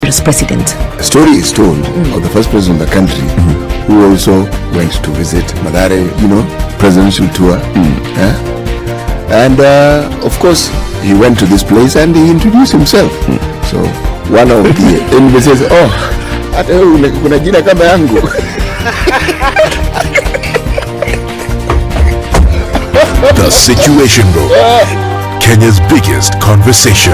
as president. A story is told of the first president of the country who also went to visit Madare, presidential tour. And of course, he went to this place and he introduced himself. So one of the enemies says, hata kuna jina kama yangu. The Situation Room, Kenya's biggest conversation.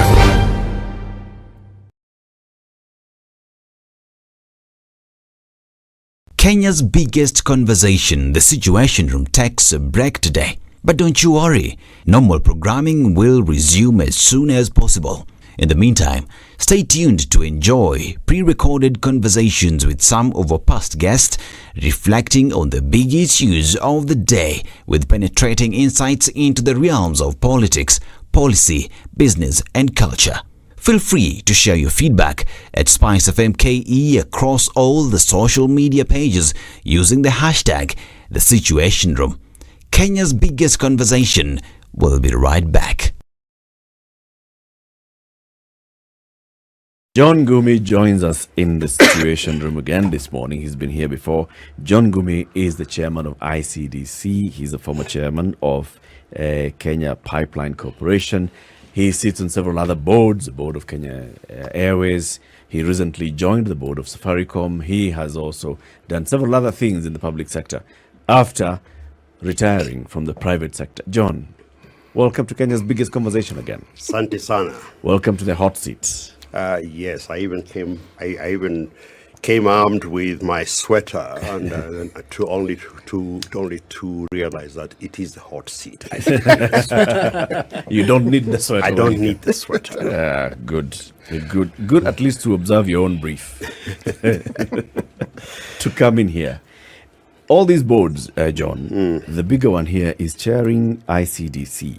Kenya's biggest conversation, the Situation Room, takes a break today. But don't you worry, normal programming will resume as soon as possible. In the meantime, stay tuned to enjoy pre-recorded conversations with some of our past guests, reflecting on the big issues of the day with penetrating insights into the realms of politics, policy, business and culture. Feel free to share your feedback at SpiceFM KE across all the social media pages using the hashtag The Situation Room. Kenya's biggest conversation. We'll be right back. John Gumi joins us in the Situation Room again this morning. He's been here before. John Gumi is the chairman of ICDC. He's a former chairman of Kenya Pipeline Corporation. He sits on several other boards, the board of Kenya Airways. He recently joined the board of Safaricom. He has also done several other things in the public sector after retiring from the private sector. John, welcome to Kenya's biggest conversation again. Asante sana. Welcome to the hot seat. Yes, I even came armed with my sweater and only to realize that it is the hot seat. You don't need the sweater. I don't need the sweater. Good. At least to observe your own brief to come in here. All these boards, John. The bigger one here is chairing ICDC.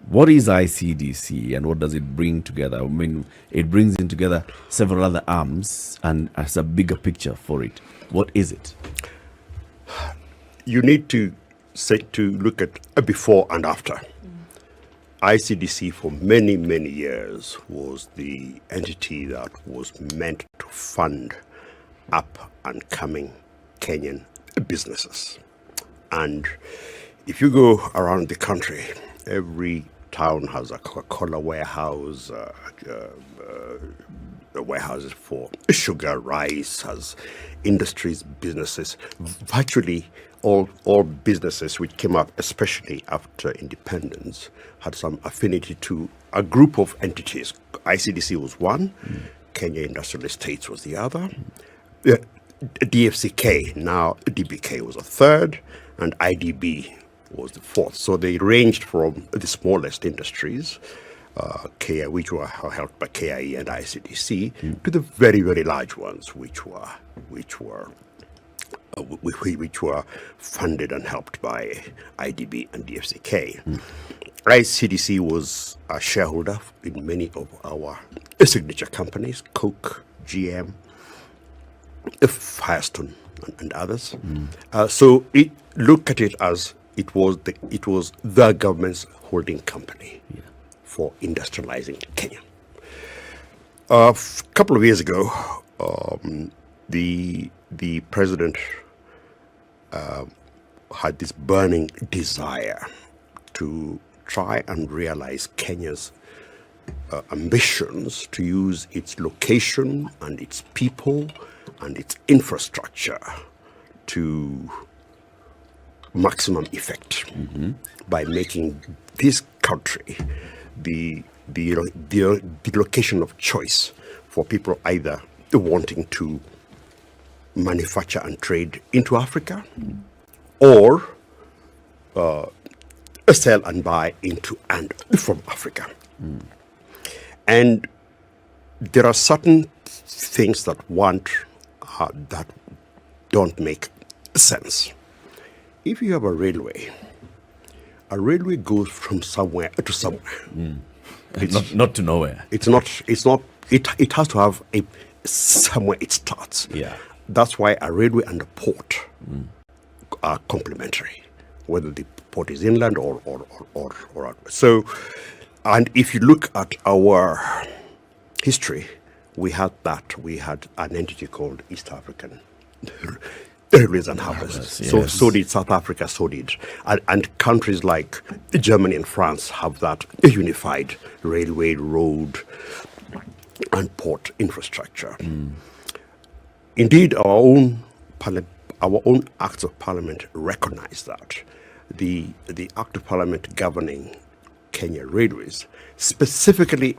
What is ICDC and what does it bring together? I mean, it brings in together several other arms and has a bigger picture for it. What is it? You need to look at a before and after. ICDC for many, many years was the entity that was meant to fund up and coming Kenyan businesses. And if you go around the country, every town has a Coca-Cola warehouse, warehouses for sugar, rice, has industries, businesses. Virtually all businesses which came up, especially after independence, had some affinity to a group of entities. ICDC was one, Kenya Industrial Estates was the other, DFCK, now DBK, was a third, and IDB was the fourth. So they ranged from the smallest industries, which were held by KIE and ICDC, to the very, very large ones, which were funded and helped by IDB and DFCK. ICDC was a shareholder in many of our signature companies, Coke, GM, Firestone, and others. So look at it as it was the government's holding company for industrializing Kenya. A couple of years ago, the president had this burning desire to try and realize Kenya's ambitions to use its location and its people and its infrastructure to maximum effect by making this country the location of choice for people either wanting to manufacture and trade into Africa or sell and buy into and from Africa. And there are certain things that that don't make sense. If you have a railway goes from somewhere to somewhere. Not to nowhere. It has to have somewhere it starts. Yeah. That's why a railway and a port are complementary, whether the port is inland or out. So, and if you look at our history, we had an entity called East African Railways and Harbours. Yes. So did South Africa, and countries like Germany and France have that unified railway, road, and port infrastructure. Indeed, our own Acts of Parliament recognize that. The Act of Parliament governing Kenya Railways specifically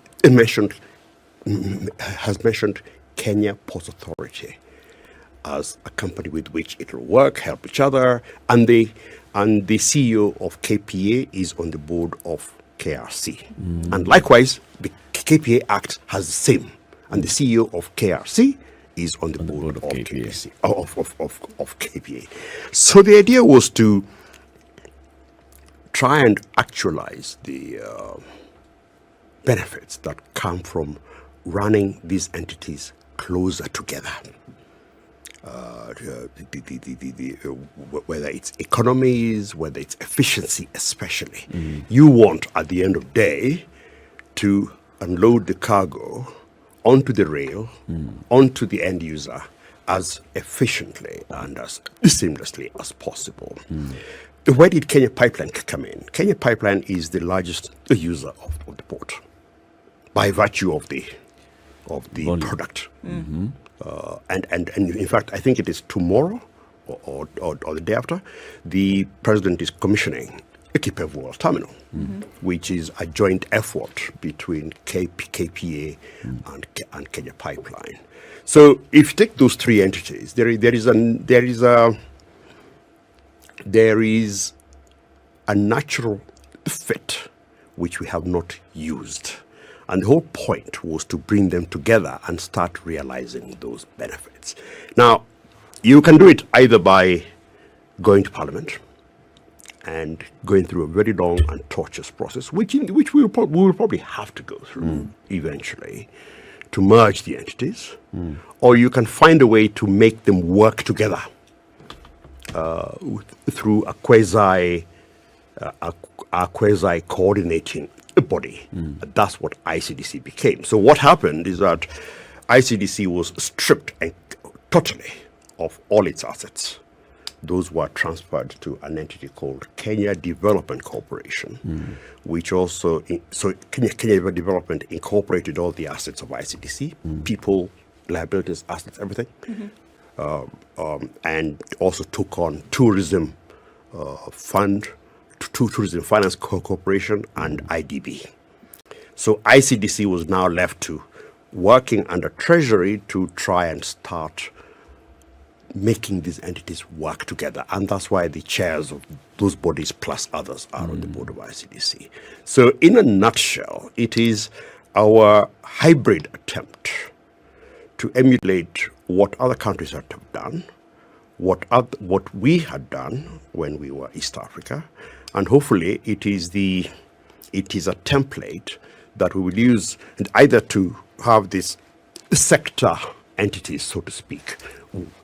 has mentioned Kenya Ports Authority as a company with which it will work, help each other, and the CEO of KPA is on the board of KRC. And likewise, the KPA Act has the same, and the CEO of KRC is on the board of KPA. Of KPA. So the idea was to try and actualize the benefits that come from running these entities closer together. Whether it's economies, whether it's efficiency, especially. You want, at the end of the day, to unload the cargo onto the rail, onto the end user, as efficiently and as seamlessly as possible. Where did Kenya Pipeline come in? Kenya Pipeline is the largest user of the port by virtue of the product. And in fact, I think it is tomorrow or the day after, the president is commissioning a Kipevu terminal, which is a joint effort between KPA and Kenya Pipeline. So if you take those three entities, there is a natural fit which we have not used. And the whole point was to bring them together and start realizing those benefits. Now, you can do it either by going to Parliament and going through a very long and tortuous process, which we will probably have to go through eventually to merge the entities, or you can find a way to make them work together through a quasi coordinating body. That's what ICDC became. So what happened is that ICDC was stripped totally of all its assets. Those were transferred to an entity called Kenya Development Corporation, which also, Kenya Development incorporated all the assets of ICDC, people, liabilities, assets, everything, and also took on tourism fund, Tourism Finance Corporation, and IDB. So ICDC was now left to working under Treasury to try and start making these entities work together. And that's why the chairs of those bodies plus others are on the board of ICDC. So in a nutshell, it is our hybrid attempt to emulate what other countries have done, what we had done when we were East Africa, and hopefully it is a template that we will use either to have this sector entities, so to speak,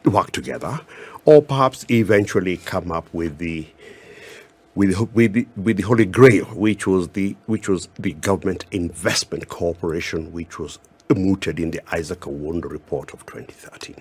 work together, or perhaps eventually come up with the Holy Grail, which was the Government Investment Corporation, which was mooted in the Isaac Awondo report of 2013.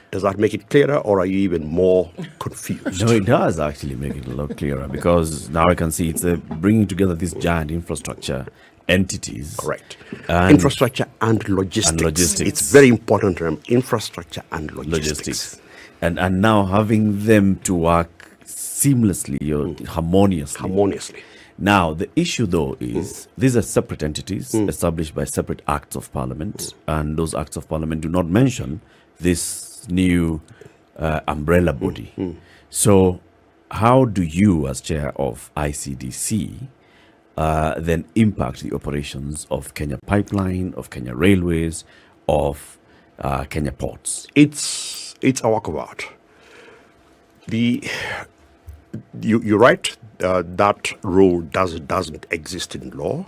Does that make it clearer, or are you even more confused? No, it does actually make it a lot clearer, because now I can see it's bringing together these giant infrastructure entities. Correct. Infrastructure and logistics. It's very important term, infrastructure and logistics. And now having them to work seamlessly or harmoniously. Now, the issue, though, is these are separate entities established by separate acts of parliament, and those acts of parliament do not mention this new umbrella body. So how do you, as chair of ICDC, then impact the operations of Kenya Pipeline, of Kenya Railways, of Kenya Ports? It's a work of art. You're right, that role doesn't exist in law.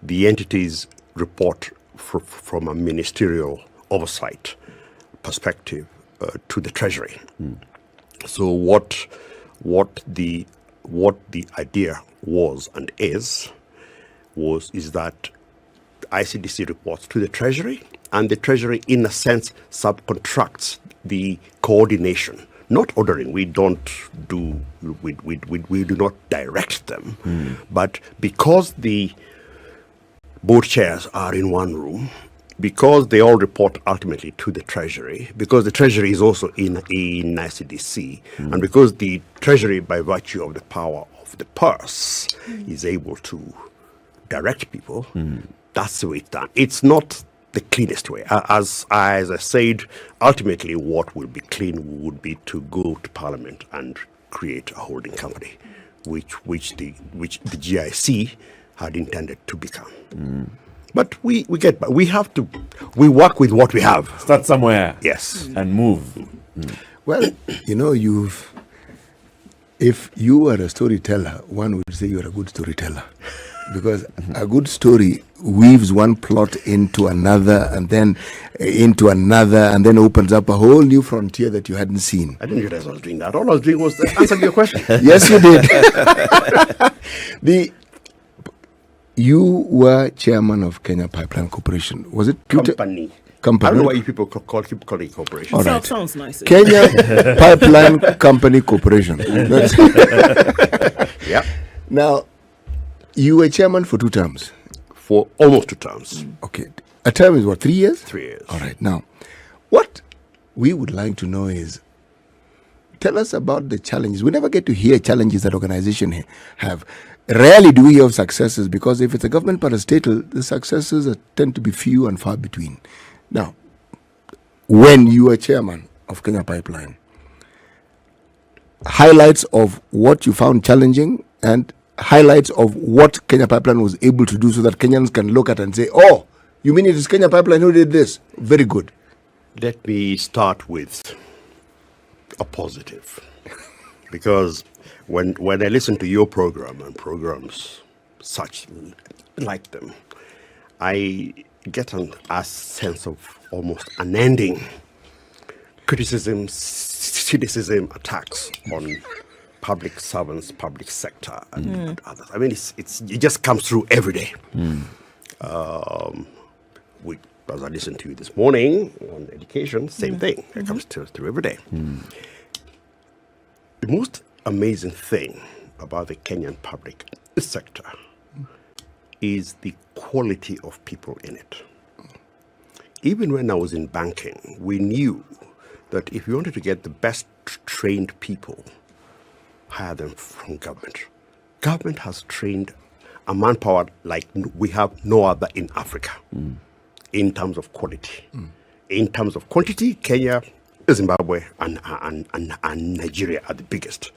The entities report from a ministerial oversight perspective to the Treasury. So what the idea was and is that ICDC reports to the Treasury, and the Treasury, in a sense, subcontracts the coordination. Not ordering, we do not direct them, but because the board chairs are in one room, because they all report ultimately to the Treasury, because the Treasury is also in ICDC, and because the Treasury, by virtue of the power of the purse, is able to direct people, that's the way it's done. It's not the cleanest way. As I said, ultimately what will be clean would be to go to Parliament and create a holding company, which the GIC had intended to become. But we work with what we have. Start somewhere. Yes. And move. Well, if you were a storyteller, one would say you're a good storyteller. Because a good story weaves one plot into another and then into another and then opens up a whole new frontier that you hadn't seen. I didn't realize I was doing that. All I was doing was to answer your question. Yes, you did. You were chairman of Kenya Pipeline Corporation. Was it Company. I don't know why you people keep calling it corporation. All right. Sounds nice. Kenya Pipeline Company Corporation. Yeah. Now, you were chairman for 2 terms. For almost 2 terms. Okay. A term is what, 3 years? 3 years. All right. Now, what we would like to know is, tell us about the challenges. We never get to hear challenges that organizations have. Rarely do we hear of successes, because if it's a government parastatal, the successes tend to be few and far between. Now, when you were chairman of Kenya Pipeline, highlights of what you found challenging and highlights of what Kenya Pipeline was able to do so that Kenyans can look at and say, oh, you mean it is Kenya Pipeline who did this? Very good. Let me start with a positive. Because when I listen to your program and programs such like them, I get a sense of almost unending criticism, cynicism, attacks on public servants, public sector, and others. I mean, it just comes through every day. As I listened to you this morning on education, same thing. It comes through every day. The most amazing thing about the Kenyan public sector is the quality of people in it. Even when I was in banking, we knew that if you wanted to get the best trained people, hire them from government. Government has trained a manpower like we have no other in Africa in terms of quality. In terms of quantity, Kenya, Zimbabwe, and Nigeria are the biggest.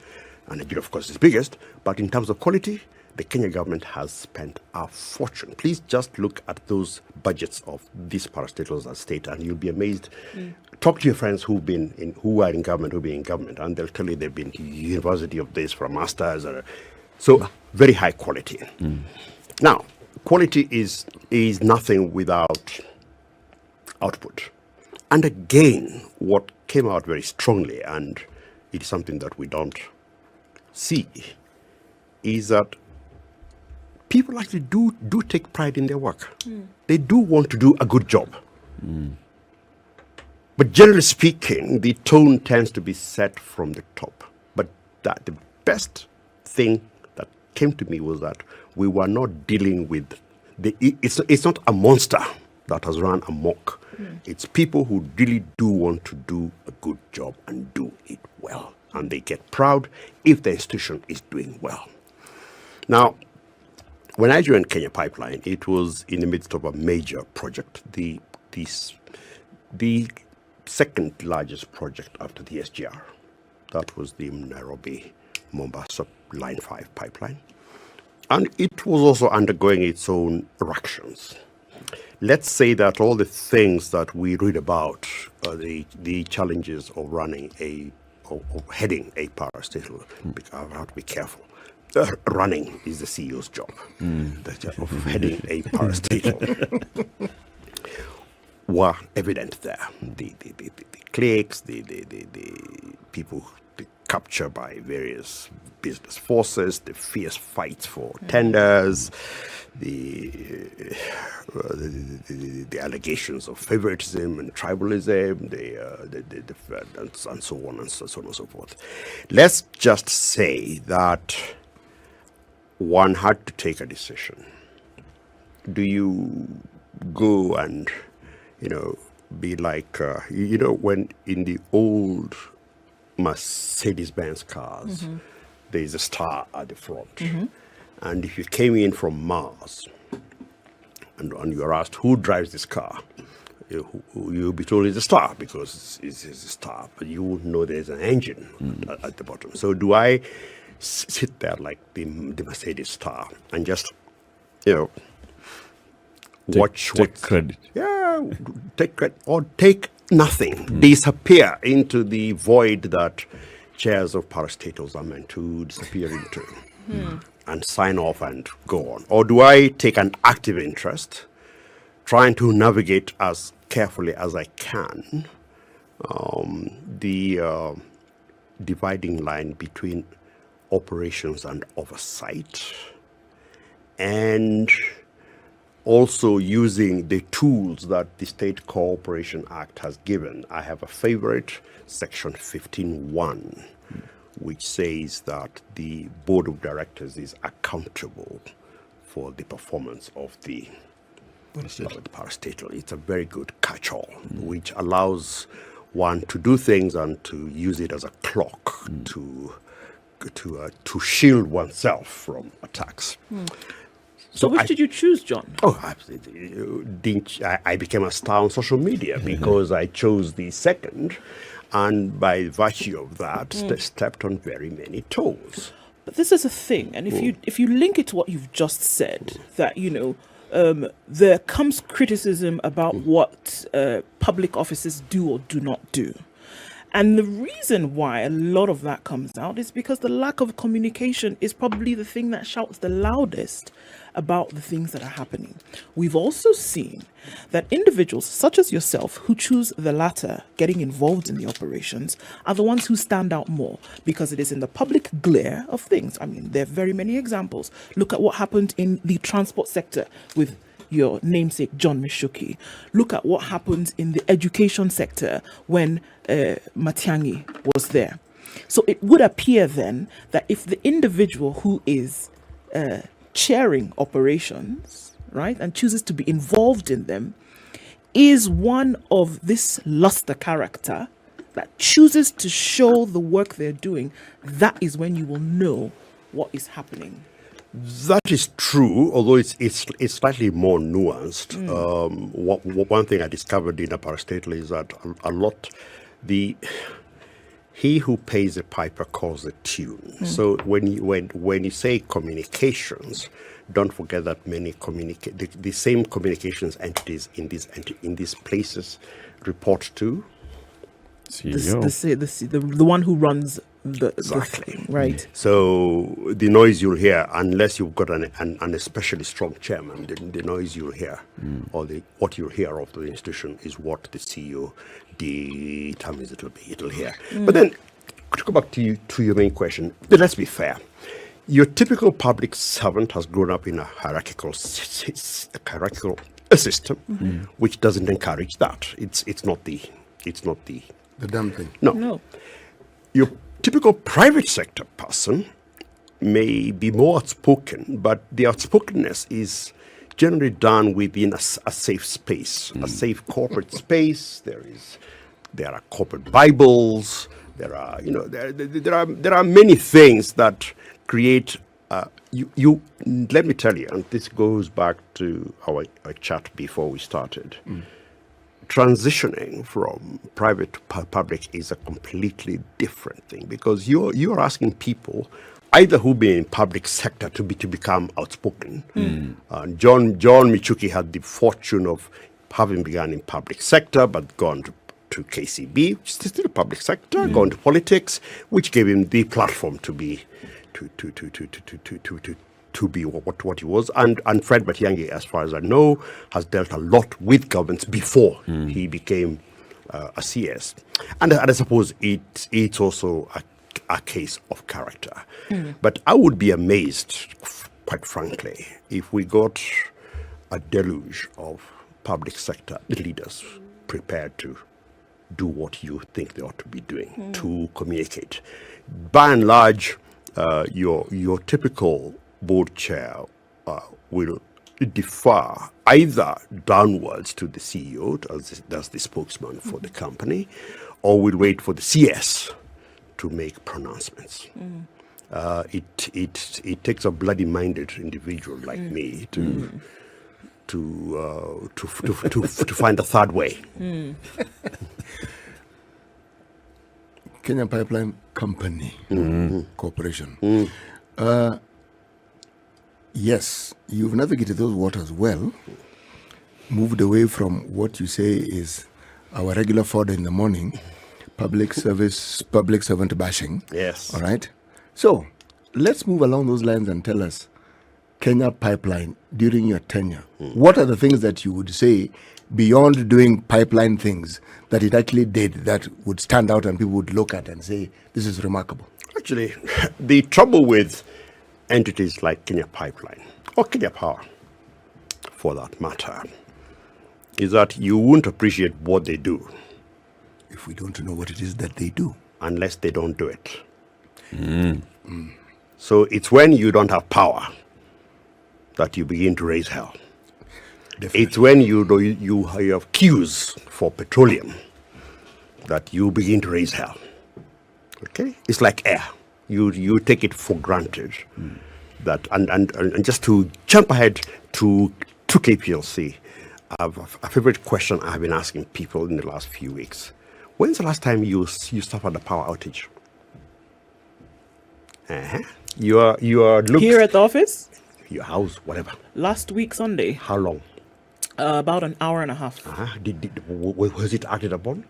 And Nigeria, of course, is the biggest. But in terms of quality, the Kenya government has spent a fortune. Please just look at those budgets of these parastatals at state, and you'll be amazed. Talk to your friends who are in government, and they'll tell you they've been to university of this for a master's. So very high quality. Now, quality is nothing without output. And again, what came out very strongly, and it is something that we don't see, is that people actually do take pride in their work. They do want to do a good job. But generally speaking, the tone tends to be set from the top. But the best thing that came to me was that we were not dealing with it's not a monster that has run amok. It's people who really do want to do a good job and do it well. And they get proud if the institution is doing well. Now, when I joined Kenya Pipeline, it was in the midst of a major project, the second largest project after the SGR. That was the Nairobi Mombasa Line 5 pipeline. And it was also undergoing its own ructions. Let's say that all the things that we read about, the challenges of running of heading a parastatal, I have to be careful. Running is the CEO's job. The job of heading a parastatal were evident there. The clerks, the people, the capture by various business forces, the fierce fights for tenders, the allegations of favoritism and tribalism, and so on and so on and so forth. Let's just say that one had to take a decision. Do you go and, be like, when in the old Mercedes-Benz cars, there's a star at the front. And if you came in from Mars and you are asked who drives this car, you'll be told it's a star because it's a star, but you won't know there's an engine at the bottom. So do I sit there like the Mercedes star and just, take credit? Yeah, take credit or take nothing, disappear into the void that chairs of parastatals are meant to disappear into, and sign off and go on? Or do I take an active interest, trying to navigate as carefully as I can the dividing line between operations and oversight, and also using the tools that the State Cooperation Act has given? I have a favorite, Section 15(1), which says that the Board of Directors is accountable for the performance of the parastatal. It's a very good catch-all, which allows one to do things and to use it as a clock to shield oneself from attacks. So which did you choose, John? Oh, I became a star on social media because I chose the second, and by virtue of that, they stepped on very many toes. But this is a thing, and if you link it to what you've just said, that there comes criticism about what public officers do or do not do. And the reason why a lot of that comes out is because the lack of communication is probably the thing that shouts the loudest about the things that are happening. We've also seen that individuals such as yourself who choose the latter, getting involved in the operations, are the ones who stand out more because it is in the public glare of things. I mean, there are very many examples. Look at what happened in the transport sector with your namesake, John Mishuki. Look at what happened in the education sector when Matiang'i was there. So it would appear then that if the individual who is chairing operations, right, and chooses to be involved in them, is one of this luster character that chooses to show the work they're doing, that is when you will know what is happening. That is true, although it's slightly more nuanced. One thing I discovered in a parastatal is that a lot, he who pays the piper calls the tune. So when you say communications, don't forget that many the same communications entities in these places report to CEO. The one who runs the Exactly. thing, right? So the noise you'll hear, unless you've got an especially strong chairman, the noise you'll hear, or what you'll hear of the institution is what the CEO determines it'll hear. But then, to go back to your main question, let's be fair. Your typical public servant has grown up in a hierarchical system, which doesn't encourage that. It's not the damn thing. No. Your typical private sector person may be more outspoken, but the outspokenness is generally done within a safe space, a safe corporate space. There are corporate Bibles. There are many things that create. Let me tell you, and this goes back to our chat before we started. Transitioning from private to public is a completely different thing, because you're asking people either who be in public sector to become outspoken. John Michuki had the fortune of having begun in public sector but gone to KCB, which is still public sector, gone to politics, which gave him the platform to be what he was. And Fred Matiang'i, as far as I know, has dealt a lot with governments before he became a CS. And I suppose it's also a a case of character. But I would be amazed, quite frankly, if we got a deluge of public sector leaders prepared to do what you think they ought to be doing, to communicate. By and large, your typical board chair will defer either downwards to the CEO, as the spokesman for the company, or will wait for the CS to make pronouncements. It takes a bloody-minded individual like me to find a third way. Kenya Pipeline Company Corporation. Yes, you've navigated those waters well, moved away from what you say is our regular fodder in the morning, public servant bashing. Yes. All right. So let's move along those lines and tell us, Kenya Pipeline, during your tenure, what are the things that you would say beyond doing pipeline things that it actually did that would stand out and people would look at and say, this is remarkable? Actually, the trouble with entities like Kenya Pipeline, or Kenya Power, for that matter, is that you won't appreciate what they do If we don't know what it is that they do. unless they don't do it. So it's when you don't have power that you begin to raise hell. It's when you have queues for petroleum that you begin to raise hell. Okay? It's like air. You take it for granted. That and just to jump ahead to KPLC, a favorite question I've been asking people in the last few weeks. When's the last time you suffered a power outage? You are Here at the office, your house, whatever. last week Sunday, How long? about an hour and a half. Was it acted upon?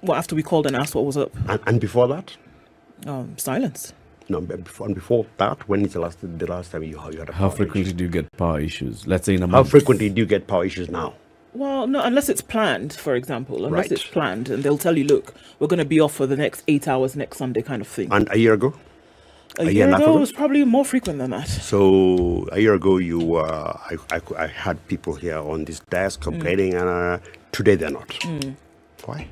Well, after we called and asked what was up, And before that? silence. No, before that, when is the last time you had a How power frequently do you get power issues? Let's say in a issue? month. How frequently do you get power issues now? Well, no, unless it's planned, for example. Unless Right. it's planned, and they'll tell you, look, we're going to be off for the next 8 hours next Sunday, kind of thing. And a year ago? A year year and a half ago, ago? it was probably more frequent than that. So a year ago, I had people here on this desk complaining, and today they're not. Why?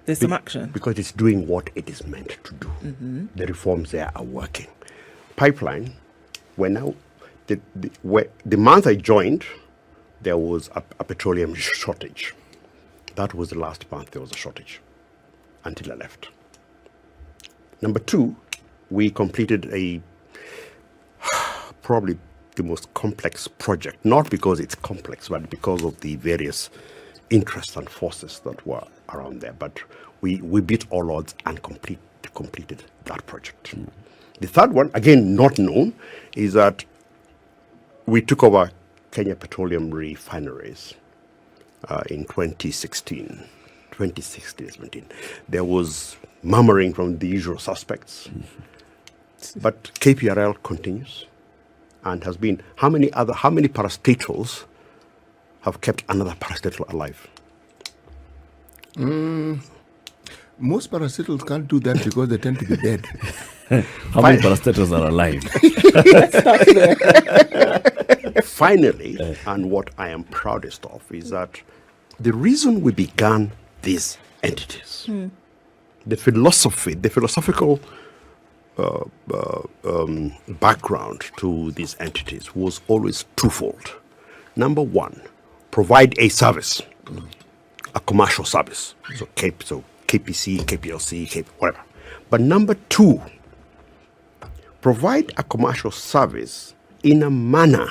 There's some action. Because it's doing what it is meant to do. The reforms there are working. Pipeline, the month I joined, there was a petroleum shortage. That was the last month there was a shortage until I left. Number two, we completed probably the most complex project, not because it's complex, but because of the various interests and forces that were around there. But we beat all odds and completed that project. The third one, again not known, is that we took over Kenya Petroleum Refineries in 2016. 2016. There was murmuring from the usual suspects. But KPRL continues and has been, how many parastatals have kept another parastatal alive? Most parastatals can't do that because they tend to be dead. How many parastatals are alive? Finally, and what I am proudest of is that the reason we began these entities, the philosophical background to these entities was always twofold. Number one, provide a service, a commercial service, so KPC, KPLC, whatever. But number two, provide a commercial service in a manner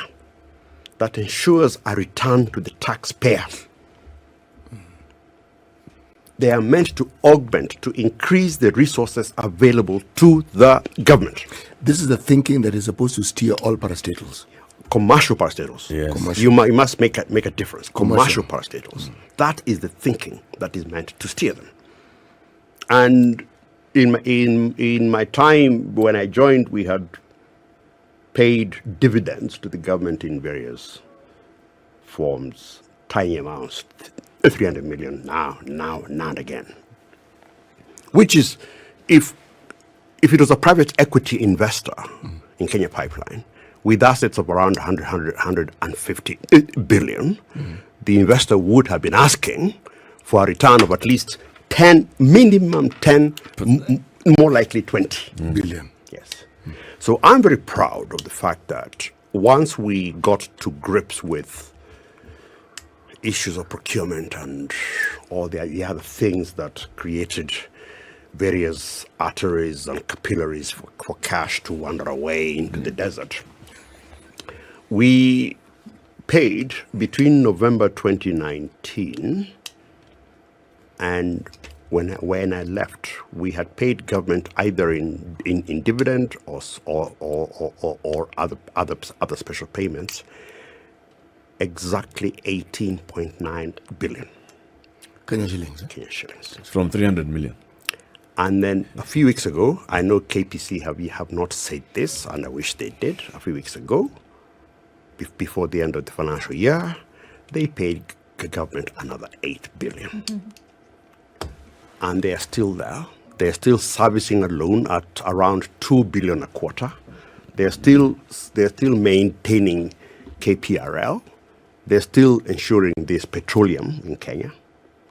that ensures a return to the taxpayer. They are meant to augment, to increase the resources available to the government. This is the thinking that is supposed to steer all parastatals. Commercial parastatals. Yes. Commercial. You must make a difference. Commercial. Commercial parastatals. That is the thinking that is meant to steer them. And in my time when I joined, we had paid dividends to the government in various forms, tiny amounts, 300 million now and again. Which is, if if it was a private equity investor in Kenya Pipeline, with assets of around 150 billion, the investor would have been asking for a return of at least 10, minimum 10, more likely 20 billion. Yes. So I'm very proud of the fact that once we got to grips with issues of procurement and all the other things that created various arteries and capillaries for cash to wander away into the desert, we paid between November 2019 and when I left, we had paid government either in dividend or other special payments, exactly 18.9 billion Kenya shillings. Kenya shillings. From 300 million. And then a few weeks ago, I know KPC have not said this, and I wish they did. A few weeks ago, before the end of the financial year, they paid the government another 8 billion. And they are still there. They're still servicing a loan at around 2 billion a quarter. They're still maintaining KPRL. They're still ensuring there's petroleum in Kenya.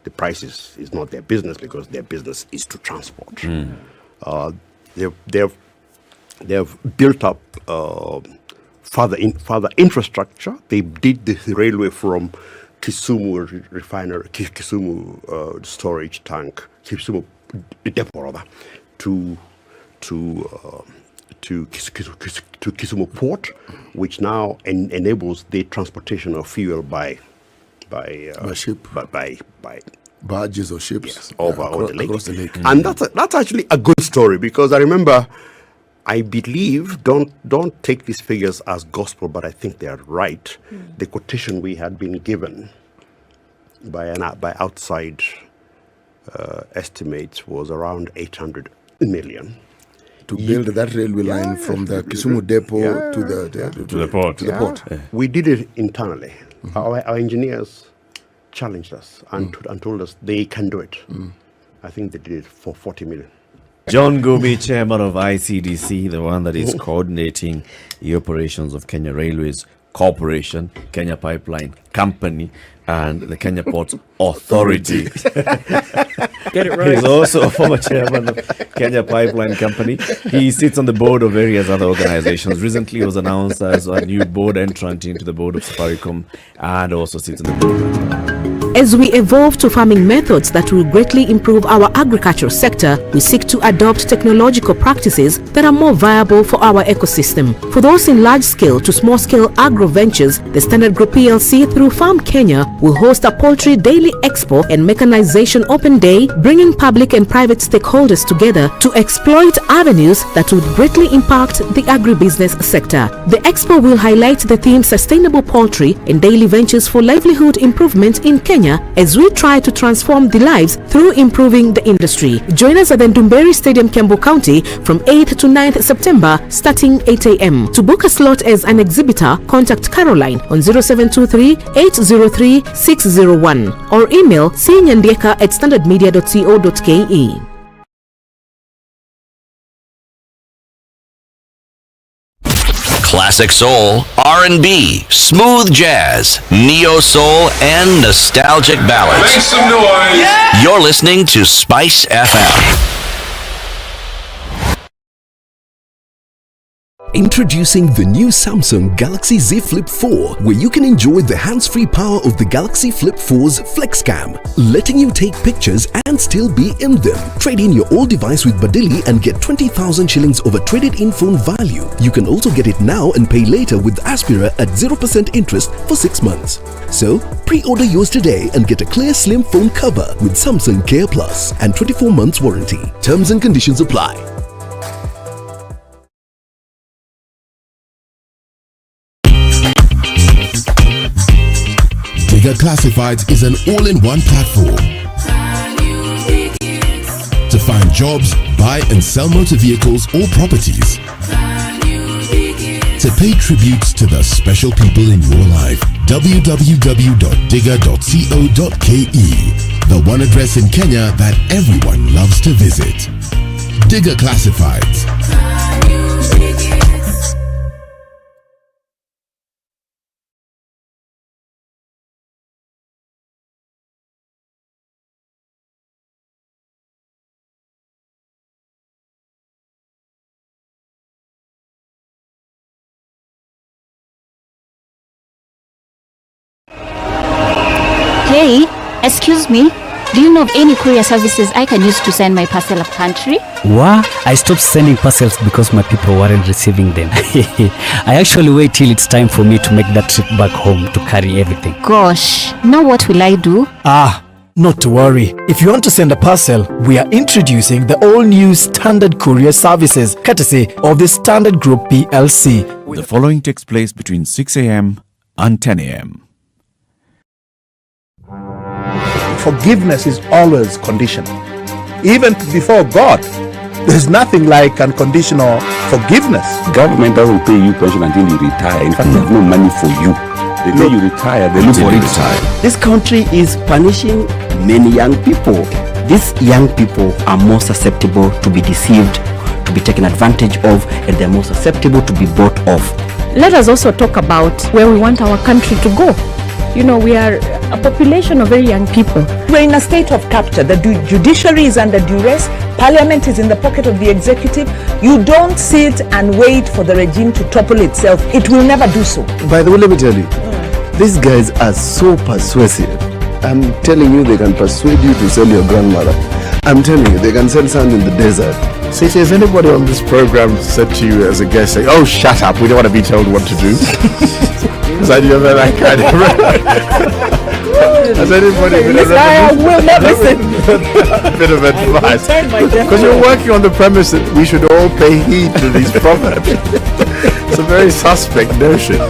The price is not their business because their business is to transport. They've built up further infrastructure. They did the railway from Kisumu refinery, Kisumu storage tank, Kisumu depot rather, to Kisumu port, which now enables the transportation of fuel by ship, by barges or ships, yes, over the lake. Across the lake. And that's actually a good story, because I remember, I believe, don't take these figures as gospel, but I think they are right. The quotation we had been given by outside estimates was around 800 million. To build that railway line from the Kisumu depot to the port. Yeah. We did it internally. Our engineers challenged us and told us they can do it. I think they did it for 40 million. John Gumi, chairman of ICDC, the one that is coordinating the operations of Kenya Railways Corporation, Kenya Pipeline Company, and the Kenya Ports Authority. Get it right. He's also a former chairman of Kenya Pipeline Company. He sits on the board of various other organizations. Recently, he was announced as a new board entrant into the board of Safaricom, and also sits on the board. As we evolve to farming methods that will greatly improve our agricultural sector, we seek to adopt technological practices that are more viable for our ecosystem. For those in large-scale to small-scale agro-ventures, the Standard Group PLC through Farm Kenya will host a poultry daily expo and mechanization open day, bringing public and private stakeholders together to exploit avenues that would greatly impact the agribusiness sector. The expo will highlight the theme Sustainable Poultry and Daily Ventures for Livelihood Improvement in Kenya, as we try to transform the lives through improving the industry. Join us at the Ndumberi Stadium, Kiambu County from 8th to 9th September starting 8 a.m. To book a slot as an exhibitor, contact Caroline on 0723-803-601 or email cnyandieka@standardmedia.co.ke. Classic soul, R&B, smooth jazz, neo soul, and nostalgic ballads. Make some noise. Yeah. You're listening to Spice FM. Introducing the new Samsung Galaxy Z Flip 4, where you can enjoy the hands-free power of the Galaxy Flip 4's FlexCam, letting you take pictures and still be in them. Trade in your old device with Badili and get 20,000 shillings over traded-in phone value. You can also get it now and pay later with Aspira at 0% interest for 6 months. So, pre-order yours today and get a clear slim phone cover with Samsung Care Plus and 24 months warranty. Terms and conditions apply. Digger Classifieds is an all-in-one platform to find jobs, buy and sell motor vehicles or properties, to pay tributes to the special people in your life. www.digger.co.ke, the one address in Kenya that everyone loves to visit. Digger Classifieds. Hey, excuse me. Do you know of any courier services I can use to send my parcel up country? What? I stopped sending parcels because my people weren't receiving them. I actually wait till it's time for me to make that trip back home to carry everything. Gosh, now what will I do? Not to worry. If you want to send a parcel, we are introducing the all-new Standard Courier Services, courtesy of the Standard Group PLC. The following takes place between 6 a.m. and 10 a.m. Forgiveness is always conditional. Even before God, there's nothing like unconditional forgiveness. Government doesn't pay you pension until you retire. In fact, they have no money for you. The day you retire, they look for you retire. This country is punishing many young people. These young people are more susceptible to be deceived, to be taken advantage of, and they're more susceptible to be bought off. Let us also talk about where we want our country to go. You know, we are a population of very young people. We're in a state of capture. The judiciary is under duress. Parliament is in the pocket of the executive. You don't sit and wait for the regime to topple itself. It will never do so. By the way, let me tell you, these guys are so persuasive. I'm telling you, they can persuade you to sell your grandmother. I'm telling you, they can sell sand in the desert. See, has anybody on this program said to you as a guest, say, "Oh, shut up, we don't want to be told what to do"? Has anybody that kind of? Has anybody been I will not listen. a bit of advice? Because you're working on the premise that we should all pay heed to these proverbs. It's a very suspect notion.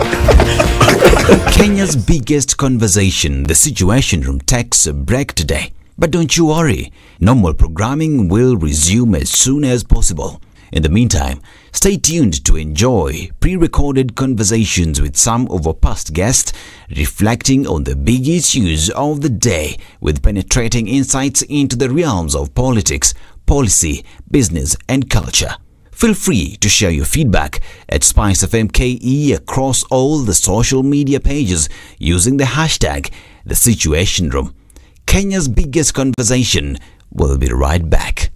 Kenya's biggest conversation, the Situation Room, takes a break today. But don't you worry, normal programming will resume as soon as possible. In the meantime, stay tuned to enjoy pre-recorded conversations with some of our past guests, reflecting on the big issues of the day with penetrating insights into the realms of politics, policy, business and culture. Feel free to share your feedback at SpiceFM KE across all the social media pages using the hashtag The Situation Room. Kenya's biggest conversation. We'll be right back.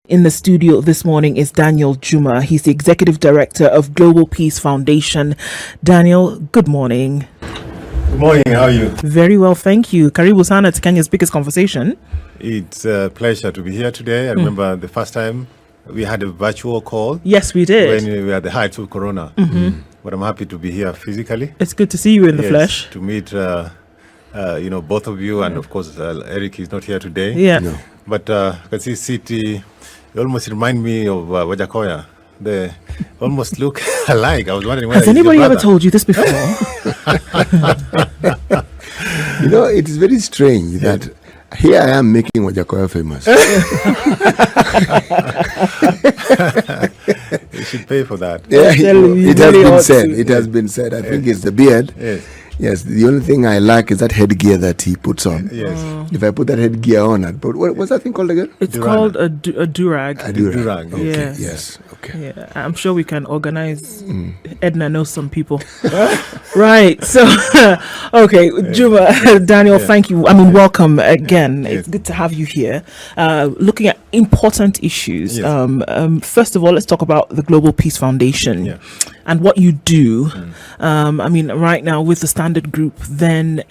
In the studio this morning is Daniel Juma. He's the Executive Director of Global Peace Foundation. Daniel, good morning. Good morning, how are you? Very well, thank you. Karibu sana to Kenya's biggest conversation. It's a pleasure to be here today. I remember the first time we had a virtual call. Yes, we did. When we were at the heights of Corona. But I'm happy to be here physically. It's good to see you in the flesh. To meet both of you, and of course Eric is not here today. Yeah. No. But I can see City, you almost remind me of Wajakoya. They almost look alike. I was wondering whether has anybody ever told you this before? You know, it is very strange that here I am making Wajakoya famous. You should pay for that. Yeah, it has been said. It has been said. I think it's the beard. Yes, the only thing I lack is that headgear that he puts on. Yes. If I put that headgear on, but what's that thing called again? It's called a durag. A durag. Okay. Yes. Yes. Okay. Yeah, I'm sure we can organize. Edna knows some people. Right. So, okay, Juma, Daniel, thank you. I mean, welcome again. It's good to have you here. Looking at important issues. First of all, let's talk about the Global Peace Foundation and what you do. I mean, right now with the Standard Group, then,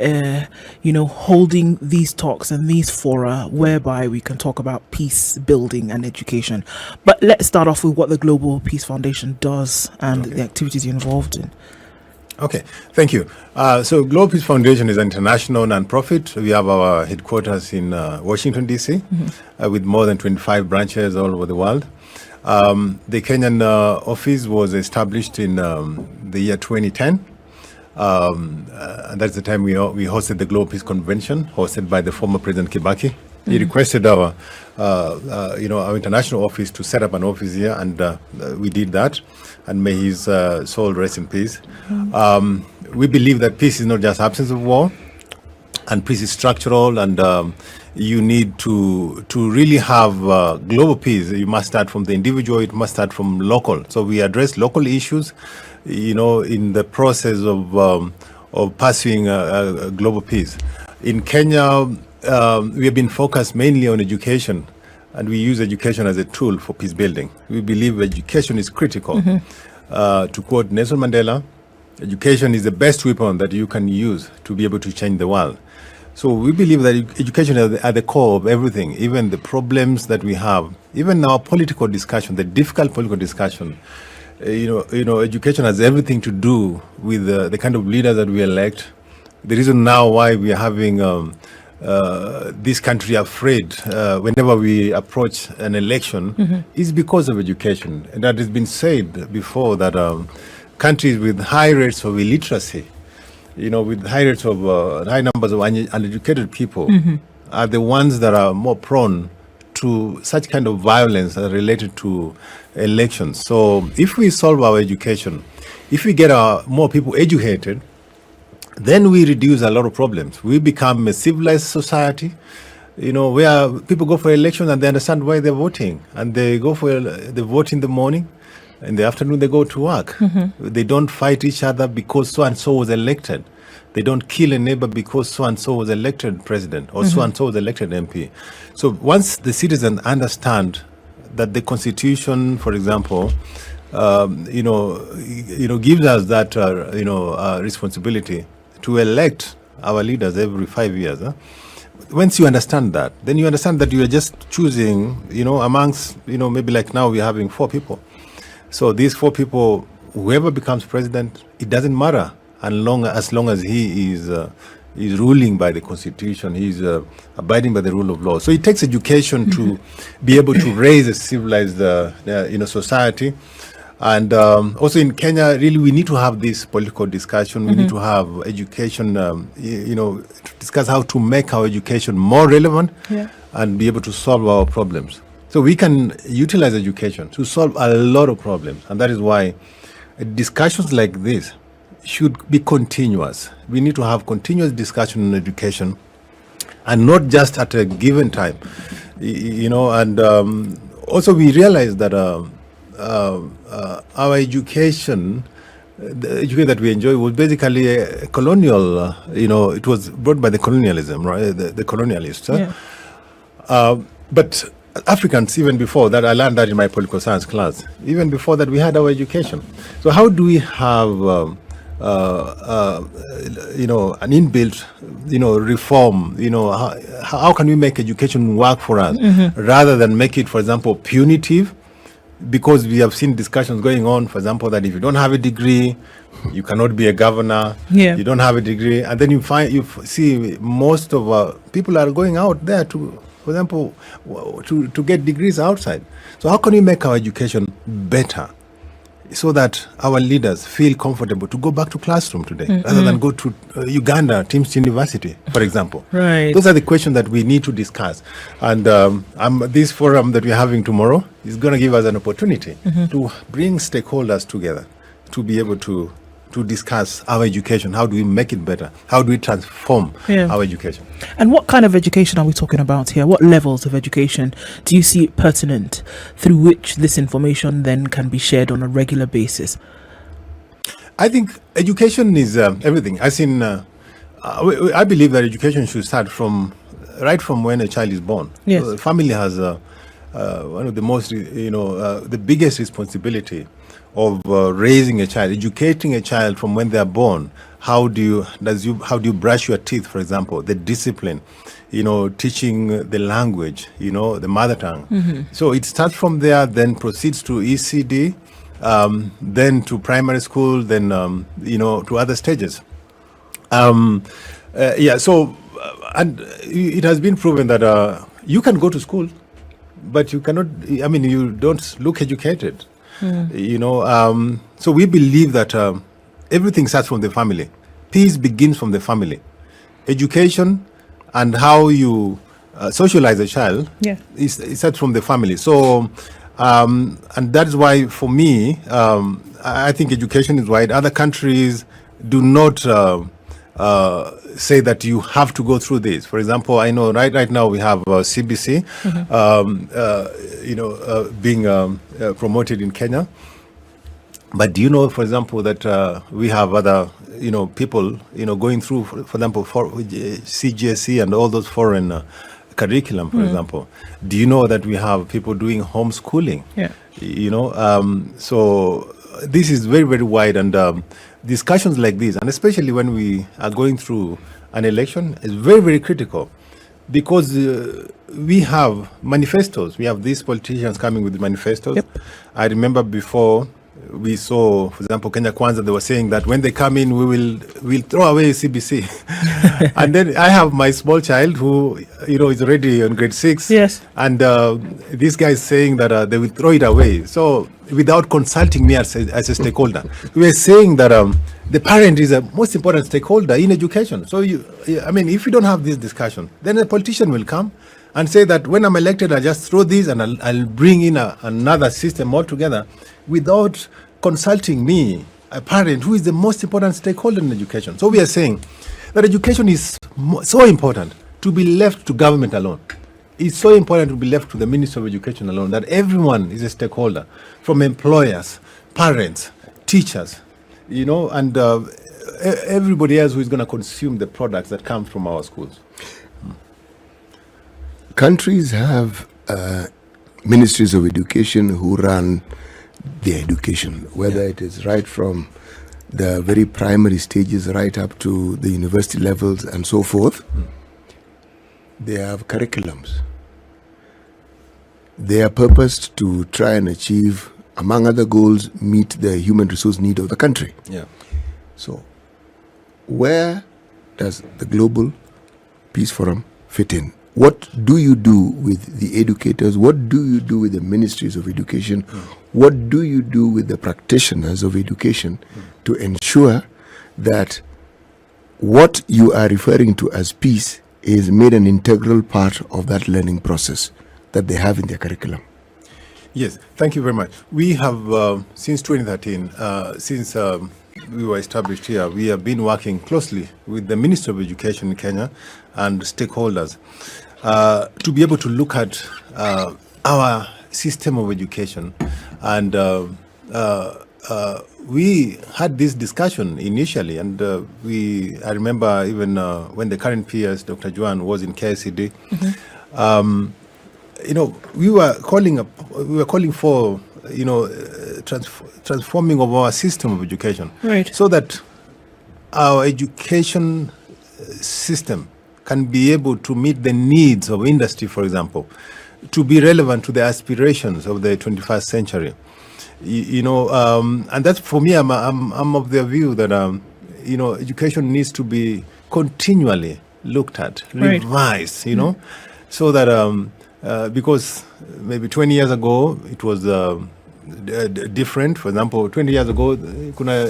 holding these talks and these fora whereby we can talk about peace building and education. But let's start off with what the Global Peace Foundation does and the activities you're involved in. Okay, thank you. So Global Peace Foundation is an international non-profit. We have our headquarters in Washington, D.C., with more than 25 branches all over the world. The Kenyan office was established in the year 2010. And that's the time we hosted the Global Peace Convention, hosted by the former President Kibaki. He requested our international office to set up an office here, and we did that. And may his soul rest in peace. We believe that peace is not just absence of war. and peace is structural, and you need to really have global peace. You must start from the individual. It must start from local. So we address local issues, in the process of pursuing global peace. In Kenya, we have been focused mainly on education, and we use education as a tool for peace building. We believe education is critical. To quote Nelson Mandela, education is the best weapon that you can use to be able to change the world. So we believe that education is at the core of everything, even the problems that we have, even our political discussion, the difficult political discussion. Education has everything to do with the kind of leaders that we elect. The reason now why we are having this country afraid whenever we approach an election is because of education. And that has been said before that countries with high rates of illiteracy, with high rates of high numbers of uneducated people are the ones that are more prone to such kind of violence related to elections. So if we solve our education, if we get more people educated, then we reduce a lot of problems. We become a civilized society, where people go for elections and they understand why they're voting. And they vote in the morning, in the afternoon they go to work. They don't fight each other because so-and-so was elected. They don't kill a neighbor because so-and-so was elected president or so-and-so was elected MP. So once the citizens understand that the Constitution, for example, gives us that, responsibility to elect our leaders every 5 years. Once you understand that, then you understand that you are just choosing, amongst, maybe like now we're having 4 people. So these 4 people, whoever becomes president, it doesn't matter as long as he is ruling by the Constitution, he's abiding by the rule of law. So it takes education to be able to raise a civilized, society. And also in Kenya, really, we need to have this political discussion. We need to have education, to discuss how to make our education more relevant and be able to solve our problems. So we can utilize education to solve a lot of problems. And that is why discussions like this should be continuous. We need to have continuous discussion on education and not just at a given time. And also we realize that our education, the education that we enjoy, was basically a colonial, it was brought by the colonialism, right? The colonialists. But Africans, even before that, I learned that in my political science class, even before that we had our education. So how do we have, an inbuilt, reform, how can we make education work for us rather than make it, for example, punitive? Because we have seen discussions going on, for example, that if you don't have a degree, you cannot be a governor. You don't have a degree, and then you see most of people are going out there to, for example, to get degrees outside. So how can we make our education better, so that our leaders feel comfortable to go back to classroom today rather than go to Uganda, Tim's University, for example? Right. Those are the questions that we need to discuss. And this forum that we're having tomorrow is going to give us an opportunity to bring stakeholders together to be able to discuss our education. How do we make it better? How do we transform our education? And what kind of education are we talking about here? What levels of education do you see pertinent through which this information then can be shared on a regular basis? I think education is everything. As in, I believe that education should start right from when a child is born. Yes. So the family has one of the most, the biggest responsibility of raising a child, educating a child from when they are born. How do you brush your teeth, for example? The discipline, teaching the language, the mother tongue. So it starts from there, then proceeds to ECD, then to primary school, then to other stages. And it has been proven that you can go to school, but you cannot. You don't look educated. So we believe that everything starts from the family. Peace begins from the family. Education and how you socialize a child is starts from the family. So, and that's why for me, I think education is wide. Other countries do not, say that you have to go through this. For example, I know right now we have CBC, being promoted in Kenya. But do you know, for example, that we have other, people, going through, for example, for CGSE and all those foreign curriculum, for example. Do you know that we have people doing homeschooling? Yeah. So this is very, very wide, and discussions like this, and especially when we are going through an election, is very, very critical, because we have manifestos. We have these politicians coming with manifestos. Yep. I remember before we saw, for example, Kenya Kwanza, they were saying that when they come in, we'll throw away CBC. And then I have my small child who, is already in grade 6. Yes. And this guy is saying that they will throw it away. So without consulting me as a stakeholder, we are saying that the parent is the most important stakeholder in education. So, if you don't have this discussion, then a politician will come and say that when I'm elected, I just throw this and I'll bring in another system altogether without consulting me, a parent who is the most important stakeholder in education. So we are saying that education is so important to be left to government alone. It's so important to be left to the Ministry of Education alone, that everyone is a stakeholder, from employers, parents, teachers, and everybody else who is going to consume the products that come from our schools. Countries have ministries of education who run their education, whether it is right from the very primary stages right up to the university levels and so forth. They have curriculums. They are purposed to try and achieve, among other goals, meet the human resource need of the country. Yeah. So, where does the Global Peace Forum fit in? What do you do with the educators? What do you do with the ministries of education? What do you do with the practitioners of education to ensure that what you are referring to as peace is made an integral part of that learning process that they have in their curriculum? Yes, thank you very much. We have, since 2013, since we were established here, we have been working closely with the Ministry of Education in Kenya and stakeholders to be able to look at our system of education. And we had this discussion initially, and I remember even when the current PS, Dr. Juan, was in KICD, we were calling for transforming of our system of education, right, so that our education system can be able to meet the needs of industry, for example, to be relevant to the aspirations of the 21st century. And that's, for me, I'm of the view that education needs to be continually looked at, right, revised, so that because maybe 20 years ago it was different. For example, 20 years ago kuna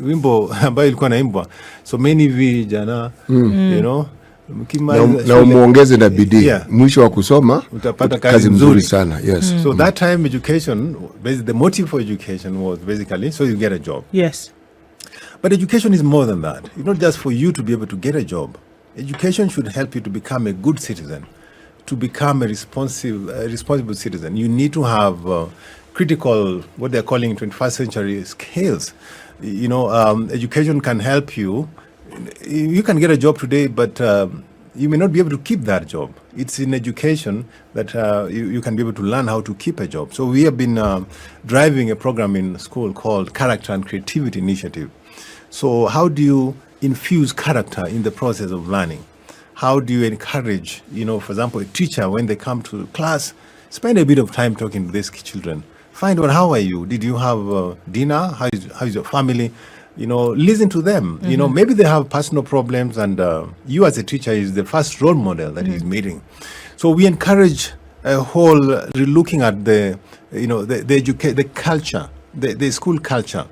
wimbo ambayo ilikuwa naimbwa, so many vijana, na umuongeze na bidii, mwisho wa kusoma utapata kazi mzuri sana. Yes. So that time education, basically the motive for education was basically so you get a job. Yes. But education is more than that. It's not just for you to be able to get a job. Education should help you to become a good citizen, to become a responsible citizen. You need to have critical, what they're calling 21st century skills. Education can help you. You can get a job today, but you may not be able to keep that job. It's in education that you can be able to learn how to keep a job. So we have been driving a program in school called Character and Creativity Initiative. So how do you infuse character in the process of learning? How do you encourage, for example, a teacher, when they come to class, spend a bit of time talking to these children. Find out, how are you? Did you have dinner? How is your family? Listen to them. Maybe they have personal problems, and you as a teacher is the first role model that he's meeting. So we encourage a whole relooking at the culture, the school culture.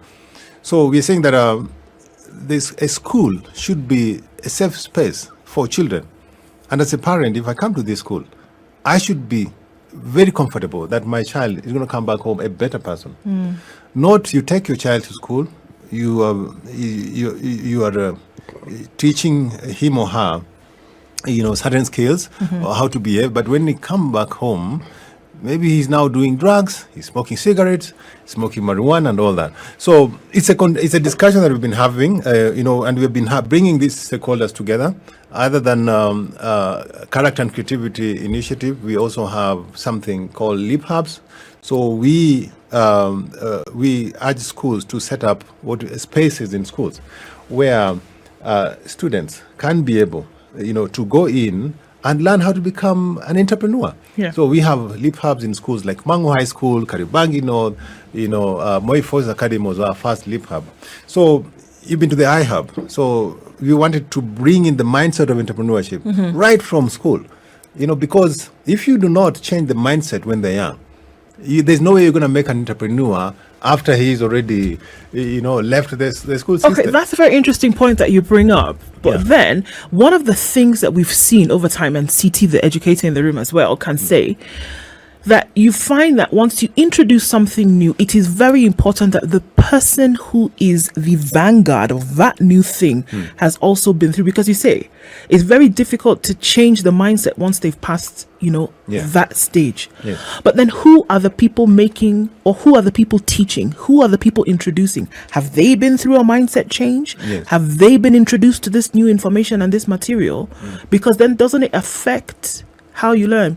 So we're saying that a school should be a safe space for children. And as a parent, if I come to this school, I should be very comfortable that my child is going to come back home a better person. Not you take your child to school, you are teaching him or her, certain skills or how to behave. But when he come back home, maybe he's now doing drugs, he's smoking cigarettes, smoking marijuana and all that. So it's a discussion that we've been having, and we've been bringing these stakeholders together. Other than Character and Creativity Initiative, we also have something called Leap Hubs. So we urge schools to set up spaces in schools where students can be able, to go in and learn how to become an entrepreneur. Yeah. So we have Leap Hubs in schools like Mangu High School, Karibangi North, Moi Force Academy was our first Leap Hub. So you've been to the iHub. So we wanted to bring in the mindset of entrepreneurship right from school. Because if you do not change the mindset when they're young, there's no way you're going to make an entrepreneur after he's already, left the school system. Okay, that's a very interesting point that you bring up. But then, one of the things that we've seen over time, and CT, the educator in the room as well, can say, that you find that once you introduce something new, it is very important that the person who is the vanguard of that new thing has also been through. Because you say, it's very difficult to change the mindset once they've passed, that stage. Yeah. But then who are the people making, or who are the people teaching? Who are the people introducing? Have they been through a mindset change? Yes. Have they been introduced to this new information and this material? Because then doesn't it affect how you learn?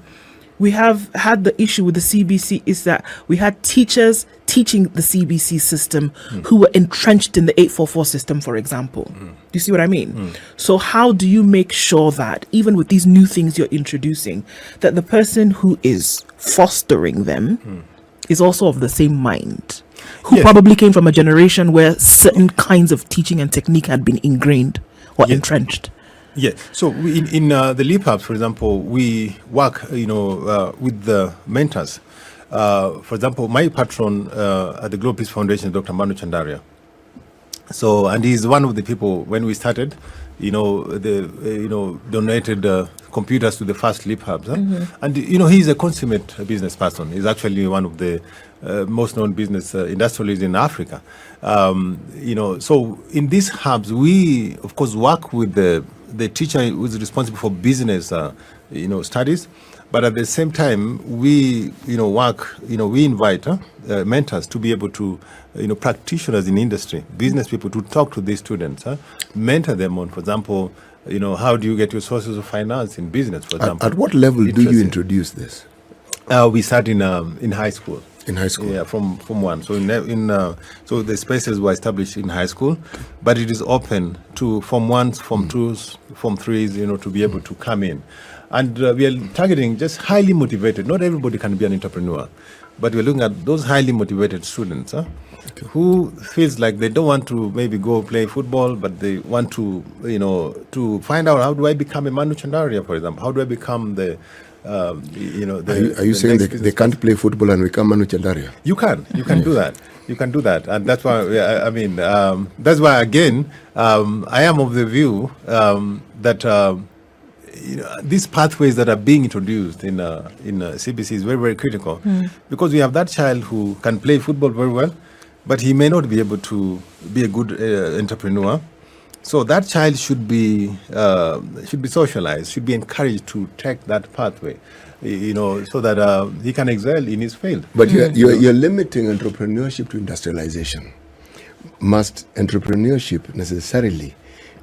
We have had the issue with the CBC is that we had teachers teaching the CBC system who were entrenched in the 844 system, for example. Do you see what I mean? So how do you make sure that even with these new things you're introducing, that the person who is fostering them is also of the same mind, who probably came from a generation where certain kinds of teaching and technique had been ingrained or entrenched? Yeah. So in the Leap Hubs, for example, we work, with the mentors. For example, my patron at the Global Peace Foundation is Dr. Manu Chandaria. So, and he's one of the people when we started, donated computers to the first Leap Hubs. And, he's a consummate business person. He's actually one of the most known business industrialists in Africa. So in these hubs, we, of course, work with the teacher who is responsible for business, studies. But at the same time, we, work, we invite mentors to be able to, practitioners in industry, business people to talk to these students, mentor them on, for example, how do you get your sources of finance in business, for example. At what level do you introduce this? We start in high school. In high school? Yeah, from one. So so the spaces were established in high school, but it is open to Form 1s, Form 2s, Form 3s, to be able to come in. And we are targeting just highly motivated. Not everybody can be an entrepreneur, but we're looking at those highly motivated students who feels like they don't want to maybe go play football, but they want to, to find out, how do I become a Manu Chandaria, for example? How do I become the are you saying they can't play football and become Manu Chandaria? You can do that. You can do that, and that's why that's why again I am of the view that these pathways that are being introduced in CBC is very, very critical, because we have that child who can play football very well, but he may not be able to be a good entrepreneur. So that child should be socialized, should be encouraged to take that pathway, so that he can excel in his field. But you're limiting entrepreneurship to industrialization. Must entrepreneurship necessarily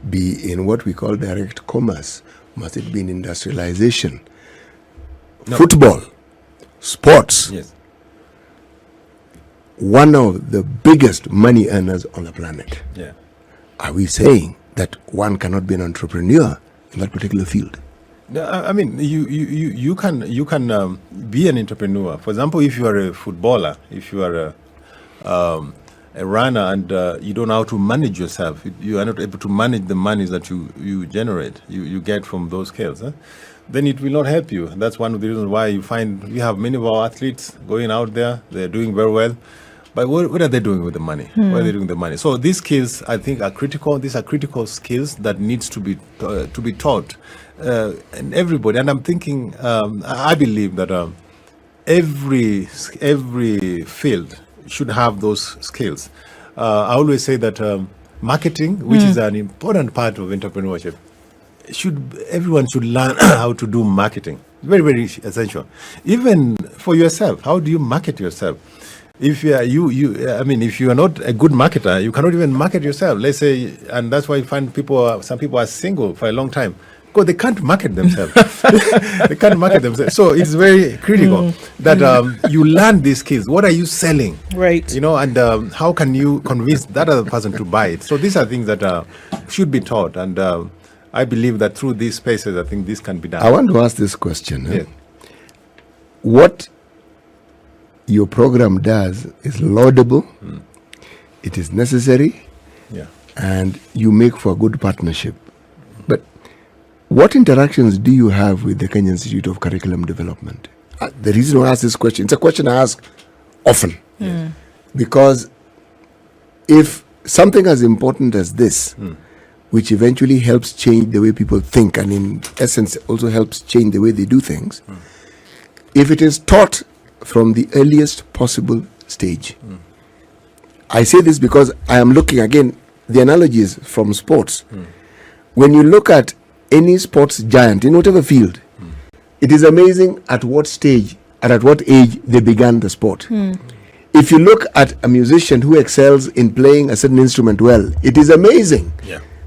be in what we call direct commerce? Must it be in industrialization? No. Football, sports. Yes. One of the biggest money earners on the planet. Yeah. Are we saying that one cannot be an entrepreneur in that particular field? No, I mean, you can be an entrepreneur. For example, if you are a footballer, if you are a runner, and you don't know how to manage yourself, you are not able to manage the money that you generate, you get from those skills, then it will not help you. That's one of the reasons why you find we have many of our athletes going out there, they're doing very well. But what are they doing with the money? What are they doing with the money? So these skills, I think, are critical. These are critical skills that needs to be taught, and everybody. And I'm thinking, I believe that every field should have those skills. I always say that Marketing, which is an important part of entrepreneurship. Everyone should learn how to do marketing. Very, very essential. Even for yourself, how do you market yourself? If if you are not a good marketer, you cannot even market yourself. Let's say, and that's why you find some people are single for a long time because they can't market themselves. They can't market themselves. So it's very critical that you learn these skills. What are you selling? Right. And how can you convince that other person to buy it? So these are things that should be taught, and I believe that through these spaces, I think this can be done. I want to ask this question. Yes. What your program does is laudable, it is necessary, and you make for a good partnership. But what interactions do you have with the Kenya Institute of Curriculum Development? The reason I ask this question, it's a question I ask often. Because if something as important as this, which eventually helps change the way people think, and in essence also helps change the way they do things, if it is taught from the earliest possible stage. I say this because I am looking, again, the analogy is from sports. When you look at any sports giant in whatever field, it is amazing at what stage and at what age they began the sport. If you look at a musician who excels in playing a certain instrument well, it is amazing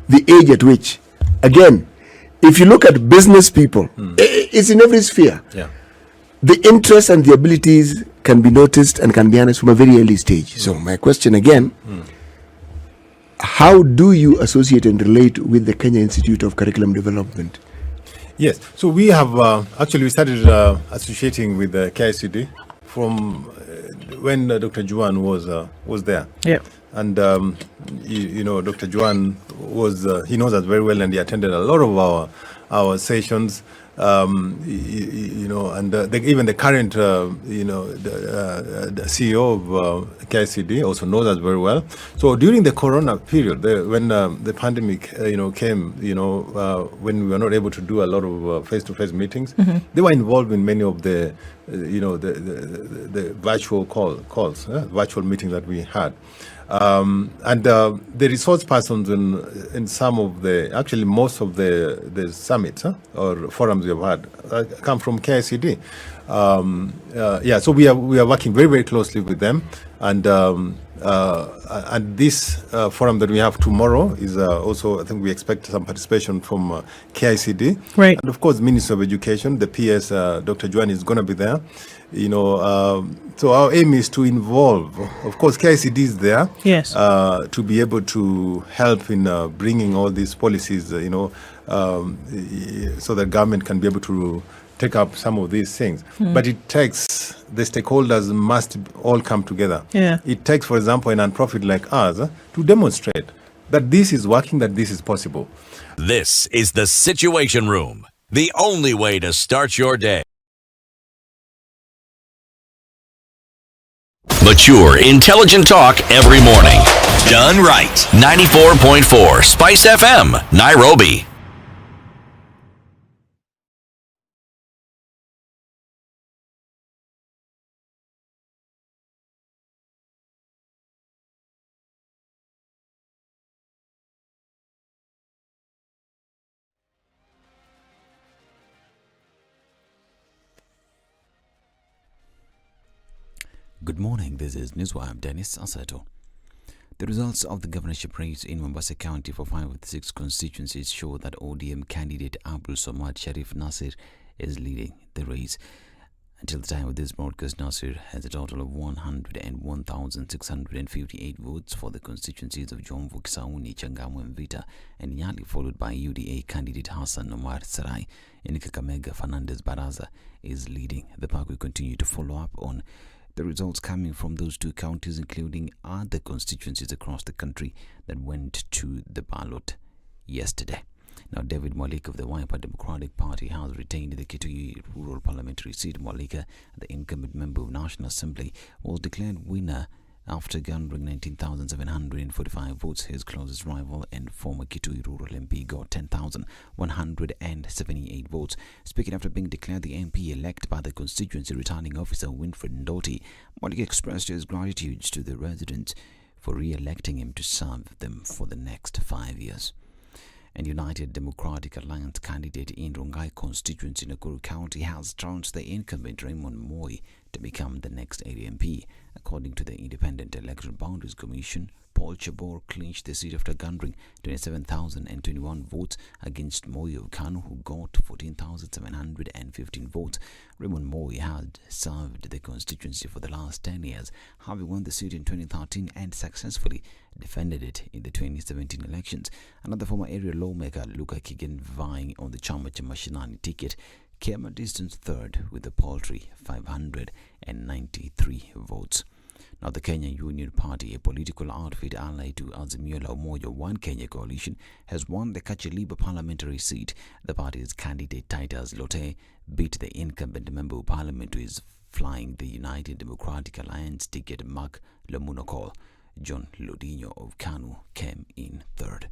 the age at which. Again, if you look at business people, it's in every sphere. The interests and the abilities can be noticed and can be harnessed from a very early stage. So my question again, how do you associate and relate with the Kenya Institute of Curriculum Development? Yes, so we have we started associating with the KICD from when Dr. Juan was there. Yeah. And Dr. Juan he knows us very well, and he attended a lot of our sessions. And even the current, the CEO of KICD also knows us very well. So during the Corona period, when the pandemic, came, when we were not able to do a lot of face-to-face meetings, they were involved in many of the virtual calls, virtual meetings that we had. And the resource persons in some of most of the summits or forums we have had come from KICD. So we are working very, very closely with them, and this forum that we have tomorrow is also, I think we expect some participation from KICD, right? And of course, Minister of Education, the PS, Dr. Juan is going to be there. So our aim is to involve, of course, KICD is there, yes, to be able to help in bringing all these policies, so that government can be able to take up some of these things. But it takes, the stakeholders must all come together. Yeah. It takes, for example, a non-profit like us to demonstrate that this is working, that this is possible. This is the Situation Room, the only way to start your day. Mature, intelligent talk every morning. Done right. 94.4 SpiceFM, Nairobi. Good morning, this is Newswire. I'm Dennis Asato. The results of the governorship race in Mombasa County for 5 of the 6 constituencies show that ODM candidate Abdul Samad Sharif Nasir is leading the race. Until the time of this broadcast, Nasir has a total of 101,658 votes for the constituencies of Jomvu, Kisauni, Changamwe, and Vita, and Nyali, followed by UDA candidate Hassan Omar Sarai. In Kakamega, Fernandez Baraza is leading. The park will continue to follow up on the results coming from those 2 counties, including other constituencies across the country that went to the ballot yesterday. Now, David Mwalika of the Wiper Democratic Party has retained the Kitui Rural Parliamentary seat. Mwalika, the incumbent member of National Assembly, was declared winner after garnering 19,745 votes. His closest rival and former Kitui Rural MP got 10,178 votes. Speaking after being declared the MP elect by the constituency returning officer Winfred Ndoti, Mwalika expressed his gratitude to the residents for re-electing him to serve them for the next 5 years. And United Democratic Alliance candidate in Rongai constituency in Nakuru County has trounced the incumbent Raymond Moi to become the next area MP. According to the Independent Electoral Boundaries Commission, Paul Chabor clinched the seat after garnering 27,021 votes against Moi of Kanu, who got 14,715 votes. Raymond Moi had served the constituency for the last 10 years, having won the seat in 2013 and successfully defended it in the 2017 elections. Another former area lawmaker, Luka Kigen, vying on the Chama cha Mashinani ticket, came a distant third with a paltry 593 votes. Now, the Kenya Union Party, a political outfit allied to Azimio la Umoja One Kenya coalition, has won the Kacheliba parliamentary seat. The party's candidate Titus Lote beat the incumbent member of parliament who is flying the United Democratic Alliance ticket, Mark Lemunokol. John Lodinho of Kanu came in third.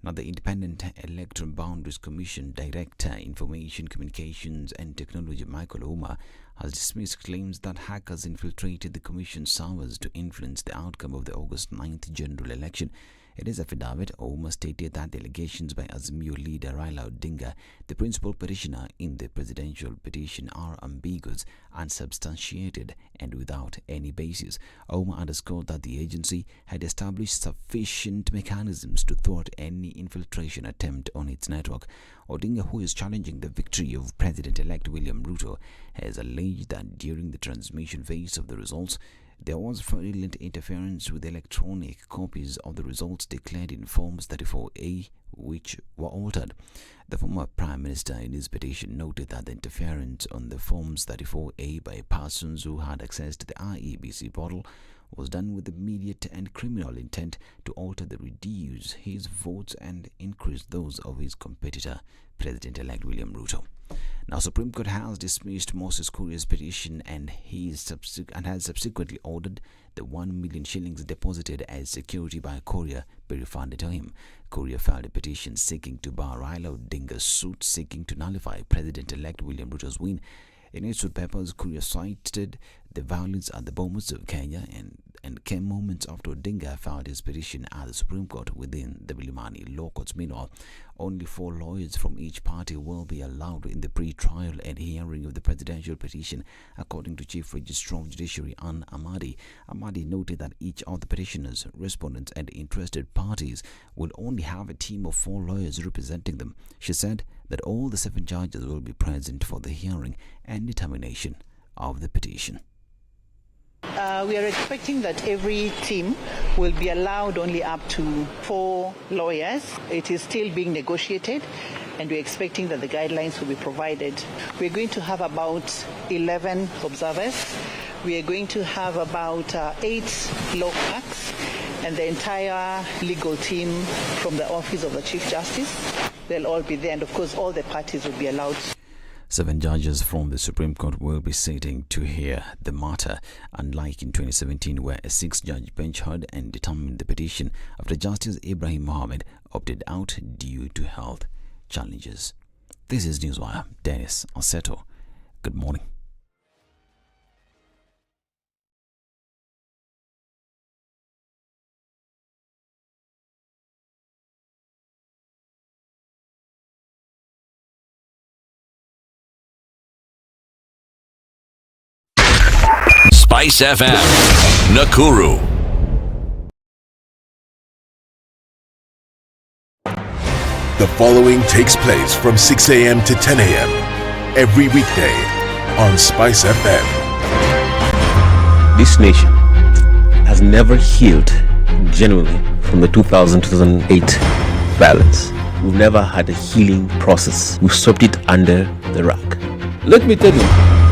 Now, the Independent Electoral Boundaries Commission Director, Information, Communications and Technology, Michael Ouma, has dismissed claims that hackers infiltrated the Commission servers to influence the outcome of the August 9th general election. In his affidavit, Ouma stated that the allegations by Azimio leader Raila Odinga, the principal petitioner in the presidential petition, are ambiguous, unsubstantiated, and without any basis. Ouma underscored that the agency had established sufficient mechanisms to thwart any infiltration attempt on its network. Odinga, who is challenging the victory of President-elect William Ruto, has alleged that during the transmission phase of the results, there was fraudulent interference with electronic copies of the results declared in Forms 34A, which were altered. The former Prime Minister in his petition noted that the interference on the Forms 34A by persons who had access to the IEBC portal was done with immediate and criminal intent to alter the reduce his votes and increase those of his competitor, President-elect William Ruto. Now, Supreme Court has dismissed Moses Kuria's petition and has subsequently ordered the 1 million shillings deposited as security by Kuria be refunded to him. Kuria filed a petition seeking to bar Raila Odinga's suit seeking to nullify President-elect William Ruto's win. In its suit papers, Kuria cited the violence at the Bomas of Kenya and came moments after Odinga filed his petition at the Supreme Court within the Milimani Law Courts. Meanwhile, only 4 lawyers from each party will be allowed in the pre-trial and hearing of the presidential petition, according to Chief Registrar of Judiciary Ann Amadi. Amadi noted that each of the petitioners, respondents and interested parties will only have a team of 4 lawyers representing them. She said that all the 7 judges will be present for the hearing and determination of the petition. We are expecting that every team will be allowed only up to 4 lawyers. It is still being negotiated, and we're expecting that the guidelines will be provided. We're going to have about 11 observers. We are going to have about 8 law clerks and the entire legal team from the Office of the Chief Justice. They'll all be there, and of course all the parties will be allowed. 7 judges from the Supreme Court will be sitting to hear the matter, unlike in 2017 where a 6-judge bench heard and determined the petition after Justice Ibrahim Mohammed opted out due to health challenges. This is Newswire. Dennis Oseto. Good morning. SpiceFM, Nakuru. The following takes place from 6 a.m. to 10 a.m. every weekday on SpiceFM. This nation has never healed genuinely from the 2000-2008 violence. We've never had a healing process. We've swept it under the rug. Let me tell you,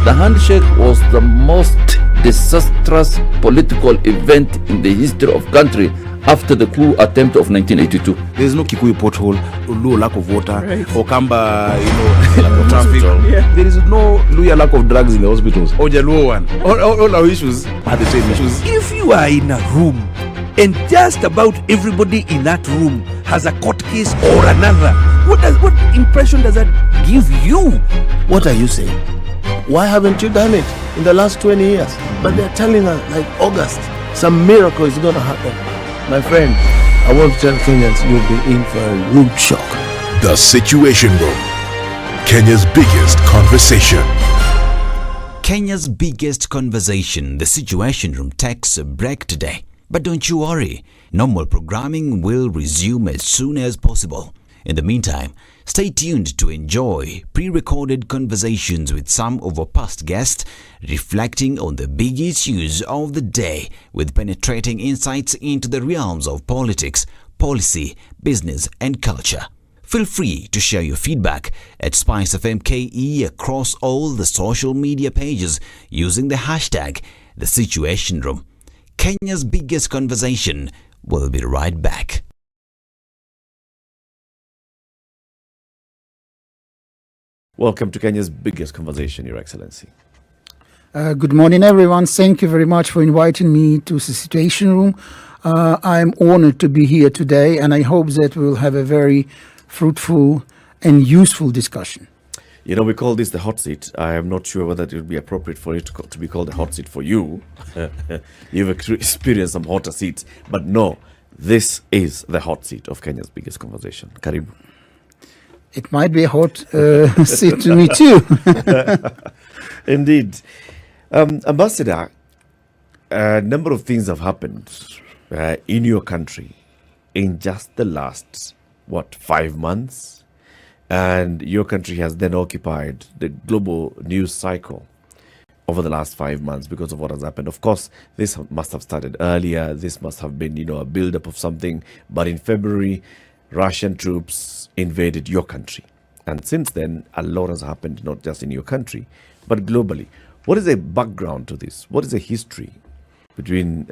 the handshake was the most disastrous political event in the history of country after the coup attempt of 1982. There is no Kikuyu pothole, Luo lack of water, Right. or Kamba, lack of traffic. Yeah. There is no Luya lack of drugs in the hospitals. Or Jaluo one. All our issues are the same issues. If you are in a room and just about everybody in that room has a court case or another, what impression does that give you? What are you saying? Why haven't you done it in the last 20 years? But they're telling us like August. some miracle is going to happen. My friend, I want to tell Kenyans you'll be in for a rude shock. The Situation Room, Kenya's biggest conversation. Kenya's biggest conversation, the Situation Room, takes a break today. But don't you worry, normal programming will resume as soon as possible. In the meantime, stay tuned to enjoy pre-recorded conversations with some of our past guests, reflecting on the big issues of the day with penetrating insights into the realms of politics, policy, business and culture. Feel free to share your feedback at SpiceFM KE across all the social media pages using the hashtag The Situation Room. Kenya's biggest conversation. We'll be right back. Welcome to Kenya's biggest conversation, Your Excellency. Good morning, everyone. Thank you very much for inviting me to the Situation Room. I'm honored to be here today, and I hope that we'll have a very fruitful and useful discussion. You know, we call this the hot seat. I am not sure whether it would be appropriate for it to be called the hot seat for you. You've experienced some hotter seats, but no, this is the hot seat of Kenya's biggest conversation. Karibu. It might be a hot seat to me too. Indeed. Ambassador, a number of things have happened in your country in just the last, 5 months? And your country has then occupied the global news cycle over the last 5 months because of what has happened. Of course, this must have started earlier. This must have been, a build-up of something. But in February, Russian troops invaded your country. And since then, a lot has happened, not just in your country, but globally. What is the background to this? What is the history between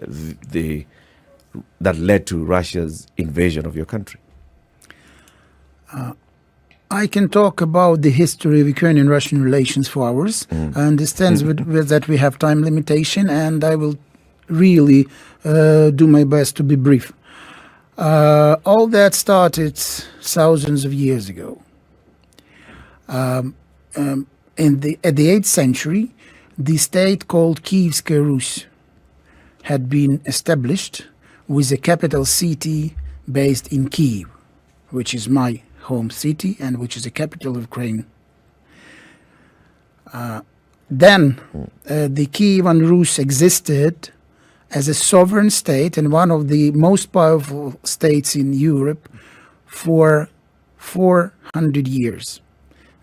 that led to Russia's invasion of your country? I can talk about the history of Ukrainian-Russian relations for hours. I understand that we have time limitation, and I will really do my best to be brief. All that started thousands of years ago. At the 8th century, the state called Kievskaya Rus had been established with a capital city based in Kiev, which is my home city and which is the capital of Ukraine. Then the Kievan Rus existed as a sovereign state and one of the most powerful states in Europe for 400 years.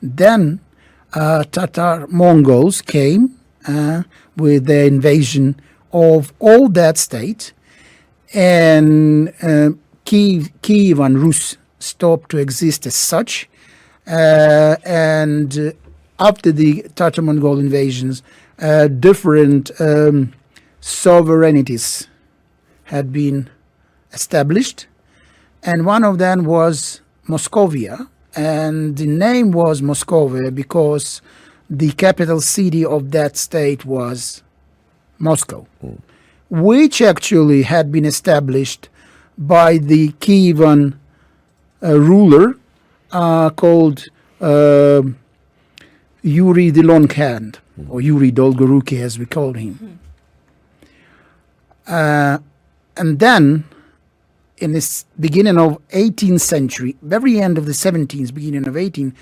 Then Tatar Mongols came with their invasion of all that state, and Kievan Rus stopped to exist as such, and after the Tatar Mongol invasions, different sovereignties had been established, and one of them was Moscovia, and the name was Moscovia because the capital city of that state was Moscow, which actually had been established by the Kievan ruler called Yuri the Long Hand, or Yuri Dolgoruki as we called him. And then in the beginning of 18th century, very end of the 17th, beginning of 18th,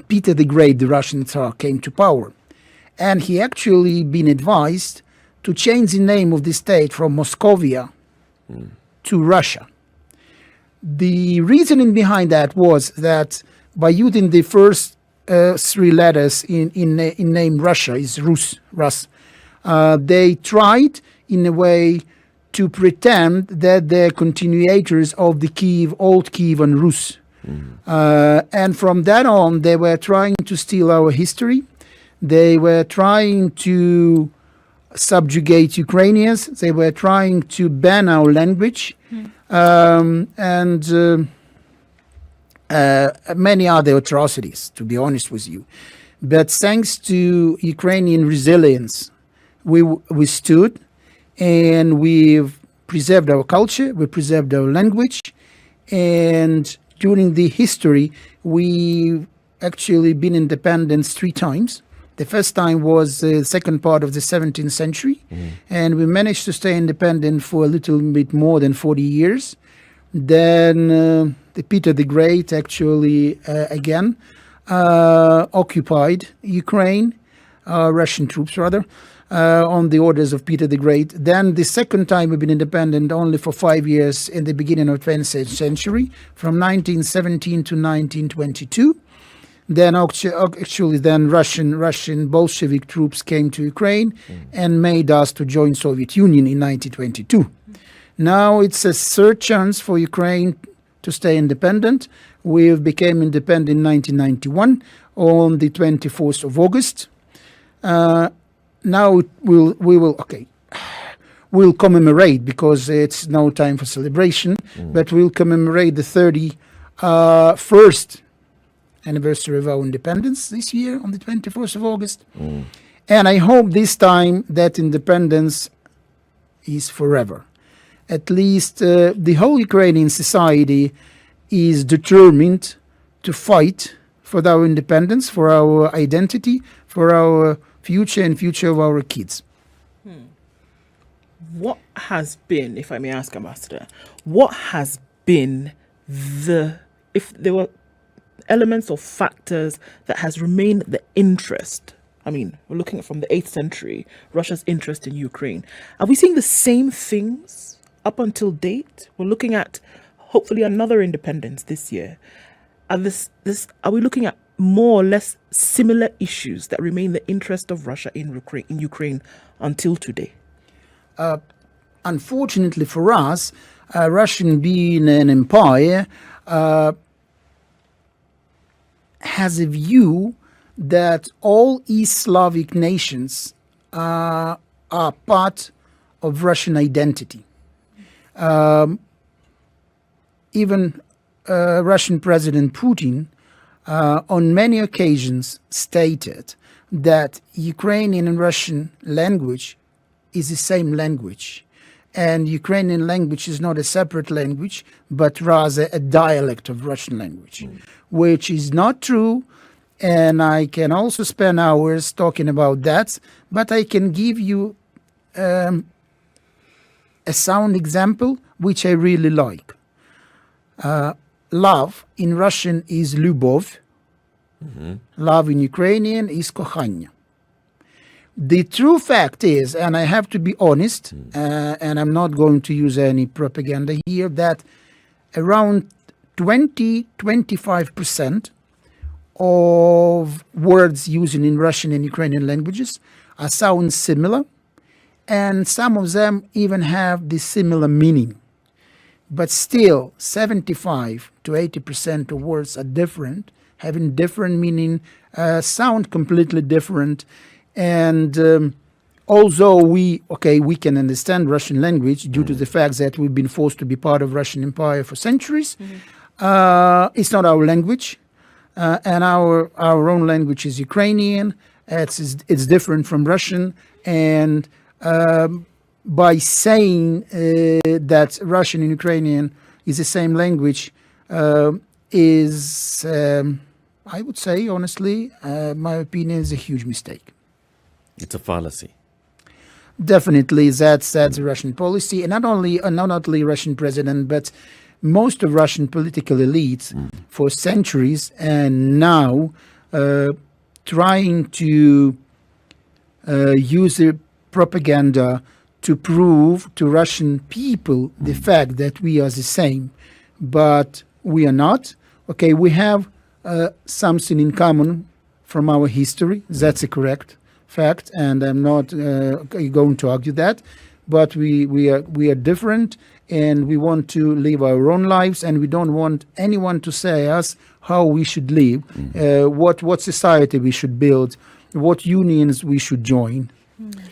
Peter the Great, the Russian Tsar, came to power. And he actually been advised to change the name of the state from Moscovia to Russia. The reasoning behind that was that by using the first 3 letters in name Russia, is Rus, they tried in a way to pretend that they're continuators of the old Kievan Rus. And from that on, they were trying to steal our history. They were trying to subjugate Ukrainians. They were trying to ban our language. And many other atrocities, to be honest with you. But thanks to Ukrainian resilience, we stood, and we've preserved our culture, we preserved our language, and during the history, we've actually been independent 3 times. The first time was the second part of the 17th century, and we managed to stay independent for a little bit more than 40 years. Then Peter the Great actually again occupied Ukraine, Russian troops rather, on the orders of Peter the Great. Then the second time we've been independent only for 5 years in the beginning of 20th century, from 1917 to 1922. Then actually then Russian Bolshevik troops came to Ukraine and made us to join Soviet Union in 1922. Now it's a third chance for Ukraine to stay independent. We became independent in 1991 on the 24th of August. Now we'll commemorate, because it's no time for celebration, but we'll commemorate the 31st anniversary of our independence this year on the 24th of August. And I hope this time that independence is forever. At least the whole Ukrainian society is determined to fight for our independence, for our identity, for our future and future of our kids. What has been, if I may ask, Ambassador, what has been if there were elements or factors that has remained the interest? I mean, we're looking at from the 8th century, Russia's interest in Ukraine. Are we seeing the same things up until date? We're looking at hopefully another independence this year. Are we looking at more or less similar issues that remain the interest of Russia in Ukraine until today? Unfortunately for us, Russia being an empire has a view that all East Slavic nations are part of Russian identity. Even Russian President Putin on many occasions stated that Ukrainian and Russian language is the same language, and Ukrainian language is not a separate language, but rather a dialect of Russian language, which is not true. And I can also spend hours talking about that, but I can give you a sound example which I really like. Love in Russian is любовь. Love in Ukrainian is кохання. The true fact is, and I have to be honest, and I'm not going to use any propaganda here, that around 20-25% of words used in Russian and Ukrainian languages sound similar, and some of them even have the similar meaning. But still, 75 to 80% of words are different, having different meaning, sound completely different. And although we can understand Russian language due to the fact that we've been forced to be part of Russian Empire for centuries, it's not our language. And our own language is Ukrainian. It's different from Russian. And by saying that Russian and Ukrainian is the same language is, I would say, honestly, my opinion, is a huge mistake. It's a fallacy. Definitely, that's the Russian policy, and not only Russian president, but most of Russian political elites for centuries, and now trying to use the propaganda to prove to Russian people the fact that we are the same, but we are not. Okay, we have something in common from our history. That's a correct fact, and I'm not going to argue that. But we are different, and we want to live our own lives, and we don't want anyone to say us how we should live, what society we should build, what unions we should join.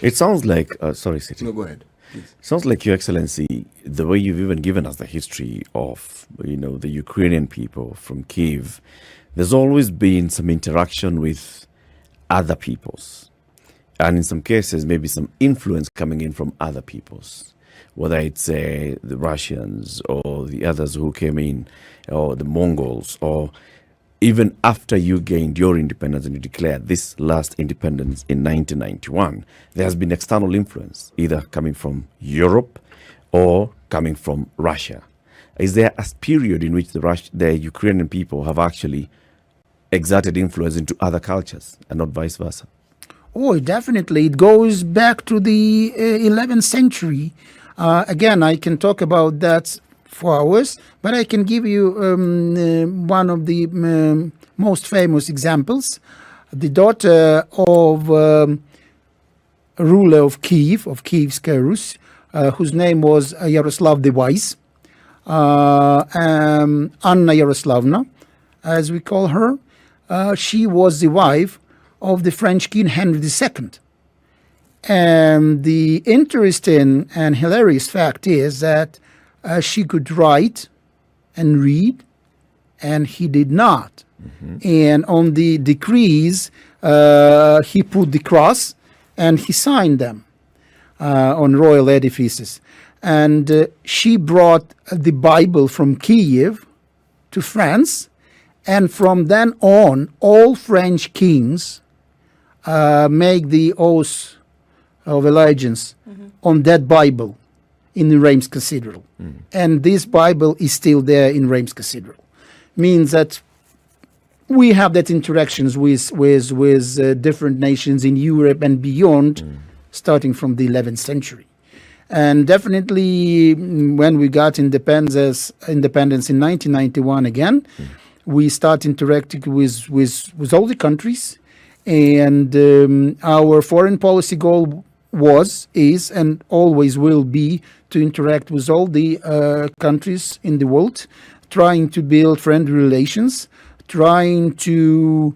It sounds like sorry, City. No, go ahead. Please. Sounds like, Your Excellency, the way you've even given us the history of the Ukrainian people from Kyiv. There's always been some interaction with other peoples. And in some cases, maybe some influence coming in from other peoples, whether it's the Russians or the others who came in, or the Mongols. even after you gained your independence and you declared this last independence in 1991, there has been external influence, either coming from Europe or coming from Russia. Is there a period in which the Ukrainian people have actually exerted influence into other cultures and not vice versa? Oh, definitely. It goes back to the 11th century. Again, I can talk about that for hours, but I can give you one of the most famous examples. The daughter of a ruler of Kiev's Rus, whose name was Yaroslav the Wise, Anna Yaroslavna, as we call her. She was the wife of the French King Henry II. And the interesting and hilarious fact is that she could write and read, and he did not. And on the decrees, he put the cross and he signed them on royal edifices. And she brought the Bible from Kiev to France, and from then on, all French kings make the oath of allegiance on that Bible in the Reims Cathedral. And this Bible is still there in Reims Cathedral. Means that we have that interactions with different nations in Europe and beyond, starting from the 11th century. And definitely when we got independence in 1991 again, we start interacting with all the countries. And our foreign policy goal is, and always will be, to interact with all the countries in the world, trying to build friendly relations, trying to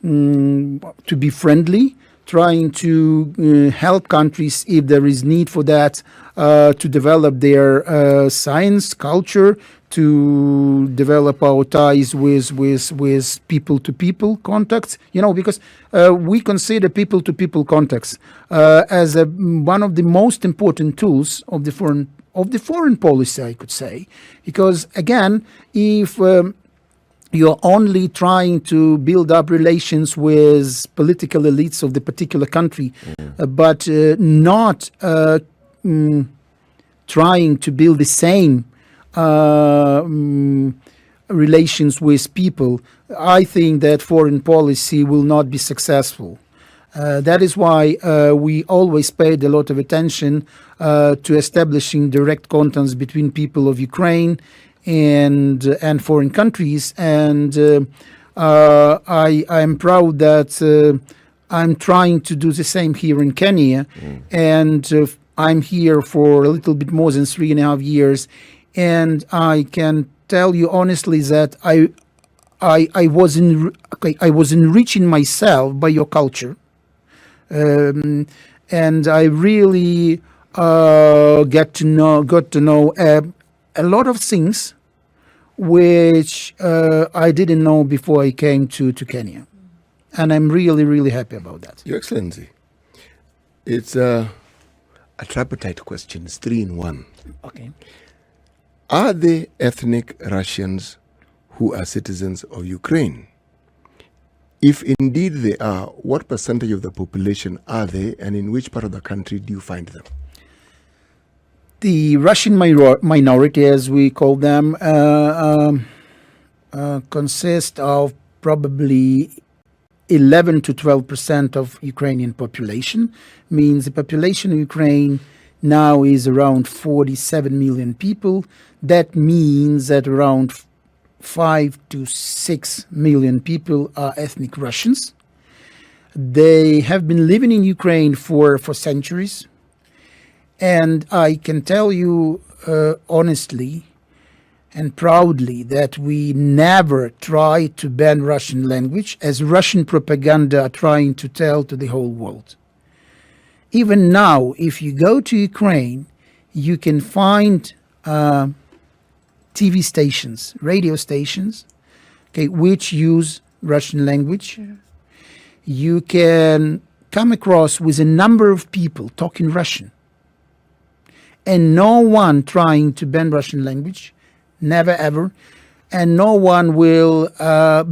be friendly, trying to help countries if there is need for that, to develop their science, culture, to develop our ties with people-to-people contacts, because we consider people-to-people contacts as one of the most important tools of the foreign policy, I could say, because again, if you're only trying to build up relations with political elites of the particular country, but not trying to build the same relations with people, I think that foreign policy will not be successful. That is why we always paid a lot of attention to establishing direct contacts between people of Ukraine and foreign countries. And I'm proud that I'm trying to do the same here in Kenya. And I'm here for a little bit more than 3.5 years. And I can tell you honestly that I was enriching myself by your culture, and I really got to know a lot of things which I didn't know before I came to Kenya, and I'm really happy about that. Your Excellency, it's a tripartite question. It's 3 in 1. Okay. Are they ethnic Russians who are citizens of Ukraine? If indeed they are, what percentage of the population are they, and in which part of the country do you find them? The Russian minority, as we call them, consist of probably 11 to 12% of Ukrainian population. Means the population of Ukraine now is around 47 million people. That means that around 5 to 6 million people are ethnic Russians. They have been living in Ukraine for centuries. And I can tell you honestly and proudly that we never tried to ban Russian language, as Russian propaganda are trying to tell to the whole world. Even now, if you go to Ukraine, you can find TV stations, radio stations, which use Russian language. You can come across with a number of people talking Russian, and no one trying to ban Russian language, never ever. and no one will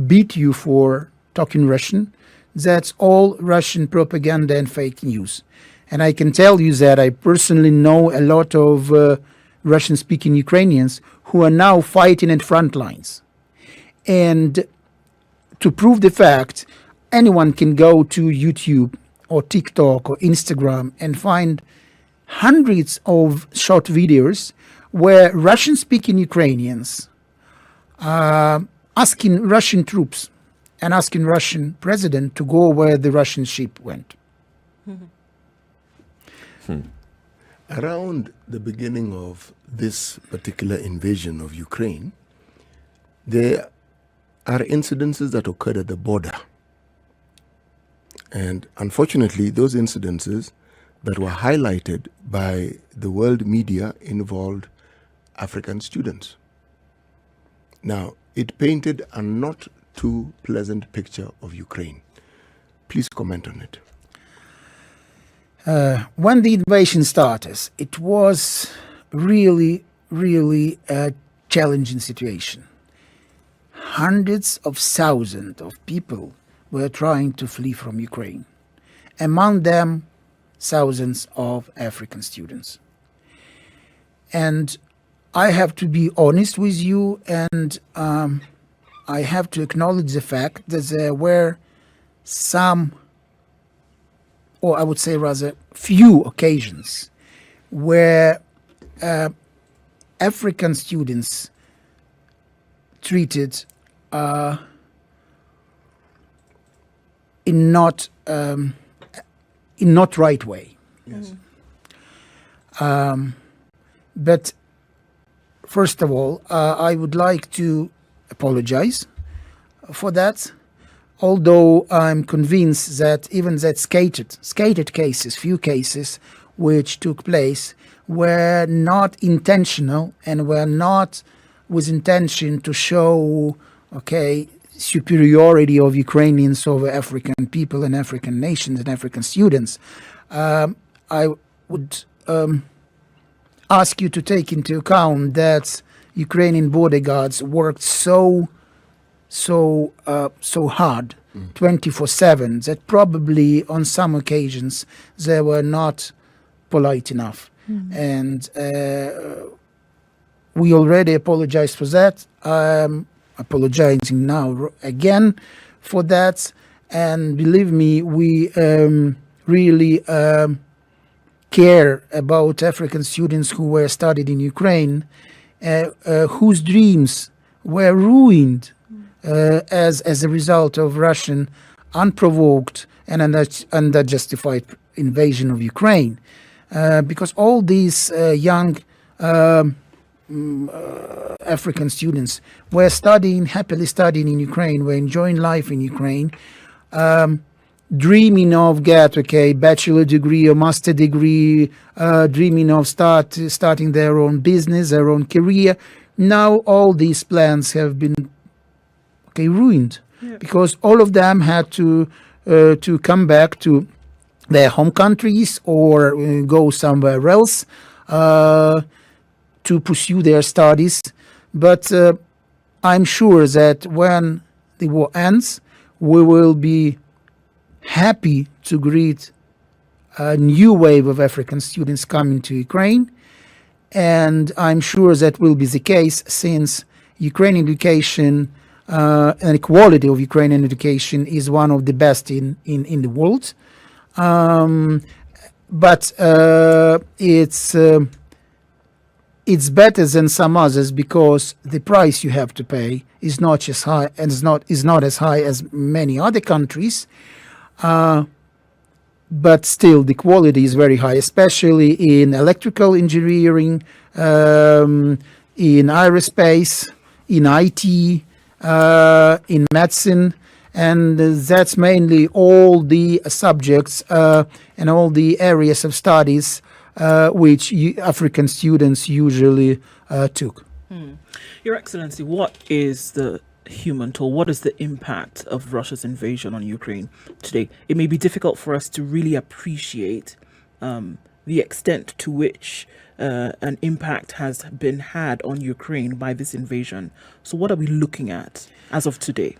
beat you for talking Russian. That's all Russian propaganda and fake news. And I can tell you that I personally know a lot of Russian-speaking Ukrainians who are now fighting at front lines. And to prove the fact, anyone can go to YouTube or TikTok or Instagram and find hundreds of short videos where Russian-speaking Ukrainians are asking Russian troops and asking Russian president to go where the Russian ship went. Around the beginning of this particular invasion of Ukraine, there are incidences that occurred at the border. And unfortunately, those incidences that were highlighted by the world media involved African students. Now, it painted a not too pleasant picture of Ukraine. Please comment on it. When the invasion started, it was really, really a challenging situation. Hundreds of thousands of people were trying to flee from Ukraine. Among them, thousands of African students. And I have to be honest with you, and I have to acknowledge the fact that there were some, or I would say rather few occasions where African students treated in not right way. Yes. But first of all, I would like to apologize for that. Although I'm convinced that even that skated cases, few cases which took place, were not intentional and were not with intention to show, superiority of Ukrainians over African people and African nations and African students. I would ask you to take into account that Ukrainian bodyguards worked so hard 24/7 that probably on some occasions they were not polite enough. And we already apologized for that. I'm apologizing now again for that. And believe me, we really care about African students who were studied in Ukraine, whose dreams were ruined as a result of Russian unprovoked and unjustified invasion of Ukraine. Because all these young African students were happily studying in Ukraine, were enjoying life in Ukraine, dreaming of get bachelor degree or master degree, dreaming of starting their own business, their own career. Now all these plans have been ruined, because all of them had to come back to their home countries or go somewhere else to pursue their studies. But I'm sure that when the war ends, we will be happy to greet a new wave of African students coming to Ukraine. And I'm sure that will be the case, since Ukrainian education and quality of Ukrainian education is one of the best in the world. But it's better than some others because the price you have to pay is not as high and is not as high as many other countries. But still the quality is very high, especially in electrical engineering, in aerospace, in IT, in medicine, and that's mainly all the subjects and all the areas of studies which African students usually took. Your Excellency, what is the human toll? What is the impact of Russia's invasion on Ukraine today? It may be difficult for us to really appreciate the extent to which an impact has been had on Ukraine by this invasion. So what are we looking at as of today?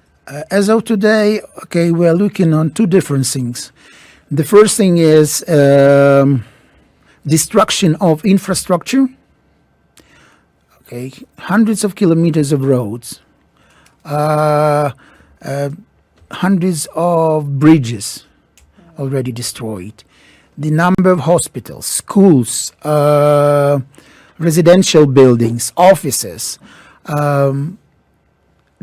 As of today, okay, we're looking on two different things. The first thing is destruction of infrastructure. Okay, hundreds of kilometers of roads, hundreds of bridges already destroyed. The number of hospitals, schools, residential buildings, offices.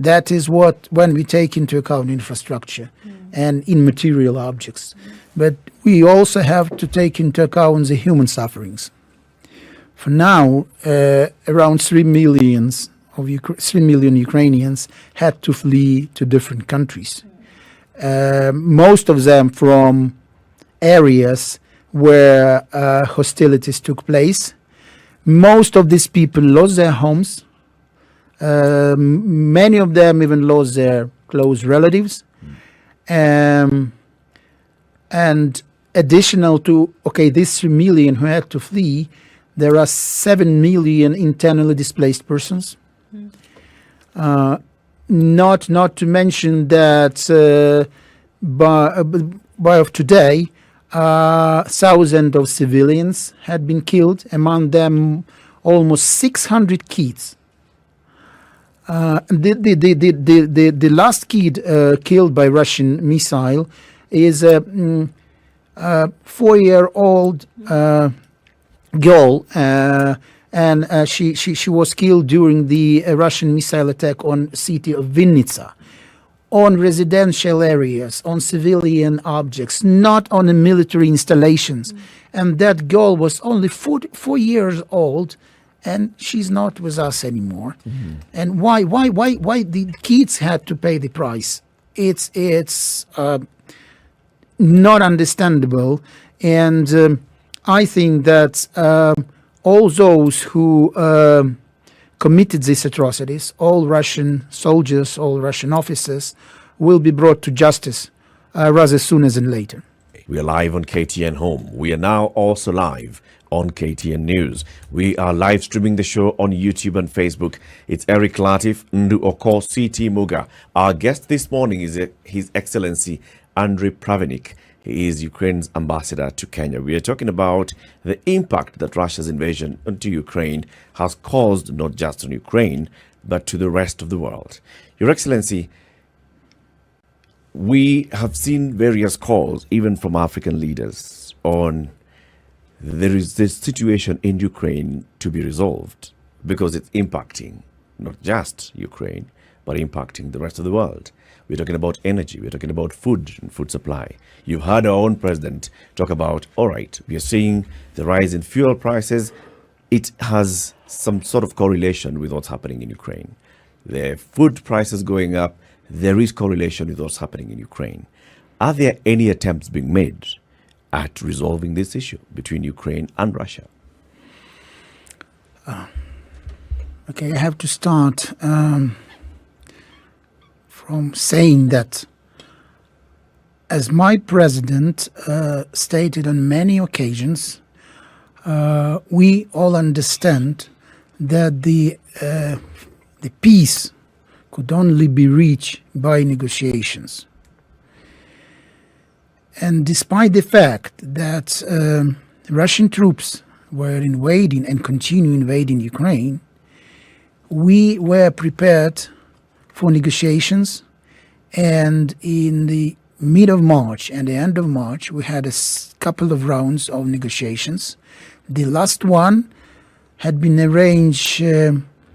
That is what, when we take into account infrastructure and immaterial objects. But we also have to take into account the human sufferings. For now, around 3 million Ukrainians had to flee to different countries. Most of them from areas where hostilities took place. Most of these people lost their homes. Many of them even lost their close relatives. And additional to, these 3 million who had to flee, there are 7 million internally displaced persons. Not to mention that by of today, thousands of civilians had been killed, among them almost 600 kids. The last kid killed by Russian missile is a 4-year-old girl, and she was killed during the Russian missile attack on city of Vinnytsia, on residential areas, on civilian objects, not on the military installations. And that girl was only 4 years old, and she's not with us anymore. And why the kids had to pay the price? It's not understandable. And I think that all those who committed these atrocities, all Russian soldiers, all Russian officers, will be brought to justice rather sooner than later. We are live on KTN Home. We are now also live on KTN News. We are live streaming the show on YouTube and Facebook. It's Eric Latif Ndu Oko CT Muga. Our guest this morning is His Excellency Andriy Pravenik. He is Ukraine's ambassador to Kenya. We are talking about the impact that Russia's invasion into Ukraine has caused, not just on Ukraine, but to the rest of the world. Your Excellency, we have seen various calls, even from African leaders, on there is this situation in Ukraine to be resolved because it's impacting not just Ukraine, but impacting the rest of the world. We're talking about energy. We're talking about food and food supply. You've heard our own president talk about, all right, we are seeing the rise in fuel prices. It has some sort of correlation with what's happening in Ukraine. The food prices going up, there is correlation with what's happening in Ukraine. Are there any attempts being made at resolving this issue between Ukraine and Russia? I have to start from saying that, as my president stated on many occasions, we all understand that the peace could only be reached by negotiations. And despite the fact that Russian troops were invading and continue invading Ukraine, we were prepared for negotiations, and in the mid of March and the end of March we had a couple of rounds of negotiations. The last one had been arranged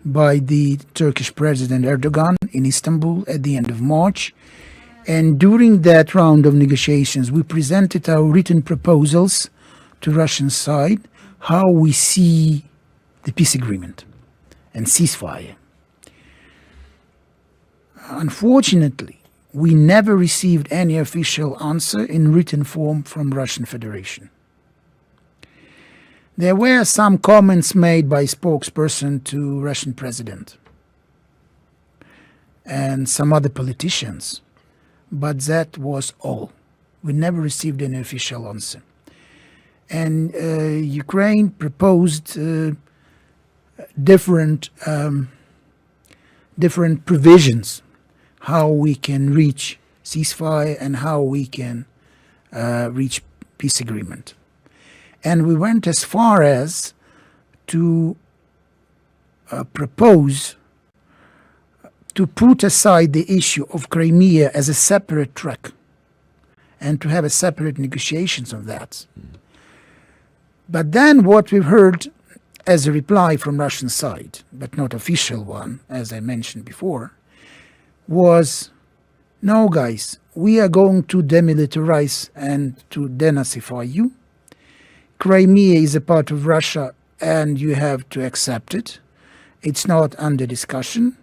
by the Turkish President Erdogan in Istanbul at the end of March, and during that round of negotiations we presented our written proposals to Russian side how we see the peace agreement and ceasefire. Unfortunately, we never received any official answer in written form from Russian Federation. There were some comments made by spokesperson to Russian president and some other politicians, but that was all. We never received any official answer. And Ukraine proposed different provisions how we can reach ceasefire and how we can reach peace agreement. And we went as far as to propose to put aside the issue of Crimea as a separate track and to have a separate negotiations of that. But then what we've heard as a reply from Russian side, but not official one, as I mentioned before, was, no guys, we are going to demilitarize and to denazify you. Crimea is a part of Russia and you have to accept it. It's not under discussion.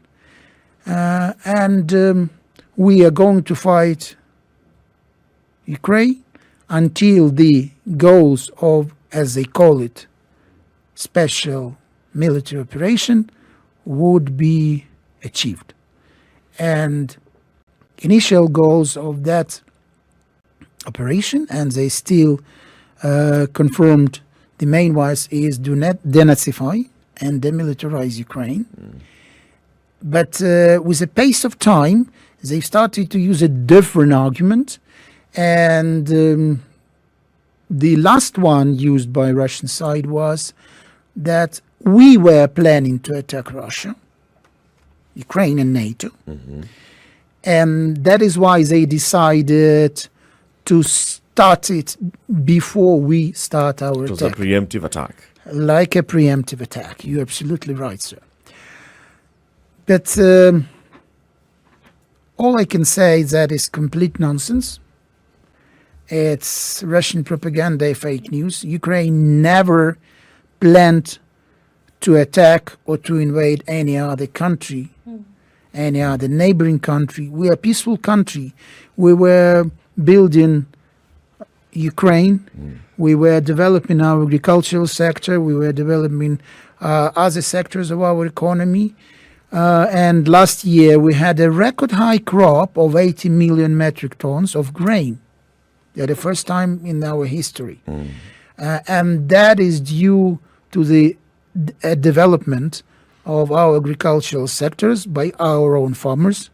And we are going to fight Ukraine until the goals of, as they call it, special military operation would be achieved. And initial goals of that operation, and they still confirmed the main ones, is do not denazify and demilitarize Ukraine. But with the pace of time, they started to use a different argument, and the last one used by Russian side was that we were planning to attack Russia, Ukraine and NATO, and that is why they decided to start it before we start our It was attack. a preemptive attack. Like a preemptive attack. You're absolutely right, sir. But all I can say is that is complete nonsense. It's Russian propaganda, fake news. Ukraine never planned to attack or to invade any other country, any other neighboring country. We are a peaceful country. We were building Ukraine. We were developing our agricultural sector. We were developing other sectors of our economy. And last year we had a record high crop of 80 million metric tons of grain. They're the first time in our history. And that is due to the development of our agricultural sectors by our own farmers.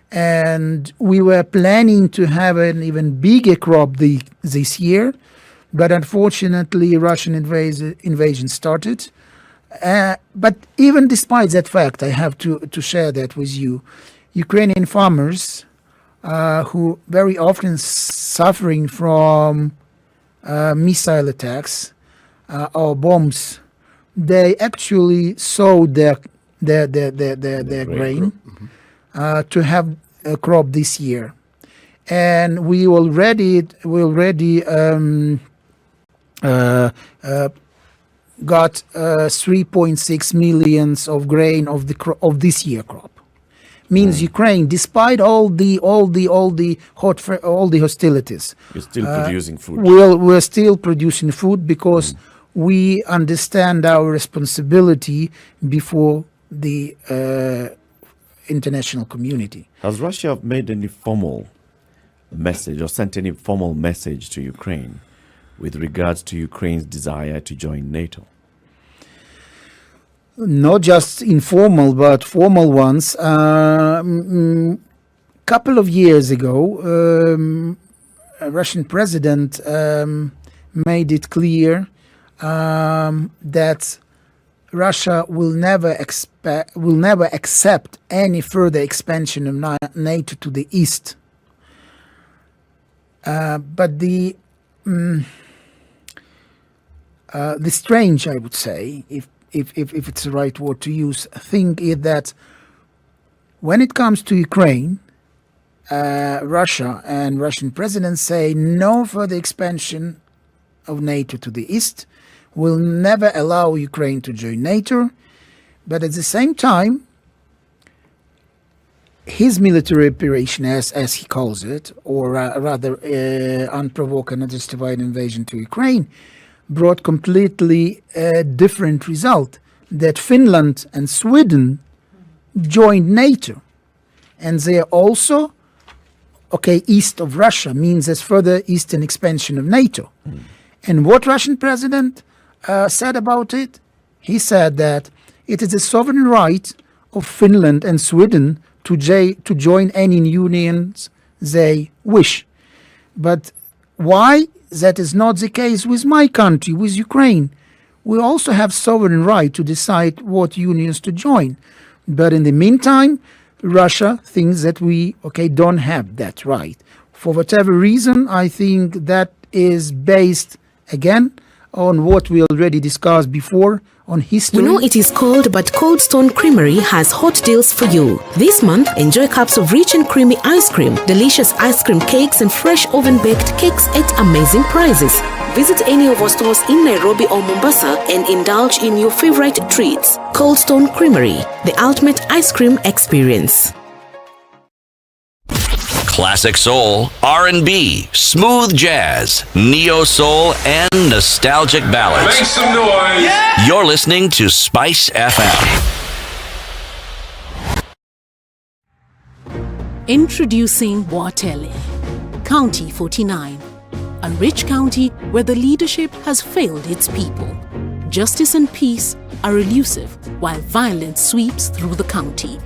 And we were planning to have an even bigger crop this year, but unfortunately Russian invasion started. But even despite that fact, I have to share that with you, Ukrainian farmers who very often suffering from missile attacks or bombs, they actually sowed their grain to have a crop this year, and we already got 3.6 millions of grain of this year crop. Means Ukraine, despite all the hostilities, You're still producing food. We're still producing food because we understand our responsibility before the international community. Has Russia made any formal message or sent any formal message to Ukraine with regards to Ukraine's desire to join NATO? Not just informal, but formal ones. Couple of years ago, a Russian president made it clear that Russia will never accept any further expansion of NATO to the east. But the strange, I would say, if it's the right word to use, thing is that when it comes to Ukraine, Russia and Russian presidents say no further expansion of NATO to the east, will never allow Ukraine to join NATO, but at the same time, his military operation, as he calls it, or rather unprovoked and unjustified invasion to Ukraine, brought completely a different result, that Finland and Sweden joined NATO. And they are also, east of Russia, means there's further eastern expansion of NATO. And what Russian president said about it? He said that it is a sovereign right of Finland and Sweden to join any unions they wish. But why that is not the case with my country, with Ukraine? We also have sovereign right to decide what unions to join. But in the meantime, Russia thinks that we don't have that right. For whatever reason, I think that is based, again, on what we already discussed before, on history. We know it is cold, but Cold Stone Creamery has hot deals for you. This month, enjoy cups of rich and creamy ice cream, delicious ice cream cakes, and fresh oven-baked cakes at amazing prices. Visit any of our stores in Nairobi or Mombasa and indulge in your favorite treats. Cold Stone Creamery, the ultimate ice cream experience. Classic soul, R&B, smooth jazz, neo soul, and nostalgic ballads. Make some noise. Yeah! You're listening to Spice FM. Introducing Watele, County 49, a rich county where the leadership has failed its people. Justice and peace are elusive while violence sweeps through the county.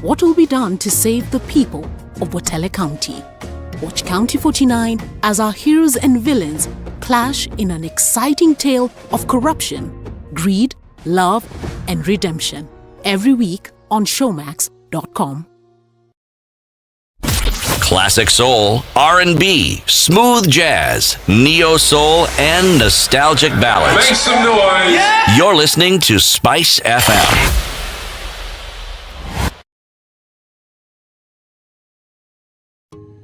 What will be done to save the people of Watele County? Watch County 49 as our heroes and villains clash in an exciting tale of corruption, greed, love, and redemption. Every week on showmax.com. Classic soul, R&B, smooth jazz, neo soul, and nostalgic ballads. Make some noise. Yeah! You're listening to Spice FM.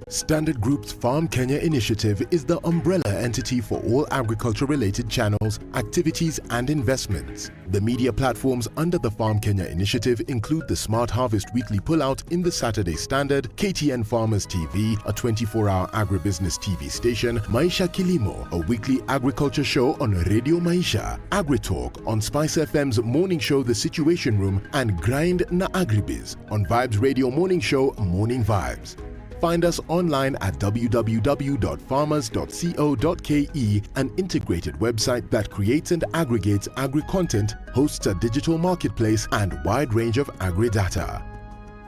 Standard Group's Farm Kenya initiative is the umbrella entity for all agriculture-related channels, activities and investments. The media platforms under the Farm Kenya initiative include the Smart Harvest Weekly Pullout in the Saturday Standard, KTN Farmers TV, a 24-hour agribusiness TV station, Maisha Kilimo, a weekly agriculture show on Radio Maisha, AgriTalk on SpiceFM's morning show The Situation Room, and Grind na Agribiz on Vibes Radio morning show Morning Vibes. Find us online at www.farmers.co.ke, an integrated website that creates and aggregates agri-content, hosts a digital marketplace, and wide range of agri-data.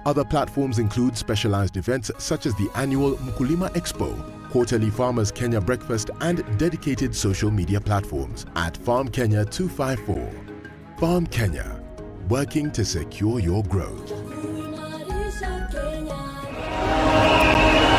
Other platforms include specialized events such as the annual Mkulima Expo, quarterly Farmers Kenya Breakfast, and dedicated social media platforms at Farm Kenya 254. Farm Kenya, working to secure your growth.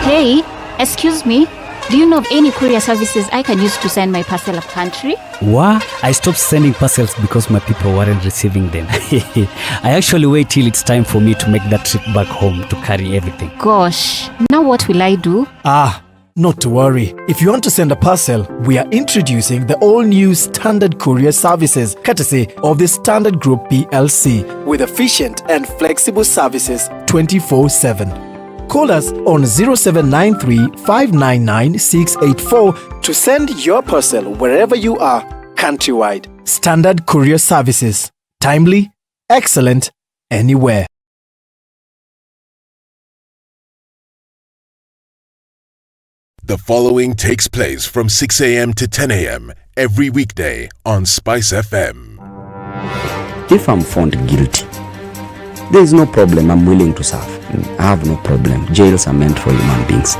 Hey, excuse me. Do you know of any courier services I can use to send my parcel of country? What? I stopped sending parcels because my people weren't receiving them. I actually wait till it's time for me to make that trip back home to carry everything. Gosh, now what will I do? Not to worry. If you want to send a parcel, we are introducing the all-new Standard Courier Services, courtesy of the Standard Group PLC, with efficient and flexible services 24/7. Call us on 0793 599 684 to send your parcel wherever you are, countrywide. Standard Courier Services. Timely, excellent, anywhere. The following takes place from 6 a.m. to 10 a.m. every weekday on Spice FM. If I'm found guilty, there is no problem. I'm willing to serve. I have no problem. Jails are meant for human beings.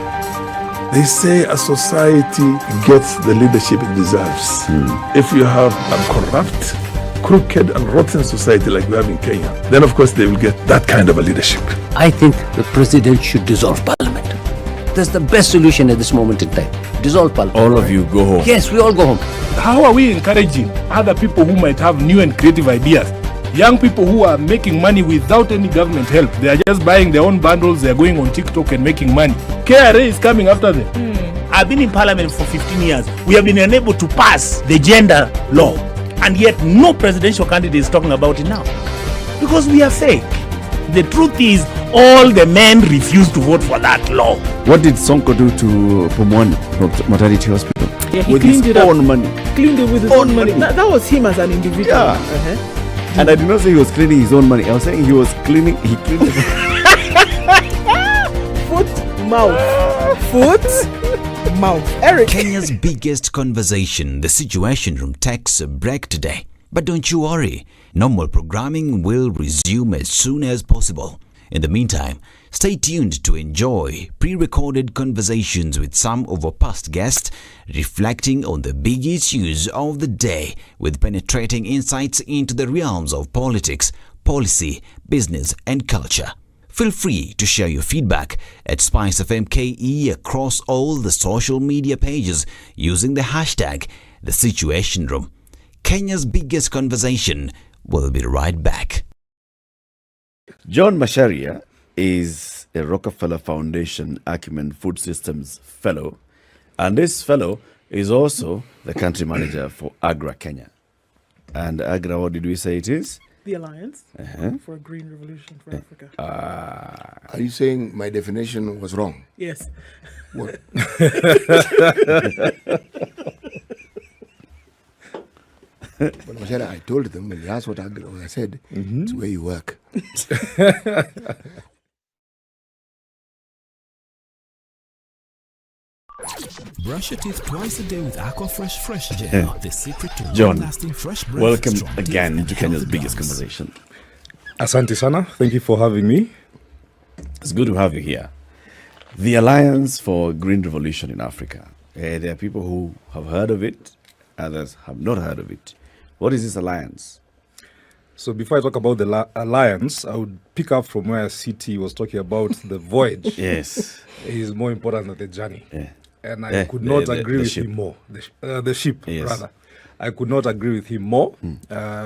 They say a society gets the leadership it deserves. If you have a corrupt, crooked and rotten society like we have in Kenya, then of course they will get that kind of a leadership. I think the president should dissolve parliament. That's the best solution at this moment in time. Dissolve parliament. All of you go home. Yes, we all go home. How are we encouraging other people who might have new and creative ideas? Young people who are making money without any government help. They are just buying their own bundles. They are going on TikTok and making money. KRA is coming after them. I've been in parliament for 15 years. We have been unable to pass the gender law. And yet no presidential candidate is talking about it now. Because we are fake. The truth is, all the men refuse to vote for that law. What did Sonko do to Pumwani Maternity Hospital? Yeah, he with cleaned his it own up. money. Cleaned it with his own money. That was him as an individual. Yeah. And I did not say he was cleaning his own money. I was saying he cleaned it. Foot, mouth. Foot, mouth. Eric. Kenya's biggest conversation, the Situation Room, takes a break today. But don't you worry, normal programming will resume as soon as possible. In the meantime, stay tuned to enjoy pre-recorded conversations with some of our past guests, reflecting on the big issues of the day with penetrating insights into the realms of politics, policy, business and culture. Feel free to share your feedback at SpiceFM KE across all the social media pages using the hashtag The Situation Room. Kenya's biggest conversation will be right back. John Masharia is a Rockefeller Foundation Acumen Food Systems Fellow, and this fellow is also the country manager for AGRA Kenya. And AGRA, what did we say it is? The Alliance for a Green Revolution for Africa. Are you saying my definition was wrong? Yes. What? But Mashara, I told them when they asked what AGRA was, I said, it's where you work. Brush your teeth twice a day with Aqua Fresh Gel. The secret to John, lasting fresh breath. welcome strong again teeth, to and Kenya's healthy biggest gums. conversation. Asante sana. Thank you for having me. It's good to have you here. The Alliance for Green Revolution in Africa. There are people who have heard of it, others have not heard of it. What is this alliance? So before I talk about the alliance, I would pick up from where CT was talking about the voyage. Yes. It is more important than the journey. Yeah. And I could not agree with him more. The ship, Yes. rather. I could not agree with him more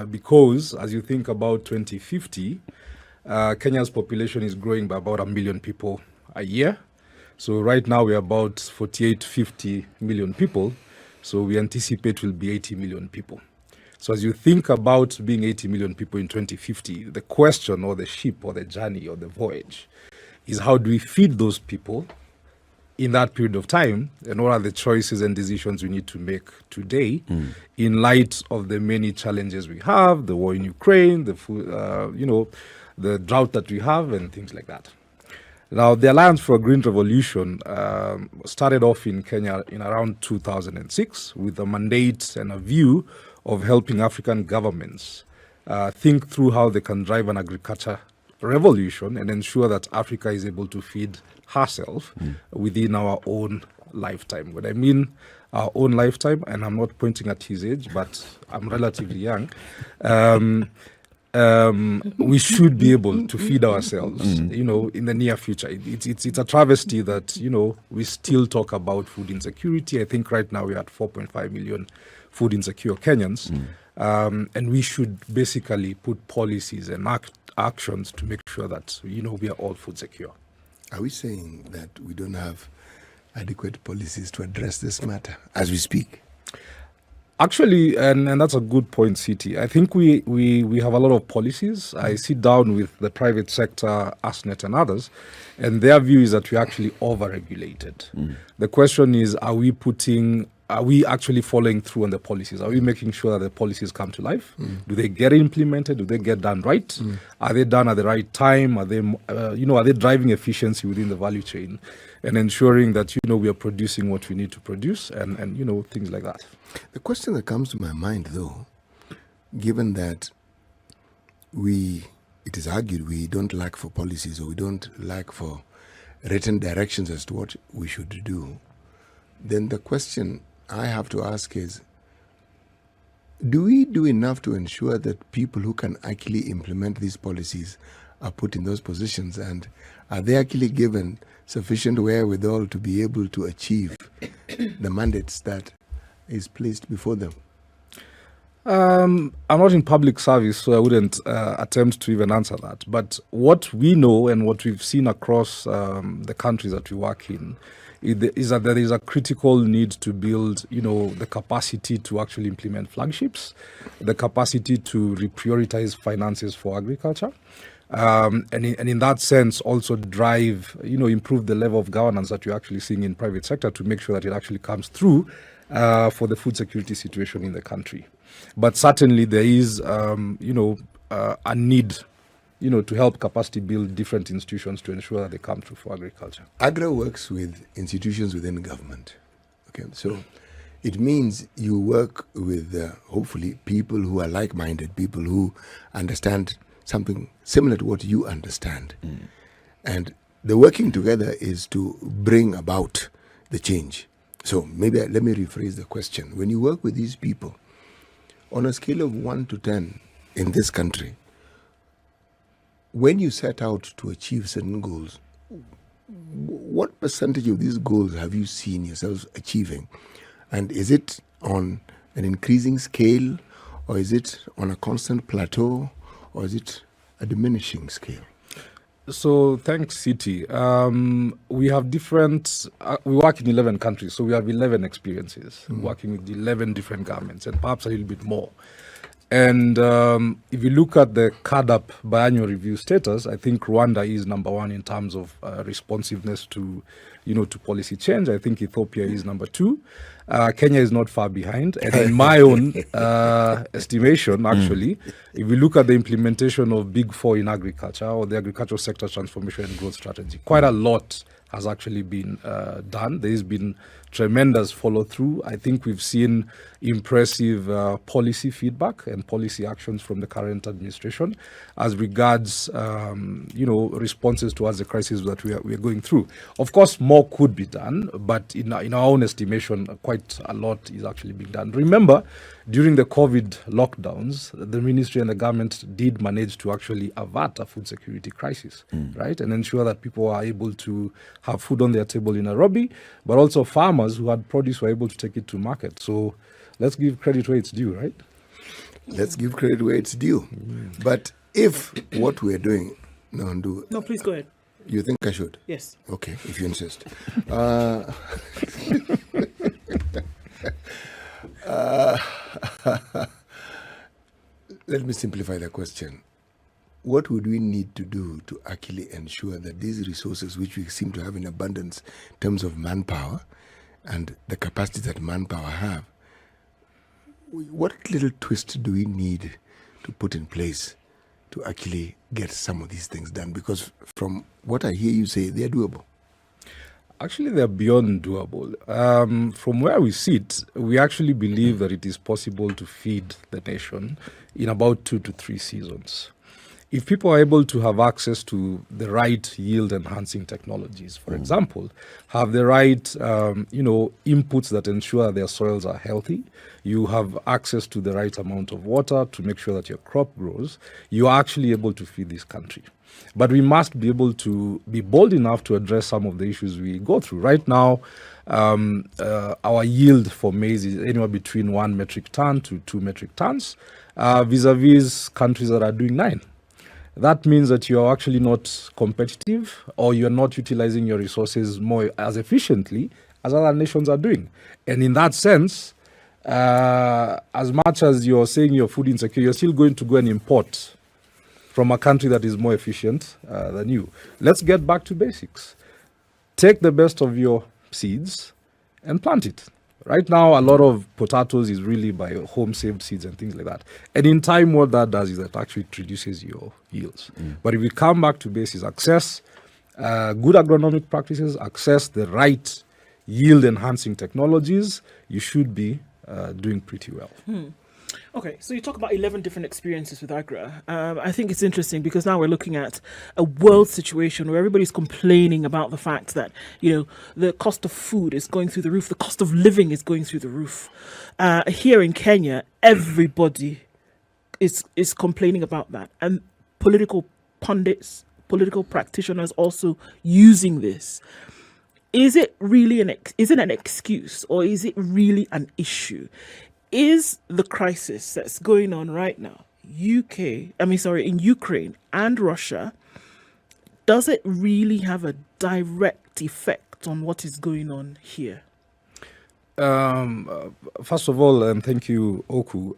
because as you think about 2050, Kenya's population is growing by about 1 million people a year. So right now we're about 48, 50 million people. So we anticipate will be 80 million people. So as you think about being 80 million people in 2050, the question or the ship or the journey or the voyage is how do we feed those people in that period of time, and what are the choices and decisions we need to make today in light of the many challenges we have, the war in Ukraine, the food, the drought that we have and things like that. Now, the Alliance for a Green Revolution started off in Kenya in around 2006 with a mandate and a view of helping African governments think through how they can drive an agriculture revolution and ensure that Africa is able to feed herself within our own lifetime. When I mean our own lifetime, and I'm not pointing at his age, but I'm relatively young, we should be able to feed ourselves, in the near future. It's a travesty that, we still talk about food insecurity. I think right now we're at 4.5 million food insecure Kenyans. And we should basically put policies and actions to make sure that, we are all food secure. Are we saying that we don't have adequate policies to address this matter as we speak? Actually, and that's a good point, CT. I think we have a lot of policies. I sit down with the private sector, ASNET and others, and their view is that we're actually over-regulated. The question is, are we actually following through on the policies? Are we making sure that the policies come to life? Do they get implemented? Do they get done right? Are they done at the right time? Are they, are they driving efficiency within the value chain and ensuring that, we are producing what we need to produce and things like that? The question that comes to my mind, though, given that it is argued we don't lack for policies or we don't lack for written directions as to what we should do, then the question I have to ask is, do we do enough to ensure that people who can actually implement these policies are put in those positions, and are they actually given sufficient wherewithal to be able to achieve the mandates that is placed before them? I'm not in public service, so I wouldn't attempt to even answer that. But what we know and what we've seen across the countries that we work in is that there is a critical need to build, the capacity to actually implement flagships, the capacity to reprioritize finances for agriculture, and in that sense also drive, improve the level of governance that you're actually seeing in private sector to make sure that it actually comes through for the food security situation in the country. But certainly there is, a need, to help capacity build different institutions to ensure that they come through for agriculture. AGRA works with institutions within government. Okay, so it means you work with hopefully people who are like-minded, people who understand something similar to what you understand. And the working together is to bring about the change. So maybe let me rephrase the question. When you work with these people, on a scale of 1 to 10 in this country, when you set out to achieve certain goals, what percentage of these goals have you seen yourselves achieving? And is it on an increasing scale, or is it on a constant plateau, or is it a diminishing scale? So thanks, City. We have different, we work in 11 countries, so we have 11 experiences working with 11 different governments, and perhaps a little bit more. And if you look at the CADAP biannual review status, I think Rwanda is number 1 in terms of responsiveness to, to policy change. I think Ethiopia is number 2. Kenya is not far behind. And in my own estimation, actually, if we look at the implementation of Big 4 in agriculture, or the agricultural sector transformation and growth strategy, quite a lot has actually been done. There has been tremendous follow-through. I think we've seen impressive policy feedback and policy actions from the current administration as regards, responses towards the crisis that we are going through. Of course, more could be done, but in our own estimation, quite a lot is actually being done. Remember, during the COVID lockdowns, the ministry and the government did manage to actually avert a food security crisis, right? And ensure that people are able to have food on their table in Nairobi, but also farmers who had produce were able to take it to market. So let's give credit where it's due, right? Let's give credit where it's due. But if what we're doing... No, please go ahead. You think I should? Yes. Okay, if you insist. Let me simplify the question. What would we need to do to actually ensure that these resources, which we seem to have in abundance in terms of manpower and the capacity that manpower have, what little twist do we need to put in place to actually get some of these things done? Because from what I hear you say, they're doable. Actually, they're beyond doable. From where we sit, we actually believe that it is possible to feed the nation in about 2 to 3 seasons. If people are able to have access to the right yield-enhancing technologies, for example, have the right, inputs that ensure their soils are healthy, you have access to the right amount of water to make sure that your crop grows, you are actually able to feed this country. But we must be able to be bold enough to address some of the issues we go through. Right now, our yield for maize is anywhere between 1 metric ton to 2 metric tons, vis-a-vis countries that are doing 9. That means that you're actually not competitive, or you're not utilizing your resources more as efficiently as other nations are doing. And in that sense, as much as you're saying you're food insecure, you're still going to go and import from a country that is more efficient than you. Let's get back to basics. Take the best of your seeds and plant it. Right now, a lot of potatoes is really by home-saved seeds and things like that. And in time, what that does is that actually reduces your yields. But if we come back to basics, access good agronomic practices, access the right yield-enhancing technologies, you should be doing pretty well. Okay, so you talk about 11 different experiences with Agra. I think it's interesting because now we're looking at a world situation where everybody's complaining about the fact that, the cost of food is going through the roof, the cost of living is going through the roof. Here in Kenya, everybody is complaining about that. And political pundits, political practitioners also using this. Is it really an excuse, or is it really an issue? Is the crisis that's going on right now, in Ukraine and Russia, does it really have a direct effect on what is going on here? First of all, and thank you, Oku.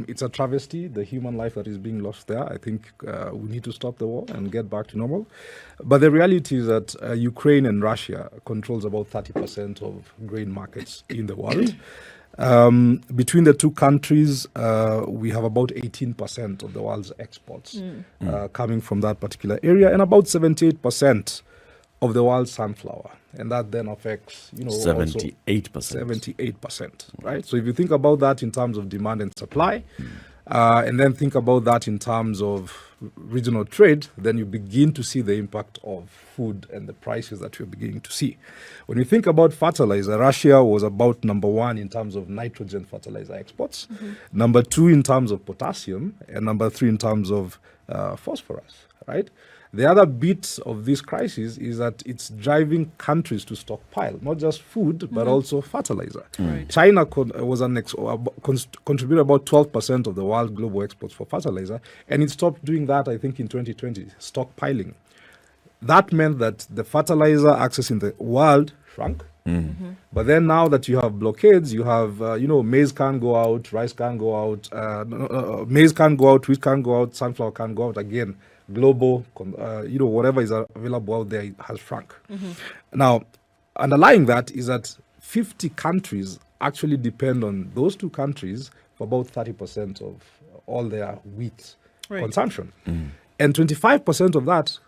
It's a travesty, the human life that is being lost there. I think we need to stop the war and get back to normal. But the reality is that Ukraine and Russia controls about 30% of grain markets in the world. Between the two countries, we have about 18% of the world's exports coming from that particular area, and about 78% of the world's sunflower. And that then affects, 78%. 78%, right? So if you think about that in terms of demand and supply, and then think about that in terms of regional trade, then you begin to see the impact of food and the prices that you're beginning to see. When you think about fertilizer, Russia was about number 1 in terms of nitrogen fertilizer exports, number 2 in terms of potassium, and number 3 in terms of phosphorus, right? The other bit of this crisis is that it's driving countries to stockpile, not just food, but also fertilizer. Right. China contributed about 12% of the world's global exports for fertilizer, and it stopped doing that, I think, in 2020, stockpiling. That meant that the fertilizer access in the world shrunk. But then now that you have blockades, you have, maize can't go out, rice can't go out, maize can't go out, wheat can't go out, sunflower can't go out again. Global, whatever is available out there has shrunk. Now, underlying that is that 50 countries actually depend on those 2 countries for about 30% of all their wheat consumption. And 25% of that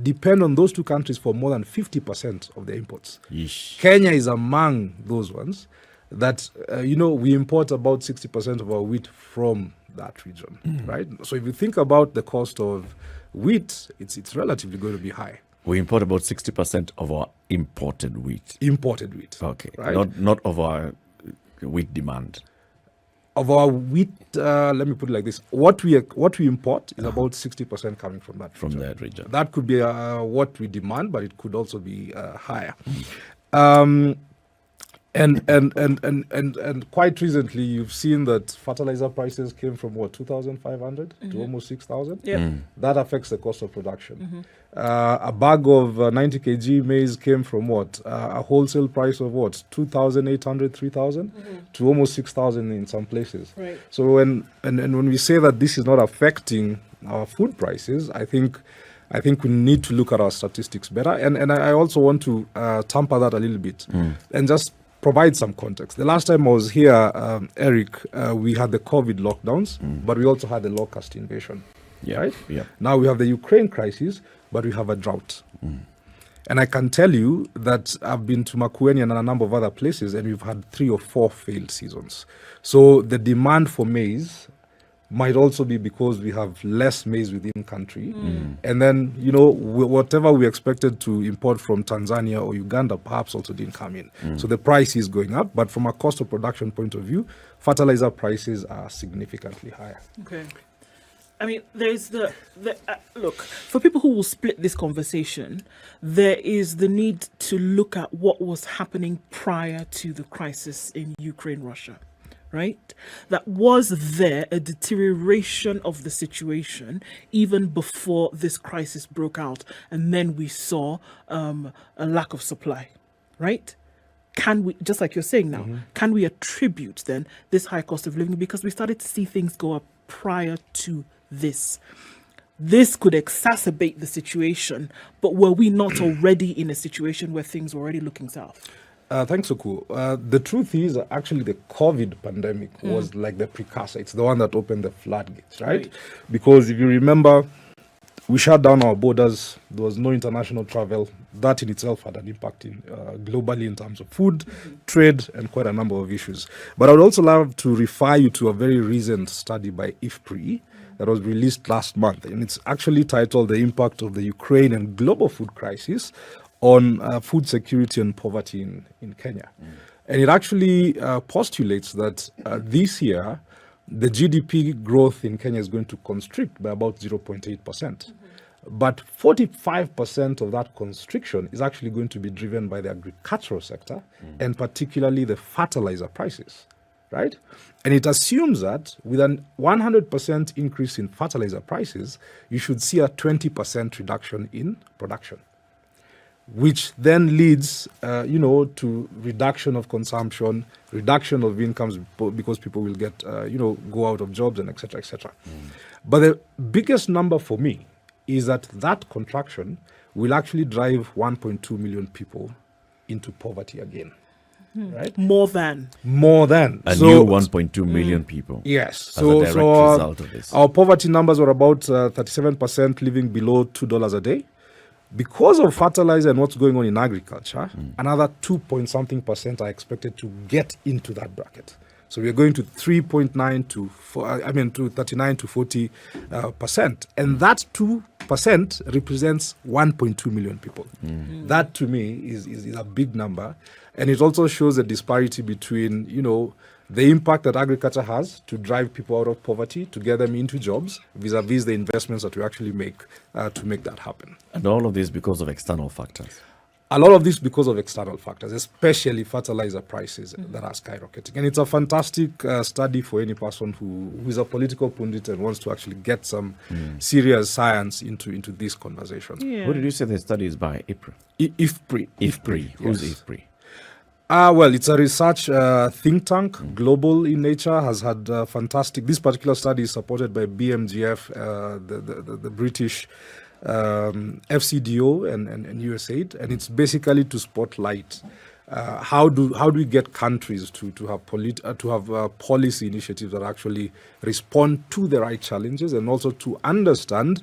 depend on those 2 countries for more than 50% of their imports. Yeesh. Kenya is among those ones that, we import about 60% of our wheat from that region, right? So if you think about the cost of wheat, it's relatively going to be high. We import about 60% of our imported wheat. Imported wheat. Okay. Right? Not of our wheat demand. Of our wheat, let me put it like this: what we import is about 60% coming from that region. From that region. That could be what we demand, but it could also be higher. And quite recently, you've seen that fertilizer prices came from 2,500 to almost 6,000. That affects the cost of production. A bag of 90 kg maize came from a wholesale price of 2,800, 3,000 to almost 6,000 in some places. Right. So when we say that this is not affecting our food prices, I think we need to look at our statistics better. And I also want to tamper that a little bit and just provide some context. The last time I was here, Eric, we had the COVID lockdowns, but we also had the locust invasion. Right? Yeah. Now we have the Ukraine crisis, but we have a drought. And I can tell you that I've been to Makueni and a number of other places, and we've had 3 or 4 failed seasons. So the demand for maize might also be because we have less maize within country. And then, whatever we expected to import from Tanzania or Uganda perhaps also didn't come in. So the price is going up, but from a cost of production point of view, fertilizer prices are significantly higher. Okay. I mean, there's look, for people who will split this conversation, there is the need to look at what was happening prior to the crisis in Ukraine, Russia. Right? That was there a deterioration of the situation even before this crisis broke out, and then we saw a lack of supply, right? Can we, just like you're saying now, can we attribute then this high cost of living because we started to see things go up prior to this? This could exacerbate the situation, but were we not already in a situation where things were already looking south? Thanks, Oku. The truth is, actually, the COVID pandemic was like the precursor. It's the one that opened the floodgates, right? Because if you remember, we shut down our borders. There was no international travel. That in itself had an impact globally in terms of food, trade, and quite a number of issues. But I would also love to refer you to a very recent study by IFPRI that was released last month. And it's actually titled The Impact of the Ukraine and Global Food Crisis on food security and poverty in Kenya. And it actually postulates that this year, the GDP growth in Kenya is going to constrict by about 0.8%. But 45% of that constriction is actually going to be driven by the agricultural sector and particularly the fertilizer prices, right? And it assumes that with a 100% increase in fertilizer prices, you should see a 20% reduction in production, which then leads, to reduction of consumption, reduction of incomes because people will get, go out of jobs and et cetera, et cetera. But the biggest number for me is that contraction will actually drive 1.2 million people into poverty again. Right? More than. A new 1.2 million people. Yes. As a direct result of this. Our poverty numbers were about 37% living below $2 a day. Because of fertilizer and what's going on in agriculture, another 2-point-something% are expected to get into that bracket. So we're going to 3.9 to 39 to 40%. And that 2% represents 1.2 million people. That to me is a big number. And it also shows a disparity between, the impact that agriculture has to drive people out of poverty, to get them into jobs, vis-a-vis the investments that we actually make to make that happen. And all of this because of external factors. A lot of this because of external factors, especially fertilizer prices that are skyrocketing. And it's a fantastic study for any person who is a political pundit and wants to actually get some serious science into this conversation. Yeah. What did you say the study is by? IFPRI. IFPRI. Who's IFPRI? Well, it's a research think tank, global in nature, has had fantastic... This particular study is supported by BMGF, the British FCDO and USAID, and it's basically to spotlight how do we get countries to have policy initiatives that actually respond to the right challenges, and also to understand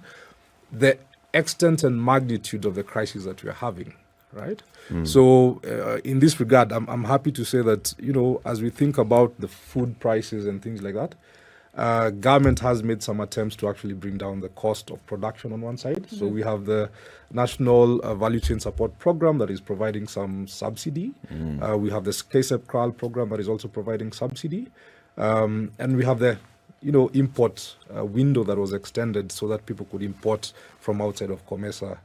the extent and magnitude of the crisis that we are having, right? So in this regard, I'm happy to say that, as we think about the food prices and things like that, government has made some attempts to actually bring down the cost of production on one side. So we have the National Value Chain Support Program that is providing some subsidy. We have the KICD program that is also providing subsidy. And we have the import window that was extended so that people could import from outside of COMESA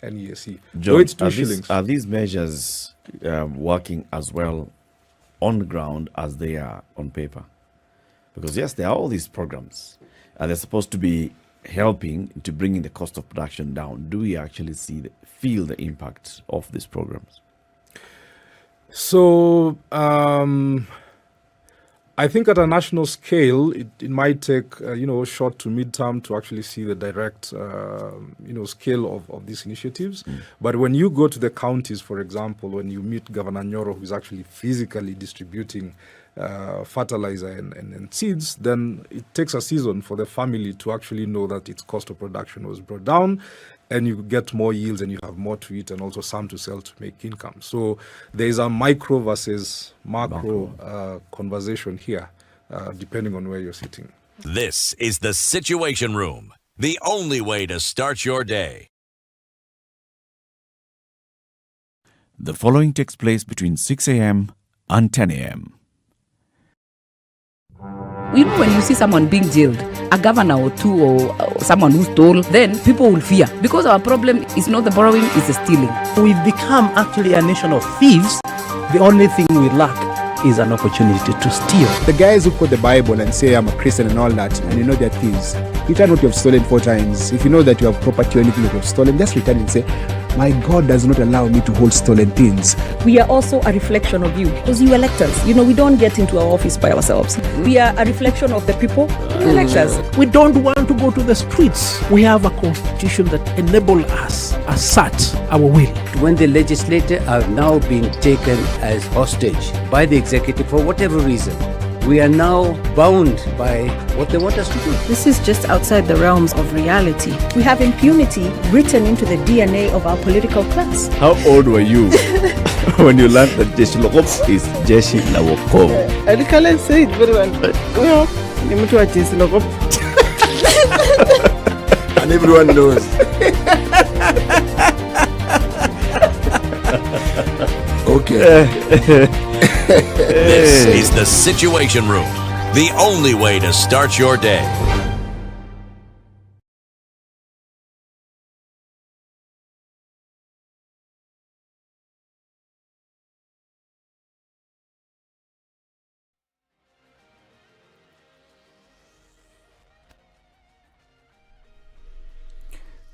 and EAC. John, so it's 2 shillings. Are these measures working as well on the ground as they are on paper? Because yes, there are all these programs, and they're supposed to be helping to bringing the cost of production down. Do we actually feel the impact of these programs? So I think at a national scale, it might take short to mid-term to actually see the direct scale of these initiatives. But when you go to the counties, for example, when you meet Governor Nyoro, who's actually physically distributing fertilizer and seeds, then it takes a season for the family to actually know that its cost of production was brought down, and you get more yields and you have more to eat, and also some to sell to make income. So there is a micro versus macro conversation here, depending on where you're sitting. This is the Situation Room, the only way to start your day. The following takes place between 6 a.m. and 10 a.m. When you see someone being jailed, a governor or two or someone who stole, then people will fear. Because our problem is not the borrowing, it's the stealing. We've become actually a nation of thieves. The only thing we lack is an opportunity to steal. The guys who quote the Bible and say, I'm a Christian and all that, and they're thieves. Return what you have stolen 4 times. If you know that you have property or anything that you have stolen, just return and say, my God does not allow me to hold stolen things. We are also a reflection of you, because you elect us. We don't get into our office by ourselves. We are a reflection of the people who elect us. We don't want to go to the streets. We have a constitution that enables us, assert our will. When the legislature are now being taken as hostage by the executive for whatever reason, we are now bound by what they want us to do. This is just outside the realms of reality. We have impunity written into the DNA of our political class. How old were you when you learned that Jeshi la Wokovu is Jeshi la Wokovu? I can't say it very well. And everyone knows. Okay. This is the Situation Room, the only way to start your day.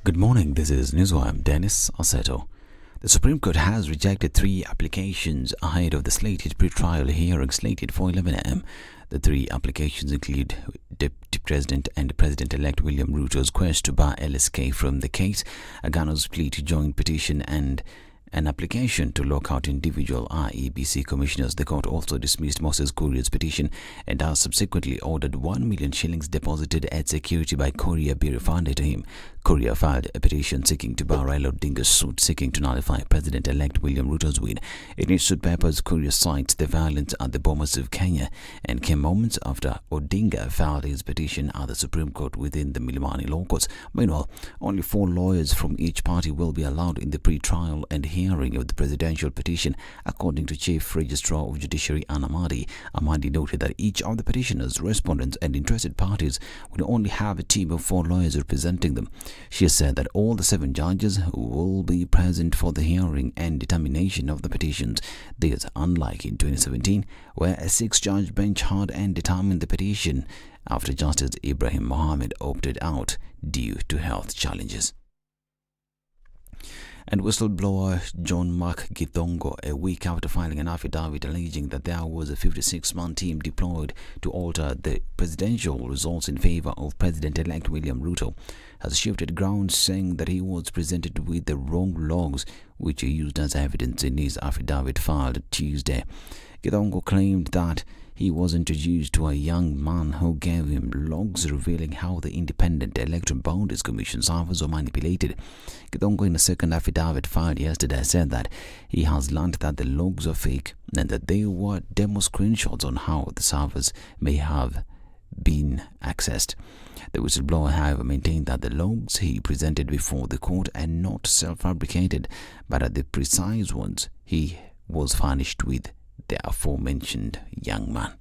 Good morning, this is Newswire. I'm Dennis Oseto. The Supreme Court has rejected 3 applications ahead of the slated pre-trial hearing slated for 11 a.m. The 3 applications include Deputy President and President-elect William Ruto's quest to bar LSK from the case, Agano's plea to joint petition, and an application to lock out individual IEBC commissioners. The court also dismissed Moses Kuria's petition and has subsequently ordered 1 million shillings deposited as security by Kuria be refunded to him. Kuria filed a petition seeking to bar Raila Odinga's suit seeking to nullify President-elect William Ruto's win. In its suit papers, Kuria cites the violence at the Bomas of Kenya and came moments after Odinga filed his petition at the Supreme Court within the Milimani Law Courts. Meanwhile, only 4 lawyers from each party will be allowed in the pre-trial and hearing of the presidential petition, according to Chief Registrar of Judiciary Anna Amadi. Amadi noted that each of the petitioners, respondents and interested parties will only have a team of 4 lawyers representing them. She has said that all the 7 judges will be present for the hearing and determination of the petitions. This, unlike in 2017, where a 6-judge bench heard and determined the petition after Justice Ibrahim Mohammed opted out due to health challenges. And whistleblower John Mark Githongo, a week after filing an affidavit alleging that there was a 56-man team deployed to alter the presidential results in favor of President-elect William Ruto, has shifted ground, saying that he was presented with the wrong logs which he used as evidence in his affidavit filed Tuesday. Githongo claimed that he was introduced to a young man who gave him logs revealing how the Independent Electoral Boundaries Commission servers were manipulated. Githongo, in a second affidavit filed yesterday, said that he has learned that the logs are fake and that they were demo screenshots on how the servers may have been accessed. The whistleblower, however, maintained that the logs he presented before the court are not self-fabricated, but are the precise ones he was furnished with the aforementioned young man.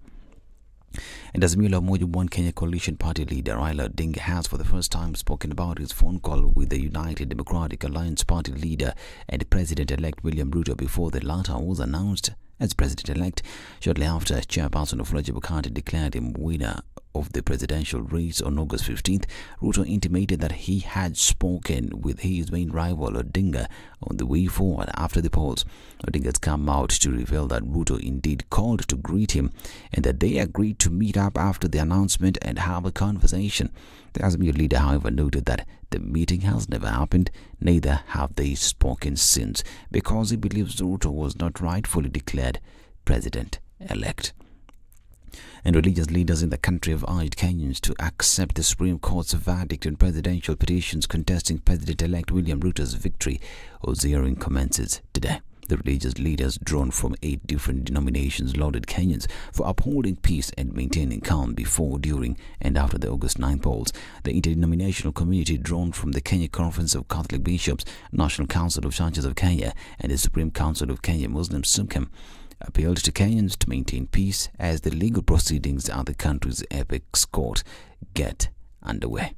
And Azimio la Umoja One Kenya coalition party leader Raila Odinga has for the first time spoken about his phone call with the United Democratic Alliance party leader and President-elect William Ruto before the latter was announced as President-elect. Shortly after, Chairperson of Fulaji Bukati declared him winner of the presidential race on August 15th, Ruto intimated that he had spoken with his main rival Odinga on the way forward after the polls. Odinga has come out to reveal that Ruto indeed called to greet him and that they agreed to meet up after the announcement and have a conversation. The Azimio leader, however, noted that the meeting has never happened, neither have they spoken since, because he believes Ruto was not rightfully declared president-elect. And religious leaders in the country have urged Kenyans to accept the Supreme Court's verdict on presidential petitions contesting President-elect William Ruto's victory. Whose hearing commences today. The religious leaders, drawn from 8 different denominations, lauded Kenyans for upholding peace and maintaining calm before, during and after the August 9 polls. The interdenominational community, drawn from the Kenya Conference of Catholic Bishops, National Council of Churches of Kenya and the Supreme Council of Kenya Muslim SUPKEM, appealed to Kenyans to maintain peace as the legal proceedings at the country's apex court get underway.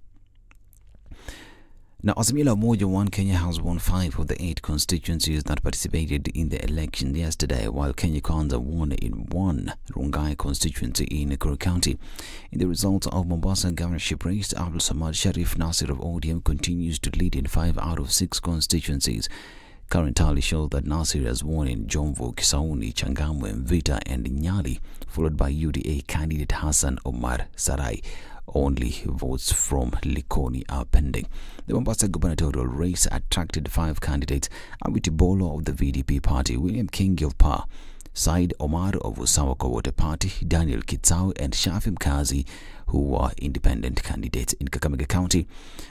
Now, Azimio la Umoja One Kenya has won 5 of the 8 constituencies that participated in the election yesterday, while Kenya Kwanza won in 1 Rongai constituency in Nakuru County. In the results of Mombasa governorship race, Abdul Samad Sharif Nasir of ODM continues to lead in 5 out of 6 constituencies. Current tally shows that Nasir has won in Jomvu, Kisauni, Changamwe, Mvita and Nyeri, followed by UDA candidate Hassan Omar Sarai. Only votes from Likoni are pending. The Mombasa gubernatorial race attracted 5 candidates: Awiti Bolo of the VDP party, William King of PA, Said Omar of Usawa Wote Party, Daniel Kitsau and Shafim Kazi, who were independent candidates. In Kakamega County,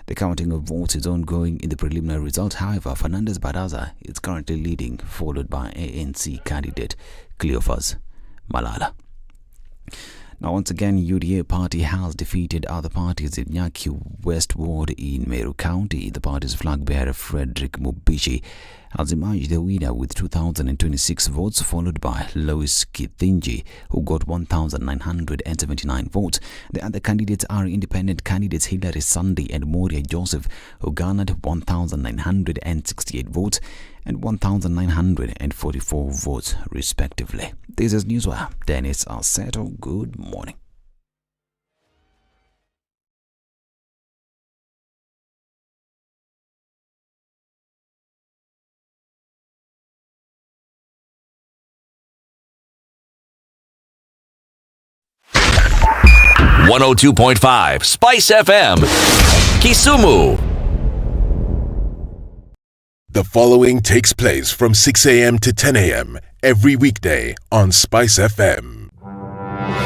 the counting of votes is ongoing. In the preliminary result, however, Fernandez Baraza is currently leading, followed by ANC candidate Cleophas Malala. Now, once again, UDA party has defeated other parties in Nyaki West Ward in Meru County. The party's flag bearer, Frederick Mubishi, has emerged the winner with 2,026 votes, followed by Lois Kithinji, who got 1,979 votes. The other candidates are independent candidates Hilary Sunday and Moria Joseph, who garnered 1,968 votes and 1,944 votes, respectively. This is Newswire. Dennis Arseto, good morning. .5 Spice FM, Kisumu. The following takes place from 6 a.m. to 10 a.m. every weekday on SpiceFM.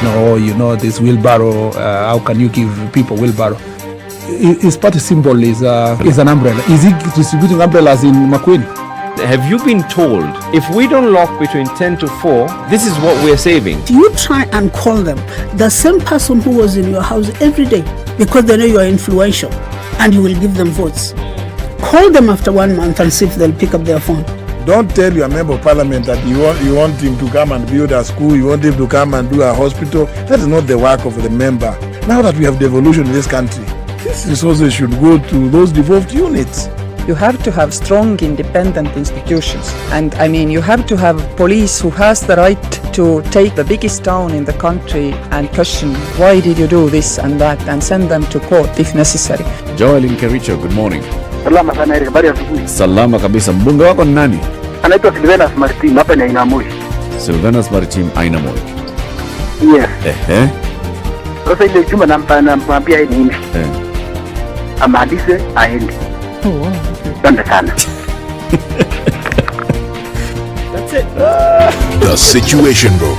No, you know, this wheelbarrow, how can you give people wheelbarrow? His party symbol is an umbrella. Is he distributing umbrellas in McQueen? Have you been told if we don't lock between 10 to 4, this is what we're saving? You try and call them, the same person who was in your house every day, because they know you are influential and you will give them votes. Call them after 1 month and see if they'll pick up their phone. Don't tell your member of parliament that you want him to come and build a school, you want him to come and do a hospital. That is not the work of the member. Now that we have devolution in this country, these resources should go to those devolved units. You have to have strong, independent institutions. And I mean, you have to have police who has the right to take the biggest town in the country and question, why did you do this and that, and send them to court if necessary. Joel in Kericho, good morning. Salama sana Eric, habari ya asubuhi. Salama kabisa. Mbunge wako ni nani? Anaitwa Silvanus Maritim, hapa ni Ainamoi. Silvanus Maritim, Ainamoi. Yes. Sasa ile juma nampambia yeye nini? Amalize aende. Asante sana. That's it. The Situation Room,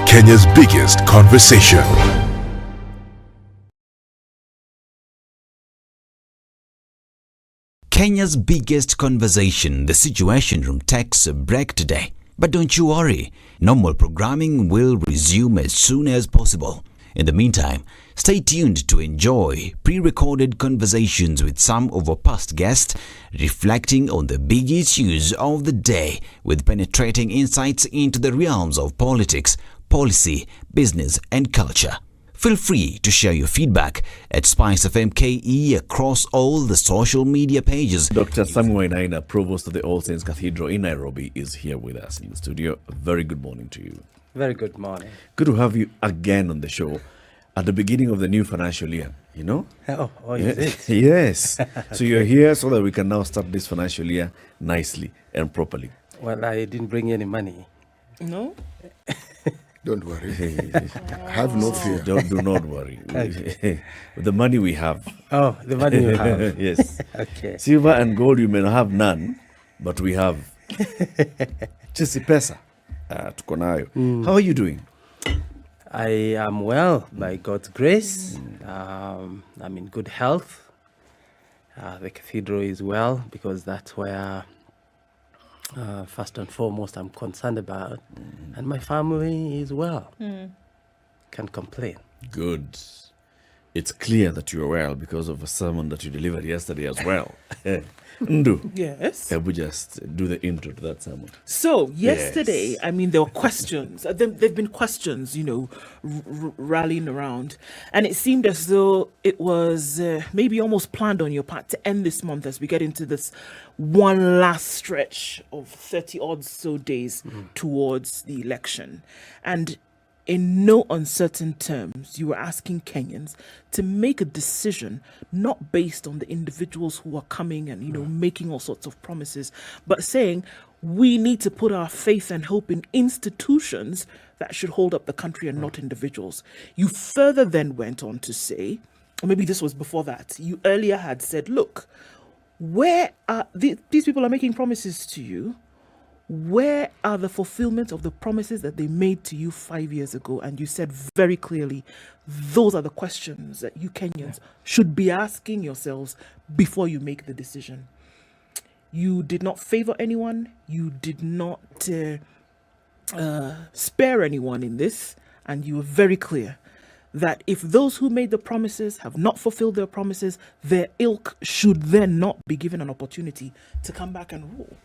Kenya's biggest conversation. Kenya's biggest conversation, the Situation Room, takes a break today. But don't you worry, normal programming will resume as soon as possible. In the meantime, stay tuned to enjoy pre-recorded conversations with some of our past guests, reflecting on the big issues of the day with penetrating insights into the realms of politics, policy, business and culture. Feel free to share your feedback at SpiceFM KE across all the social media pages. Dr. Samuel Naina, Provost of the All Saints Cathedral in Nairobi, is here with us in the studio. A very good morning to you. Very good morning. Good to have you again on the show at the beginning of the new financial year, you know? Oh, is it? Yes. So you're here so that we can now start this financial year nicely and properly. Well, I didn't bring any money. No? Don't worry. Have no fear. Do not worry. The money we have. Oh, the money you have. Yes. Okay. Silver and gold you may not have none, but we have. Chisi pesa. Tuko nayo. How are you doing? I am well, by God's grace. I'm in good health. The cathedral is well, because that's where, first and foremost, I'm concerned about. And my family is well. Can't complain. Good. It's clear that you're well because of a sermon that you delivered yesterday as well. Ndu. Yes. Can we just do the intro to that sermon? So yesterday, I mean, there were questions. There've been questions, you know, rallying around, and it seemed as though it was maybe almost planned on your part to end this month as we get into this one last stretch of 30 odd so days towards the election, and in no uncertain terms, you were asking Kenyans to make a decision not based on the individuals who are coming and, you know, making all sorts of promises, but saying we need to put our faith and hope in institutions that should hold up the country and not individuals. You further then went on to say, or maybe this was before that, you earlier had said, look, where are these people are making promises to you? Where are the fulfillment of the promises that they made to you 5 years ago? And you said very clearly, those are the questions that you Kenyans should be asking yourselves before you make the decision. You did not favor anyone. You did not spare anyone in this. And you were very clear that if those who made the promises have not fulfilled their promises, their ilk should then not be given an opportunity to come back and rule.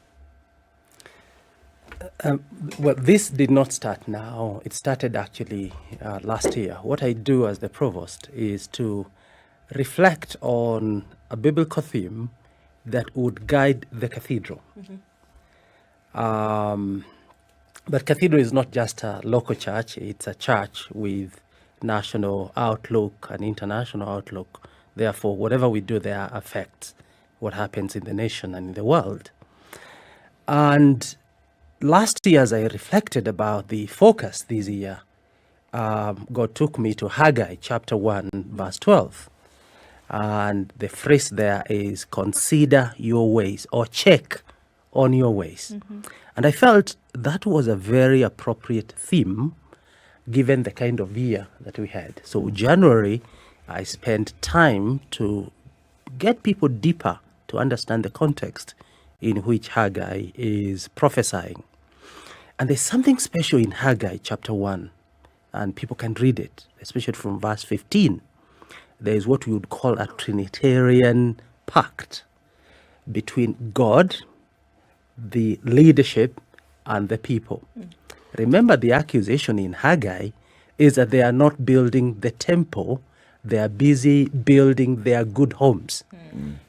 Well, this did not start now. It started actually last year. What I do as the provost is to reflect on a biblical theme that would guide the cathedral. But cathedral is not just a local church. It's a church with national outlook and international outlook. Therefore, whatever we do there affects what happens in the nation and in the world. And last year, as I reflected about the focus this year, God took me to Haggai chapter 1, verse 12. And the phrase there is consider your ways or check on your ways. And I felt that was a very appropriate theme given the kind of year that we had. So January, I spent time to get people deeper to understand the context in which Haggai is prophesying. And there's something special in Haggai chapter 1, and people can read it, especially from verse 15. There is what we would call a Trinitarian pact between God, the leadership, and the people. Remember, the accusation in Haggai is that they are not building the temple, they are busy building their good homes.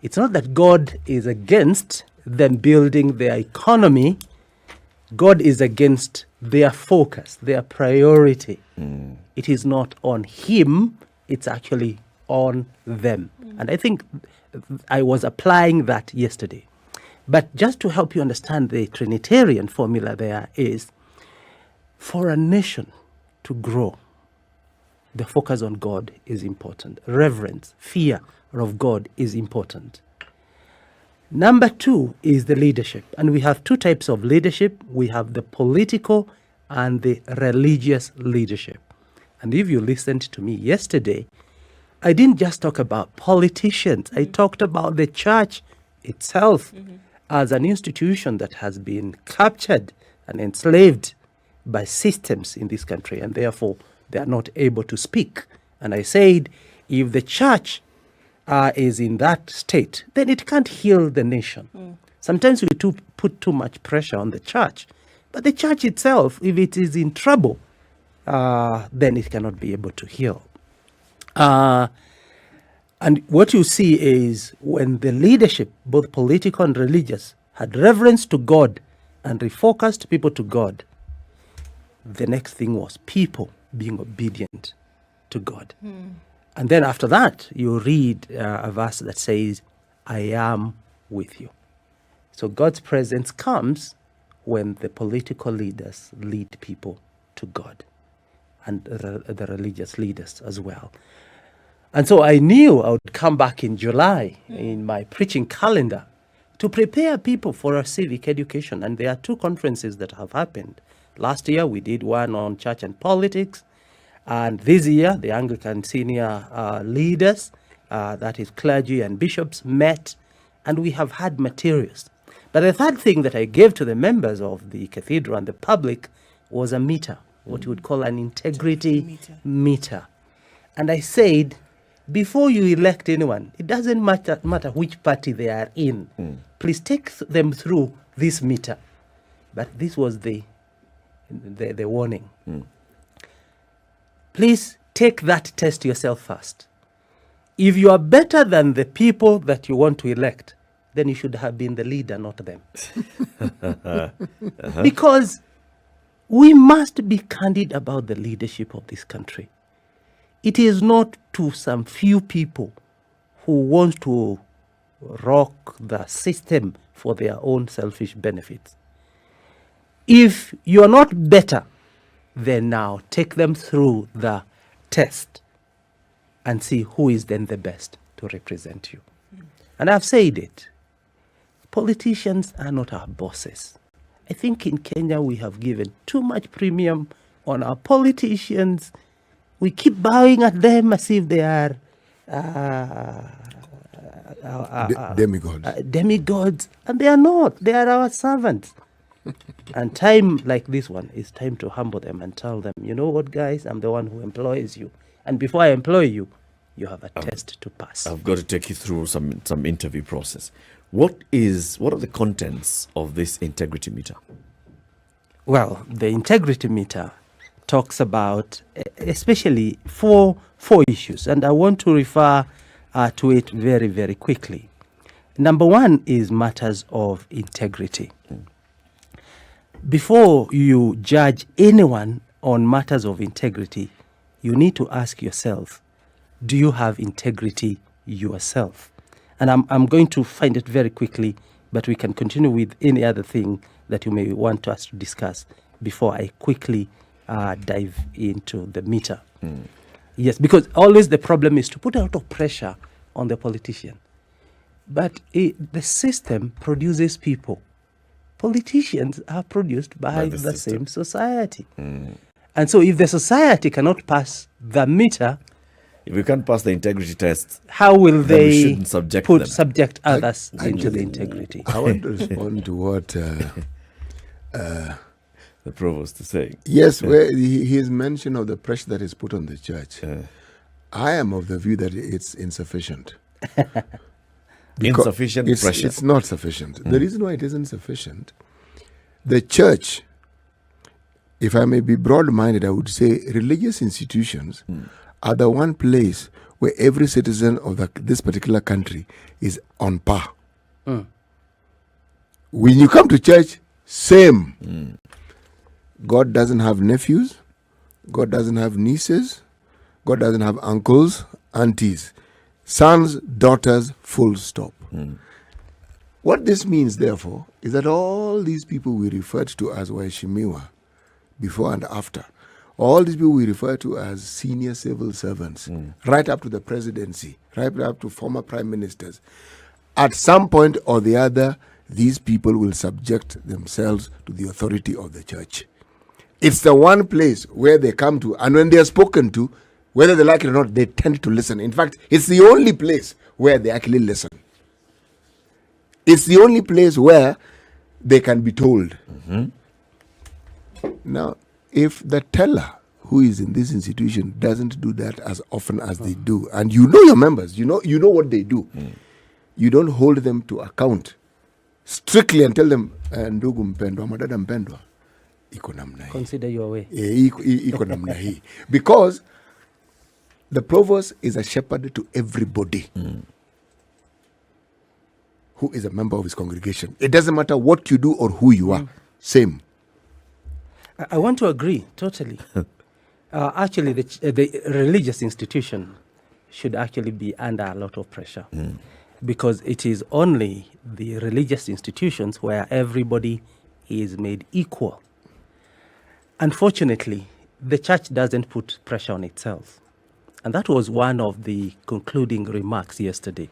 It's not that God is against them building their economy. God is against their focus, their priority. It is not on him, it's actually on them. And I think I was applying that yesterday. But just to help you understand the Trinitarian formula there is, for a nation to grow, the focus on God is important. Reverence, fear of God is important. Number 2 is the leadership. And we have 2 types of leadership. We have the political and the religious leadership. And if you listened to me yesterday, I didn't just talk about politicians. I talked about the church itself as an institution that has been captured and enslaved by systems in this country, and therefore they are not able to speak. And I said, if the church is in that state, then it can't heal the nation. Sometimes we put too much pressure on the church, but the church itself, if it is in trouble, then it cannot be able to heal. And what you see is when the leadership, both political and religious, had reverence to God and refocused people to God, the next thing was people being obedient to God. And then after that, you read a verse that says, I am with you. So God's presence comes when the political leaders lead people to God, and the religious leaders as well. And so I knew I would come back in July in my preaching calendar to prepare people for a civic education. And there are 2 conferences that have happened. Last year, we did one on church and politics. And this year, the Anglican senior leaders, that is clergy and bishops, met, and we have had materials. But the third thing that I gave to the members of the cathedral and the public was a meter, what you would call an integrity meter. And I said, before you elect anyone, it doesn't matter which party they are in. Please take them through this meter. But this was the warning. Please take that test yourself first. If you are better than the people that you want to elect, then you should have been the leader, not them. Because we must be candid about the leadership of this country. It is not to some few people who want to rock the system for their own selfish benefits. If you're not better, then now take them through the test and see who is then the best to represent you. And I've said it. Politicians are not our bosses. I think in Kenya we have given too much premium on our politicians. We keep bowing at them as if they are demigods, and they are not. They are our servants. And time like this one is time to humble them and tell them, you know what, guys, I'm the one who employs you. And before I employ you, you have a test to pass. I've got to take you through some interview process. What are the contents of this integrity meter? Well, the integrity meter talks about especially four issues, and I want to refer to it very, very quickly. Number 1 is matters of integrity. Before you judge anyone on matters of integrity, you need to ask yourself, do you have integrity yourself? And I'm going to find it very quickly, but we can continue with any other thing that you may want us to discuss before I quickly dive into the meter. Yes, because always the problem is to put a lot of pressure on the politician. But the system produces people. Politicians are produced by the same society. And so if the society cannot pass the meter, if we can't pass the integrity test, how will they subject others into the integrity? I want to respond to what the provost is saying. Yes, where his mention of the pressure that is put on the church. I am of the view that it's insufficient. Insufficient pressure. It's not sufficient. The reason why it isn't sufficient, the church, if I may be broad-minded, I would say religious institutions are the one place where every citizen of this particular country is on par. When you come to church, same. God doesn't have nephews. God doesn't have nieces. God doesn't have uncles, aunties. Sons, daughters, full stop. What this means, therefore, is that all these people we referred to as Waheshimiwa, before and after, all these people we refer to as senior civil servants, right up to the presidency, right up to former prime ministers, at some point or the other, these people will subject themselves to the authority of the church. It's the one place where they come to, and when they are spoken to, whether they like it or not, they tend to listen. In fact, it's the only place where they actually listen. It's the only place where they can be told. Now, if the teller who is in this institution doesn't do that as often as they do, and you know your members, you know what they do, you don't hold them to account strictly and tell them, ndugu mpendwa, madada mpendwa, iko namna hii. Consider your way. Iko namna hii. Because the provost is a shepherd to everybody who is a member of his congregation. It doesn't matter what you do or who you are. Same. I want to agree totally. Actually, the religious institution should actually be under a lot of pressure because it is only the religious institutions where everybody is made equal. Unfortunately, the church doesn't put pressure on itself. And that was one of the concluding remarks yesterday.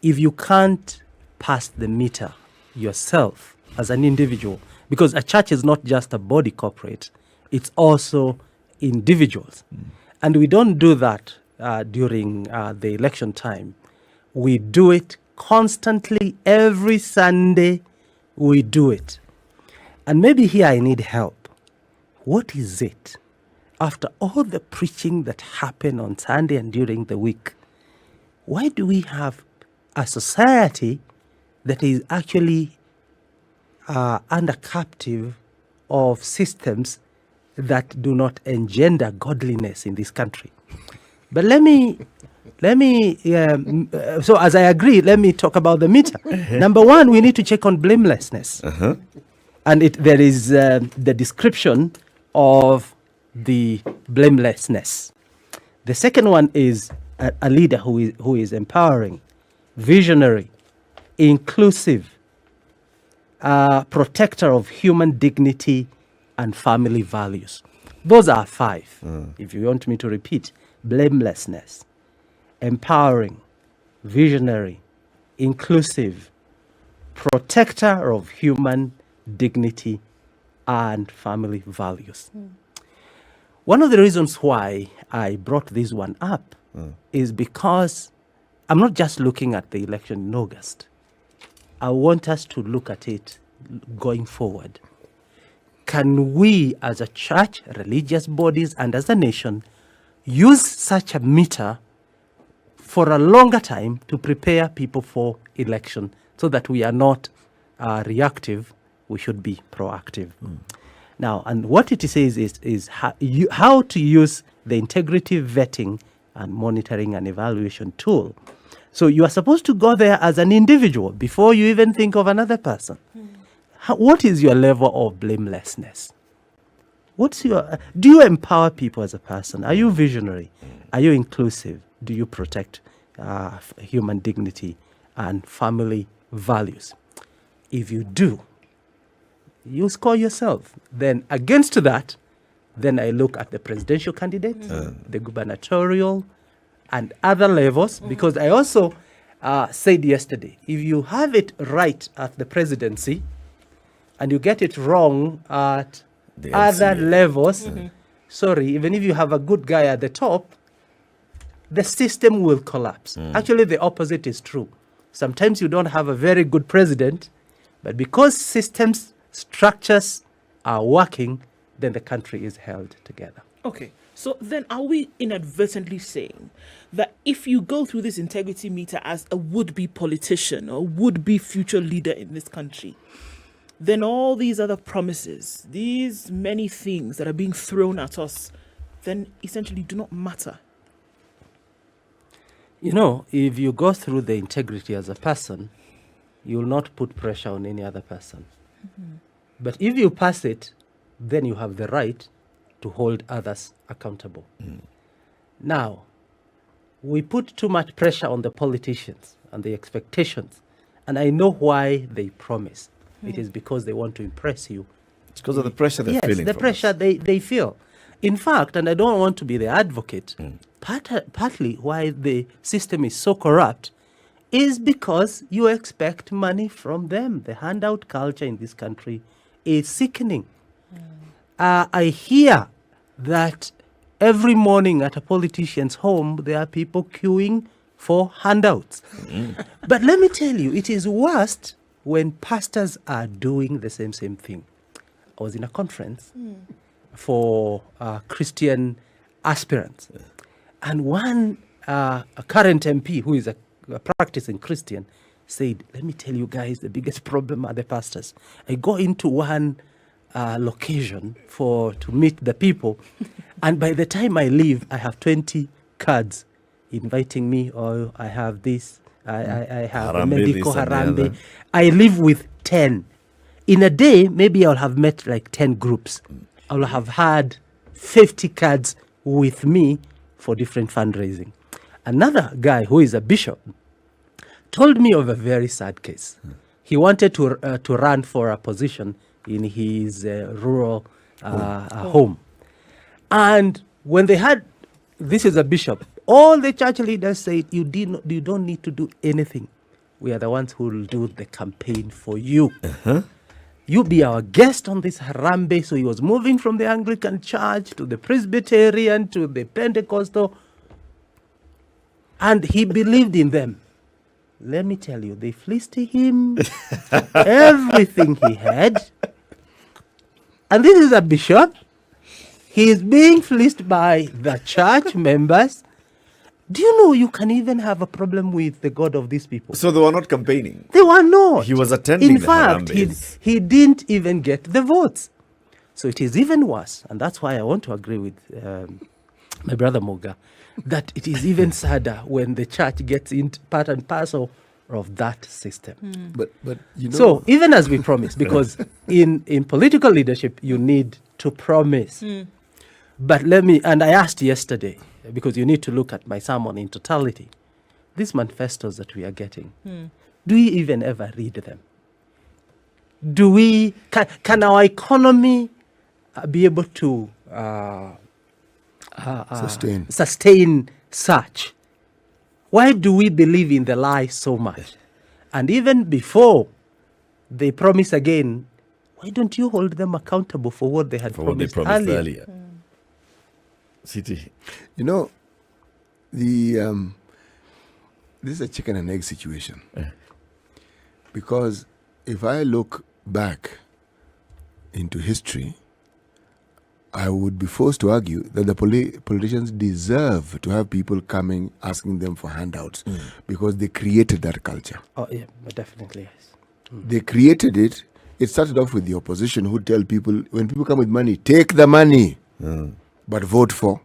If you can't pass the meter yourself as an individual, because a church is not just a body corporate, it's also individuals. And we don't do that during the election time. We do it constantly, every Sunday we do it. And maybe here I need help. What is it? After all the preaching that happened on Sunday and during the week, why do we have a society that is actually under captive of systems that do not engender godliness in this country? But let me. So as I agree, let me talk about the meter. Number one, we need to check on blamelessness, and there is the description of the blamelessness. The second one is a leader who is empowering, visionary, inclusive, protector of human dignity and family values. Those are 5. If you want me to repeat: blamelessness, empowering, visionary, inclusive, protector of human dignity and family values. One of the reasons why I brought this one up is because I'm not just looking at the election in August. I want us to look at it going forward. Can we as a church, religious bodies, and as a nation use such a meter for a longer time to prepare people for election so that we are not reactive, we should be proactive. Now, and what it says is how to use the integrity vetting and monitoring and evaluation tool. So you are supposed to go there as an individual before you even think of another person. What is your level of blamelessness? Do you empower people as a person? Are you visionary? Are you inclusive? Do you protect human dignity and family values? If you do, you score yourself. Then against that, then I look at the presidential candidates, the gubernatorial, and other levels, because I also said yesterday, if you have it right at the presidency and you get it wrong at The other LCA. levels, sorry, even if you have a good guy at the top, the system will collapse. Actually, the opposite is true. Sometimes you don't have a very good president, but because systems, structures are working, then the country is held together. Okay, so then are we inadvertently saying that if you go through this integrity meter as a would-be politician or would-be future leader in this country, then all these other promises, these many things that are being thrown at us, then essentially do not matter? You know, if you go through the integrity as a person, you will not put pressure on any other person. But if you pass it, then you have the right to hold others accountable. Now, we put too much pressure on the politicians and the expectations, and I know why they promise. It is because they want to impress you. It's because of the pressure they're feeling. Yes, the from pressure us. they feel. In fact, and I don't want to be the advocate, partly why the system is so corrupt is because you expect money from them. The handout culture in this country is sickening. I hear that every morning at a politician's home, there are people queuing for handouts. But let me tell you, it is worst when pastors are doing the same thing. I was in a conference for Christian aspirants, and one a current MP who is a practicing Christian said, let me tell you guys, the biggest problem are the pastors. I go into one location to meet the people, and by the time I leave, I have 20 cards inviting me, or I have this, I have a Harambe, medical this and the other. harambe. I live with 10. In a day, maybe I'll have met like 10 groups. I'll have had 50 cards with me for different fundraising. Another guy who is a bishop told me of a very sad case. He wanted to run for a position in his rural home. And when they had, this is a bishop, all the church leaders said, you don't need to do anything. We are the ones who will do the campaign for you. You be our guest on this Harambe. So he was moving from the Anglican church to the Presbyterian to the Pentecostal. And he believed in them. Let me tell you, they fleeced him everything he had. And this is a bishop. He is being fleeced by the church members. Do you know you can even have a problem with the God of these people? So they were not campaigning. They were not. He was attending In the fact, Harambes. he didn't even get the votes. So it is even worse. And that's why I want to agree with my brother Moga, that it is even sadder when the church gets into part and parcel of that system. But you know, So even as we promise, because in political leadership, you need to promise. But and I asked yesterday, because you need to look at my sermon in totality, these manifestos that we are getting, do we even ever read them? Do we, can our economy be able to sustain such? Why do we believe in the lie so much? And even before they promise again, why don't you hold them accountable for what they had promised earlier? City. You know, this is a chicken and egg situation. Because if I look back into history, I would be forced to argue that the politicians deserve to have people coming asking them for handouts because they created that culture. Oh, yeah, definitely, yes. They created it. It started off with the opposition who tell people, when people come with money, take the money, but vote for.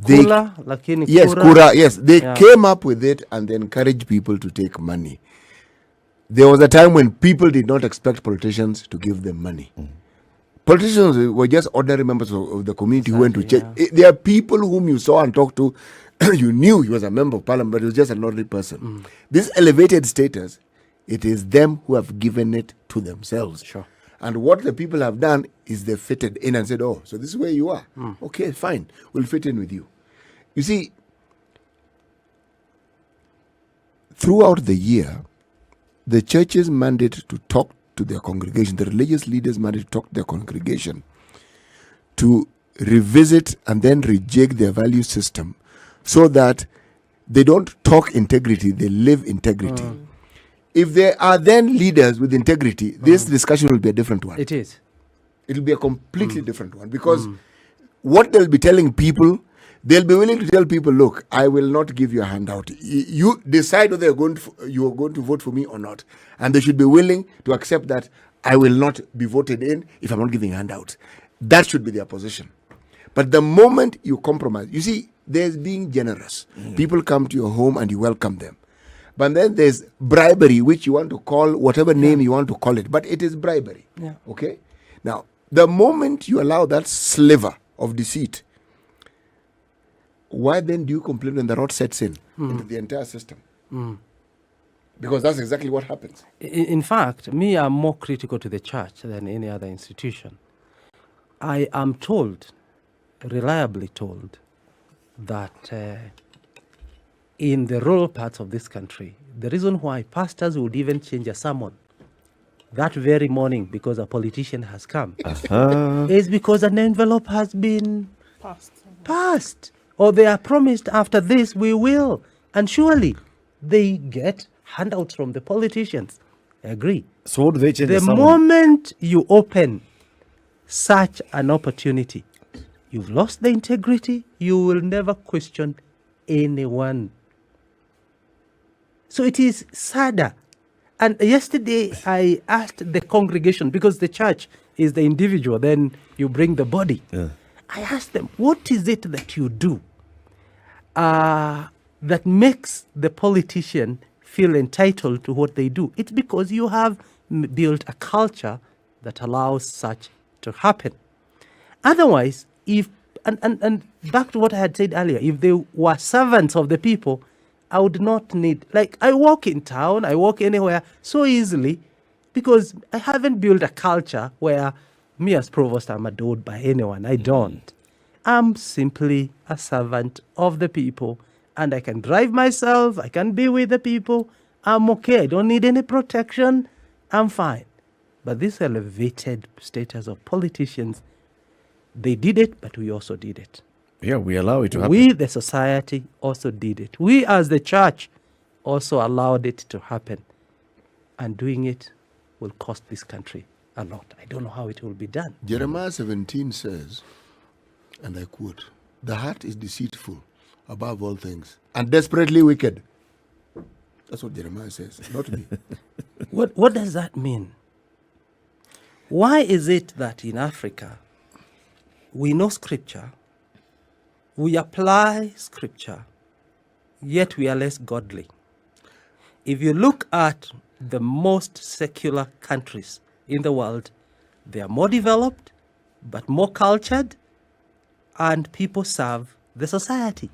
Kura, lakini Yes, kura. Kura, yes. They came up with it and they encouraged people to take money. There was a time when people did not expect politicians to give them money. Politicians were just ordinary members of the community who went to church. There are people whom you saw and talked to, you knew he was a member of parliament, but he was just an ordinary person. This elevated status, it is them who have given it to themselves. Sure. And what the people have done is they fitted in and said, oh, so this is where you are. Okay, fine. We'll fit in with you. You see, throughout the year, the church's mandate to talk to their congregation, the religious leaders' mandate to talk to their congregation, to revisit and then reject their value system so that they don't talk integrity, they live integrity. If there are then leaders with integrity, this discussion will be a different one. It is. It will be a completely different one, because what they'll be telling people, they'll be willing to tell people, look, I will not give you a handout. You decide whether you are going to vote for me or not. And they should be willing to accept that I will not be voted in if I'm not giving handouts. That should be their position. But the moment you compromise, you see, there's being generous. People come to your home and you welcome them. But then there's bribery, which you want to call whatever name you want to call it. But it is bribery. Yeah. Okay? Now, the moment you allow that sliver of deceit, why then do you complain when the rot sets in into the entire system? Because that's exactly what happens. In fact, me, I'm more critical to the church than any other institution. I am told, reliably told, that in the rural parts of this country, the reason why pastors would even change a sermon that very morning because a politician has come is because an envelope has been passed. Or they are promised after this we will. And surely they get handouts from the politicians. I agree. So what do they change the sermon? moment you open such an opportunity, you've lost the integrity. You will never question anyone. So it is sadder. And yesterday I asked the congregation, because the church is the individual, then you bring the body. I asked them, what is it that you do that makes the politician feel entitled to what they do? It's because you have built a culture that allows such to happen. Otherwise, if and back to what I had said earlier, if they were servants of the people, I would not need, like, I walk in town, I walk anywhere so easily because I haven't built a culture where me as provost I'm adored by anyone. I don't. I'm simply a servant of the people, and I can drive myself, I can be with the people, I'm okay, I don't need any protection, I'm fine. But this elevated status of politicians, they did it, but we also did it. Yeah, we allow it to happen. We, the society, also did it. We, as the church, also allowed it to happen. And doing it will cost this country a lot. I don't know how it will be done. Jeremiah 17 says, and I quote, "The heart is deceitful above all things and desperately wicked." That's what Jeremiah says, not me. What does that mean? Why is it that in Africa, we know scripture, we apply scripture, yet we are less godly? If you look at the most secular countries in the world, they are more developed, but more cultured, and people serve the society.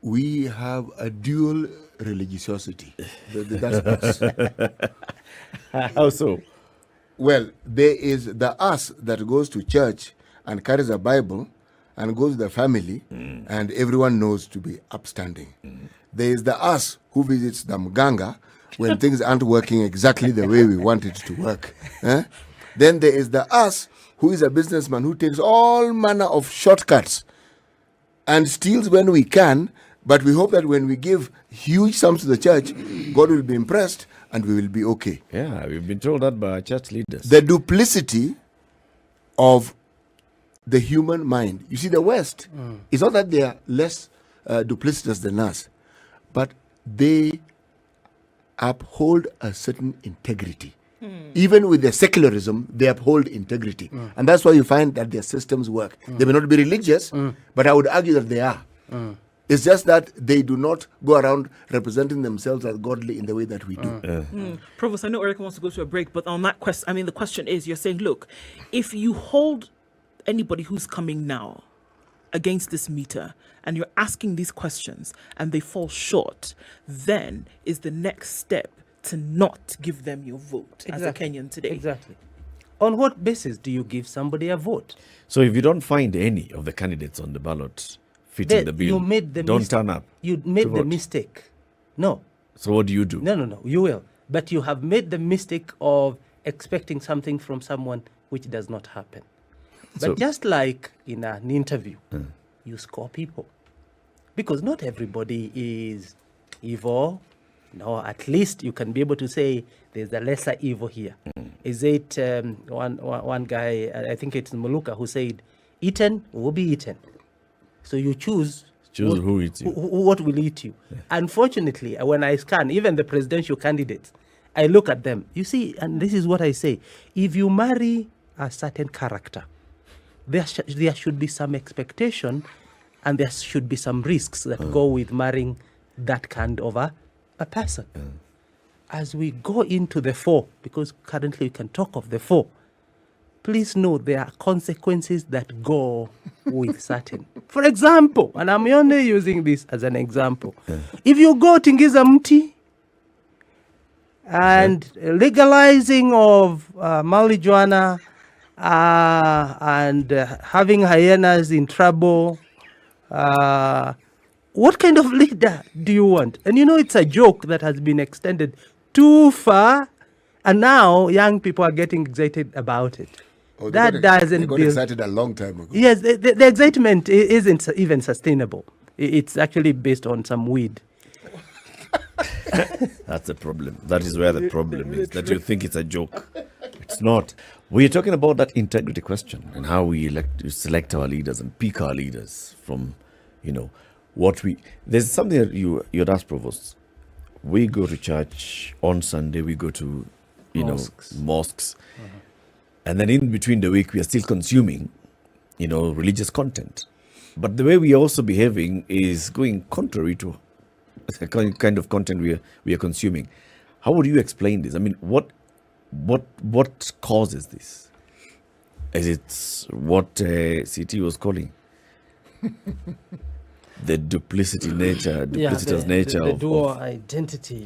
We have a dual religiosity. That's us. How so? Well, there is the us that goes to church and carries a Bible and goes to the family, and everyone knows to be upstanding. There is the us who visits the mganga when things aren't working exactly the way we want it to work. Then there is the us who is a businessman who takes all manner of shortcuts and steals when we can, but we hope that when we give huge sums to the church, God will be impressed and we will be okay. Yeah, we've been told that by our church leaders. The duplicity of the human mind. You see, the West, it's not that they are less duplicitous than us, but they uphold a certain integrity. Even with their secularism, they uphold integrity. And that's why you find that their systems work. They may not be religious, but I would argue that they are. It's just that they do not go around representing themselves as godly in the way that we do. Provost, I know Eric wants to go to a break, but on that question, I mean, the question is, you're saying, look, if you hold anybody who's coming now against this meter and you're asking these questions and they fall short, then is the next step to not give them your vote as a Kenyan today. Exactly. On what basis do you give somebody a vote? So if you don't find any of the candidates on the ballot fitting the bill, you made the don't turn up. You made the vote. mistake. No. So what do you do? No, you will. But you have made the mistake of expecting something from someone which does not happen. But So- just like in an interview, you score people. Because not everybody is evil. No, at least you can be able to say there's a lesser evil here. Is it one guy, I think it's Muluka, who said, eaten will be eaten. So you choose Choose who eats you. what will eat you. Unfortunately, when I scan, even the presidential candidates, I look at them. You see, and this is what I say. If you marry a certain character, there should be some expectation and there should be some risks that go with marrying that kind of a person. As we go into the 4, because currently we can talk of the 4, please know there are consequences that go with certain. For example, and I'm only using this as an example, if you go Tingiza Mti and legalizing of marijuana and having hyenas in trouble, what kind of leader do you want? And you know, it's a joke that has been extended too far, and now young people are getting excited about it. Oh, That they doesn't got build- excited a long time ago. Yes, the excitement isn't even sustainable. It's actually based on some weed. That's the problem. That is where the problem is, that you think it's a joke. It's not. We're talking about that integrity question and how we select our leaders and pick our leaders from, what we... There's something that you'd ask, Provost. We go to church on Sunday, we go to, mosques. And then in between the week, we are still consuming, religious content. But the way we are also behaving is going contrary to the kind of content we are consuming. How would you explain this? I mean, what causes this? Is it what CT was calling the duplicitous nature The of dual identity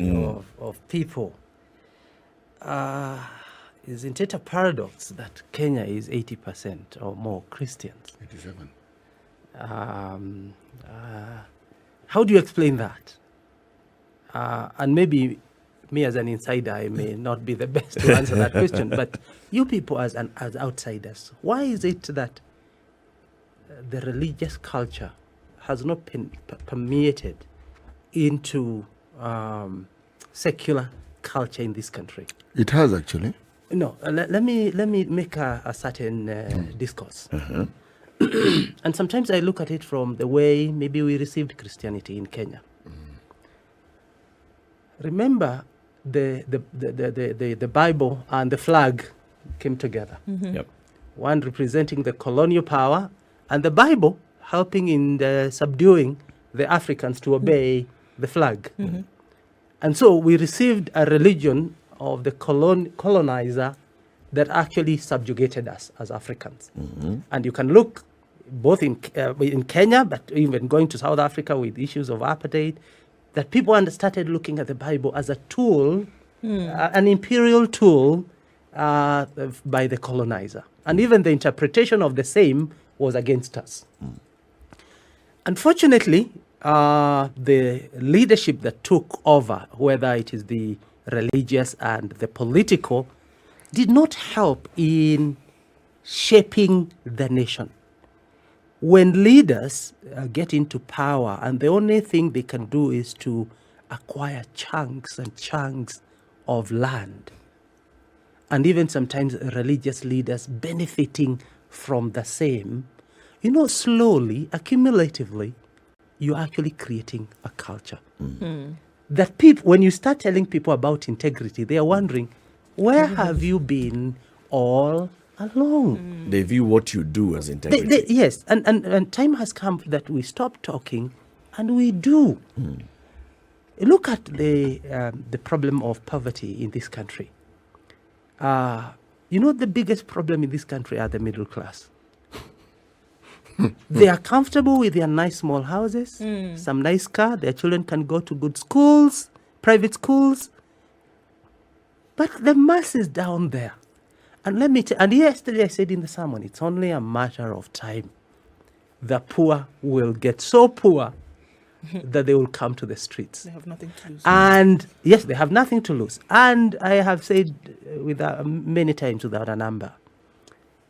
of people. Isn't it a paradox that Kenya is 80% or more Christians? 87. How do you explain that? And maybe me as an insider, I may not be the best to answer that question, but you people as outsiders, why is it that the religious culture has not been permeated into secular culture in this country? It has actually. No, let me make a certain discourse. And sometimes I look at it from the way maybe we received Christianity in Kenya. Remember, the Bible and the flag came together. Yep. One representing the colonial power, and the Bible helping in subduing the Africans to obey the flag. And so we received a religion of the colonizer that actually subjugated us as Africans. And you can look both in Kenya, but even going to South Africa with issues of apartheid, that people started looking at the Bible as a tool, an imperial tool by the colonizer. And even the interpretation of the same was against us. Unfortunately, the leadership that took over, whether it is the religious and the political, did not help in shaping the nation. When leaders get into power and the only thing they can do is to acquire chunks and chunks of land, and even sometimes religious leaders benefiting from the same, slowly, accumulatively, you're actually creating a culture. That people, when you start telling people about integrity, they are wondering, where have you been all along? They view what you do as integrity. Yes, and time has come that we stop talking and we do. Look at the problem of poverty in this country. The biggest problem in this country are the middle class. They are comfortable with their nice small houses, some nice car, their children can go to good schools, private schools. But the masses down there, and let me and yesterday I said in the sermon, it's only a matter of time. The poor will get so poor that they will come to the streets. They have nothing to lose. And yes, they have nothing to lose. And I have said many times without a number,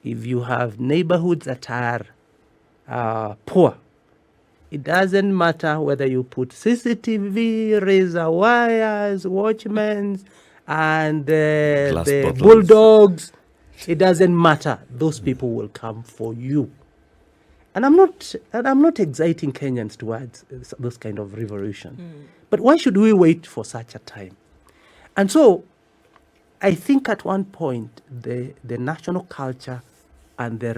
if you have neighborhoods that are poor, it doesn't matter whether you put CCTV, razor wires, watchmen, and the bulldogs. It doesn't matter. Those people will come for you. And I'm not exciting Kenyans towards those kind of revolution. But why should we wait for such a time? And so, I think at one point the national culture and the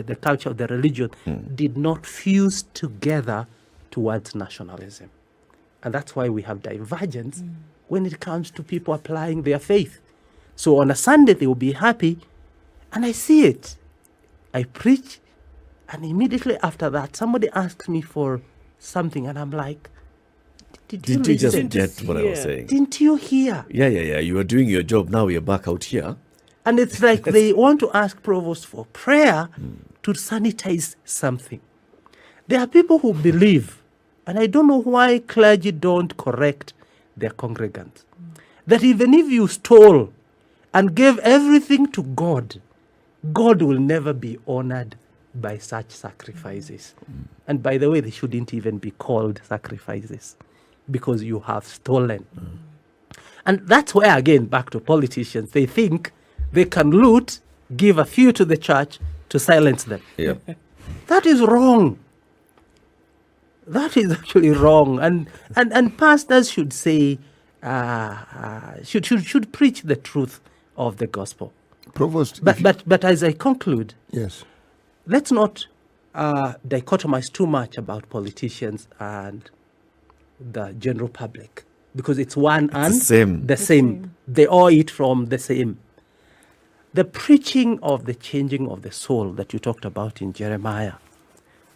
the culture of the religion did not fuse together towards nationalism. And that's why we have divergence when it comes to people applying their faith. So on a Sunday, they will be happy, and I see it. I preach, and immediately after that, somebody asks me for something, and I'm like, did you just get what I was saying? Didn't you hear? Yeah. You were doing your job. Now you're back out here. And it's like they want to ask provost for prayer to sanitize something. There are people who believe, and I don't know why clergy don't correct their congregants, that even if you stole and gave everything to God, God will never be honored by such sacrifices. And by the way, they shouldn't even be called sacrifices because you have stolen. And that's where, again, back to politicians, they think they can loot, give a few to the church to silence them. Yep. That is wrong. That is actually wrong. And pastors should say, should preach the truth of the gospel. Provost. But as I conclude, yes, let's not dichotomize too much about politicians and the general public, because it's one and the same. They all eat from the same. The preaching of the changing of the soul that you talked about in Jeremiah,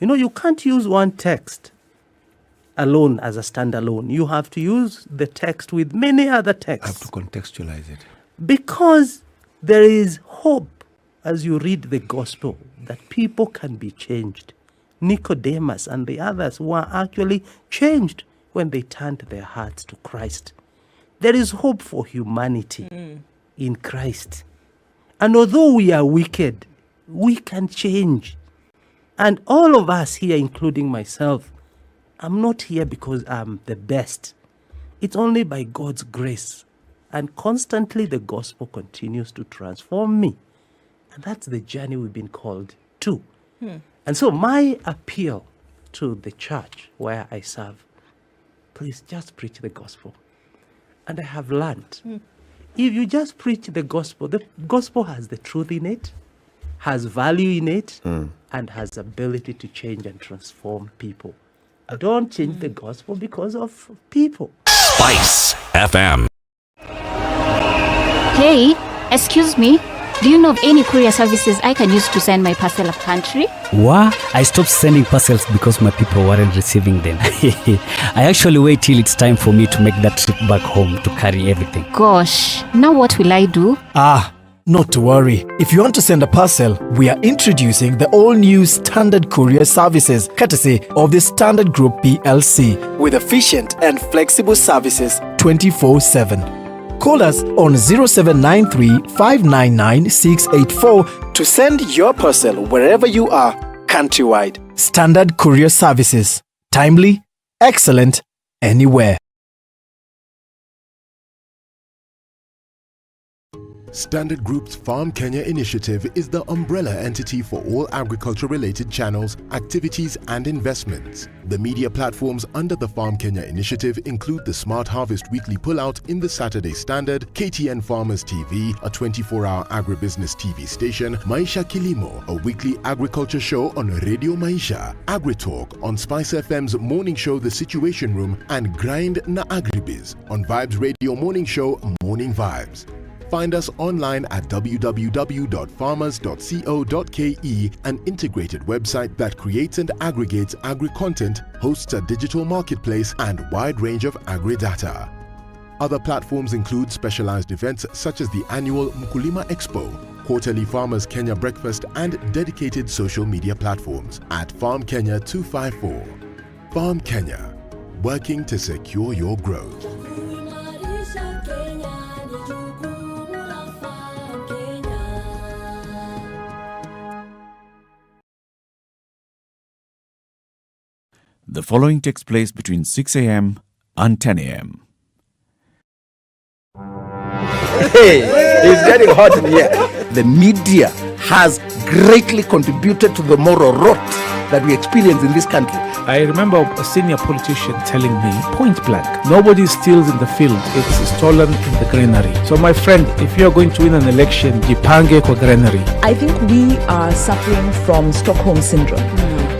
you can't use one text alone as a standalone. You have to use the text with many other texts. Have to contextualize it. Because there is hope as you read the gospel that people can be changed. Nicodemus and the others were actually changed when they turned their hearts to Christ. There is hope for humanity in Christ. And although we are wicked, we can change. And all of us here, including myself, I'm not here because I'm the best. It's only by God's grace. And constantly the gospel continues to transform me. And that's the journey we've been called to. And so my appeal to the church where I serve, please just preach the gospel. And I have learned, if you just preach the gospel has the truth in it, has value in it, and has ability to change and transform people. Don't change the gospel because of people. SpiceFM. Hey, excuse me. Do you know of any courier services I can use to send my parcel of country? What? I stopped sending parcels because my people weren't receiving them. I actually wait till it's time for me to make that trip back home to carry everything. Gosh, now what will I do? Not to worry. If you want to send a parcel, we are introducing the all-new Standard Courier Services, courtesy of the Standard Group PLC, with efficient and flexible services 24/7. Call us on 0793 599 684 to send your parcel wherever you are, countrywide. Standard Courier Services. Timely, excellent, anywhere. Standard Group's Farm Kenya initiative is the umbrella entity for all agriculture-related channels, activities and investments. The media platforms under the Farm Kenya initiative include the Smart Harvest Weekly Pullout in the Saturday Standard, KTN Farmers TV, a 24-hour agribusiness TV station, Maisha Kilimo, a weekly agriculture show on Radio Maisha, AgriTalk on SpiceFM's morning show The Situation Room, and Grind na Agribiz on Vibes Radio morning show Morning Vibes. Find us online at www.farmers.co.ke, an integrated website that creates and aggregates agri-content, hosts a digital marketplace, and wide range of agri-data. Other platforms include specialized events such as the annual Mkulima Expo, quarterly Farmers Kenya Breakfast, and dedicated social media platforms at Farm Kenya 254. Farm Kenya, working to secure your growth. The following takes place between 6 a.m. and 10 a.m. Hey, it's getting hot in here. The media has greatly contributed to the moral rot that we experience in this country. I remember a senior politician telling me, point blank, nobody steals in the field, it's stolen in the granary. So my friend, if you're going to win an election, jipange kwa granary. I think we are suffering from Stockholm syndrome.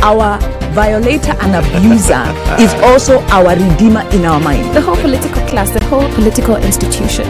Our violator and abuser is also our redeemer in our mind. The whole political class, the whole political institution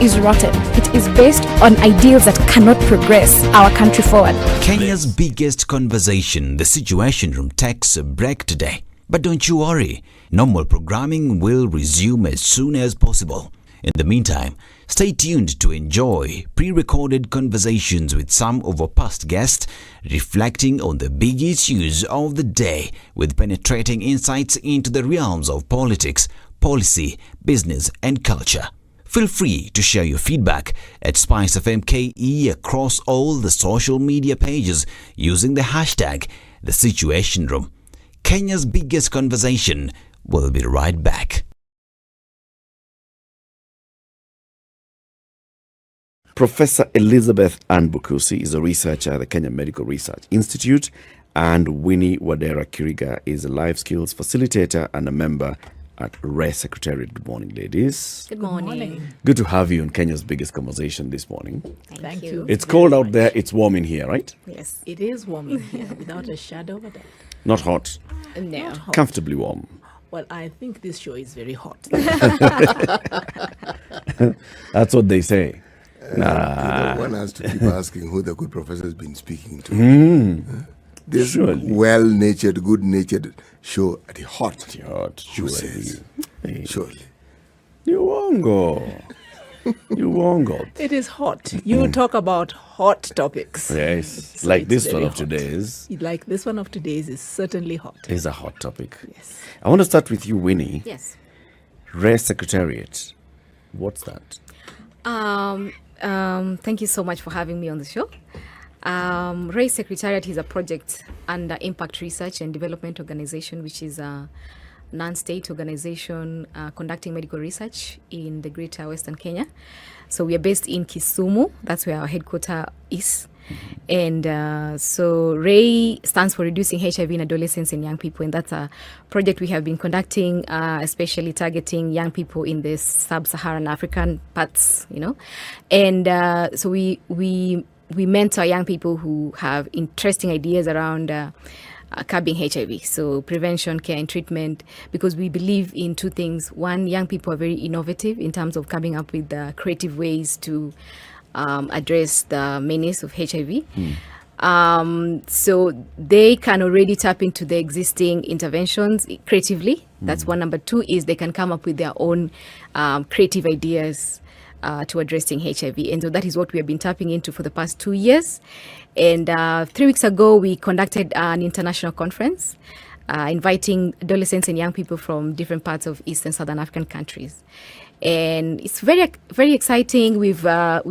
is rotten. It is based on ideals that cannot progress our country forward. Kenya's biggest conversation, the Situation Room, takes a break today. But don't you worry, normal programming will resume as soon as possible. In the meantime, stay tuned to enjoy pre-recorded conversations with some of our past guests, reflecting on the big issues of the day with penetrating insights into the realms of politics, policy, business and culture. Feel free to share your feedback at SpiceFM KE across all the social media pages using the hashtag The Situation Room. Kenya's biggest conversation. We'll be right back. Professor Elizabeth Ann Bukusi is a researcher at the Kenya Medical Research Institute, and Winnie Wadera Kiriga is a life skills facilitator and a member at RE Secretariat. Good morning, ladies. Good morning. Good to have you on Kenya's biggest conversation this morning. Thank you. It's cold out there, it's warm in here, right? Yes, it is warm in here without a shadow of a doubt. Not hot. No. Not hot. Comfortably warm. Well, I think this show is very hot. That's what they say. One has to keep asking who the good professor has been speaking to. This well-natured, good-natured show at the hot. Who says? Surely. You won't go. You won't go. It is hot. You talk about hot topics. Yes. So like it's this very one of hot. today's. Like this one of today's is certainly hot. Is a hot topic. Yes. I want to start with you, Winnie. Yes. RE Secretariat. What's that? Thank you so much for having me on the show. RE Secretariat is a project under Impact Research and Development Organization, which is a non-state organization conducting medical research in the greater Western Kenya. So we are based in Kisumu. That's where our headquarters is. And so RE stands for Reducing HIV in Adolescents and Young People. And that's a project we have been conducting, especially targeting young people in the sub-Saharan African parts, And so we mentor young people who have interesting ideas around curbing HIV, so prevention, care and treatment, because we believe in two things. One, young people are very innovative in terms of coming up with creative ways to address the menace of HIV. So they can already tap into the existing interventions creatively. That's one. Number two is they can come up with their own creative ideas to addressing HIV. And so that is what we have been tapping into for the past 2 years. And 3 weeks ago, we conducted an international conference inviting adolescents and young people from different parts of East and Southern African countries. And it's very, very exciting. We've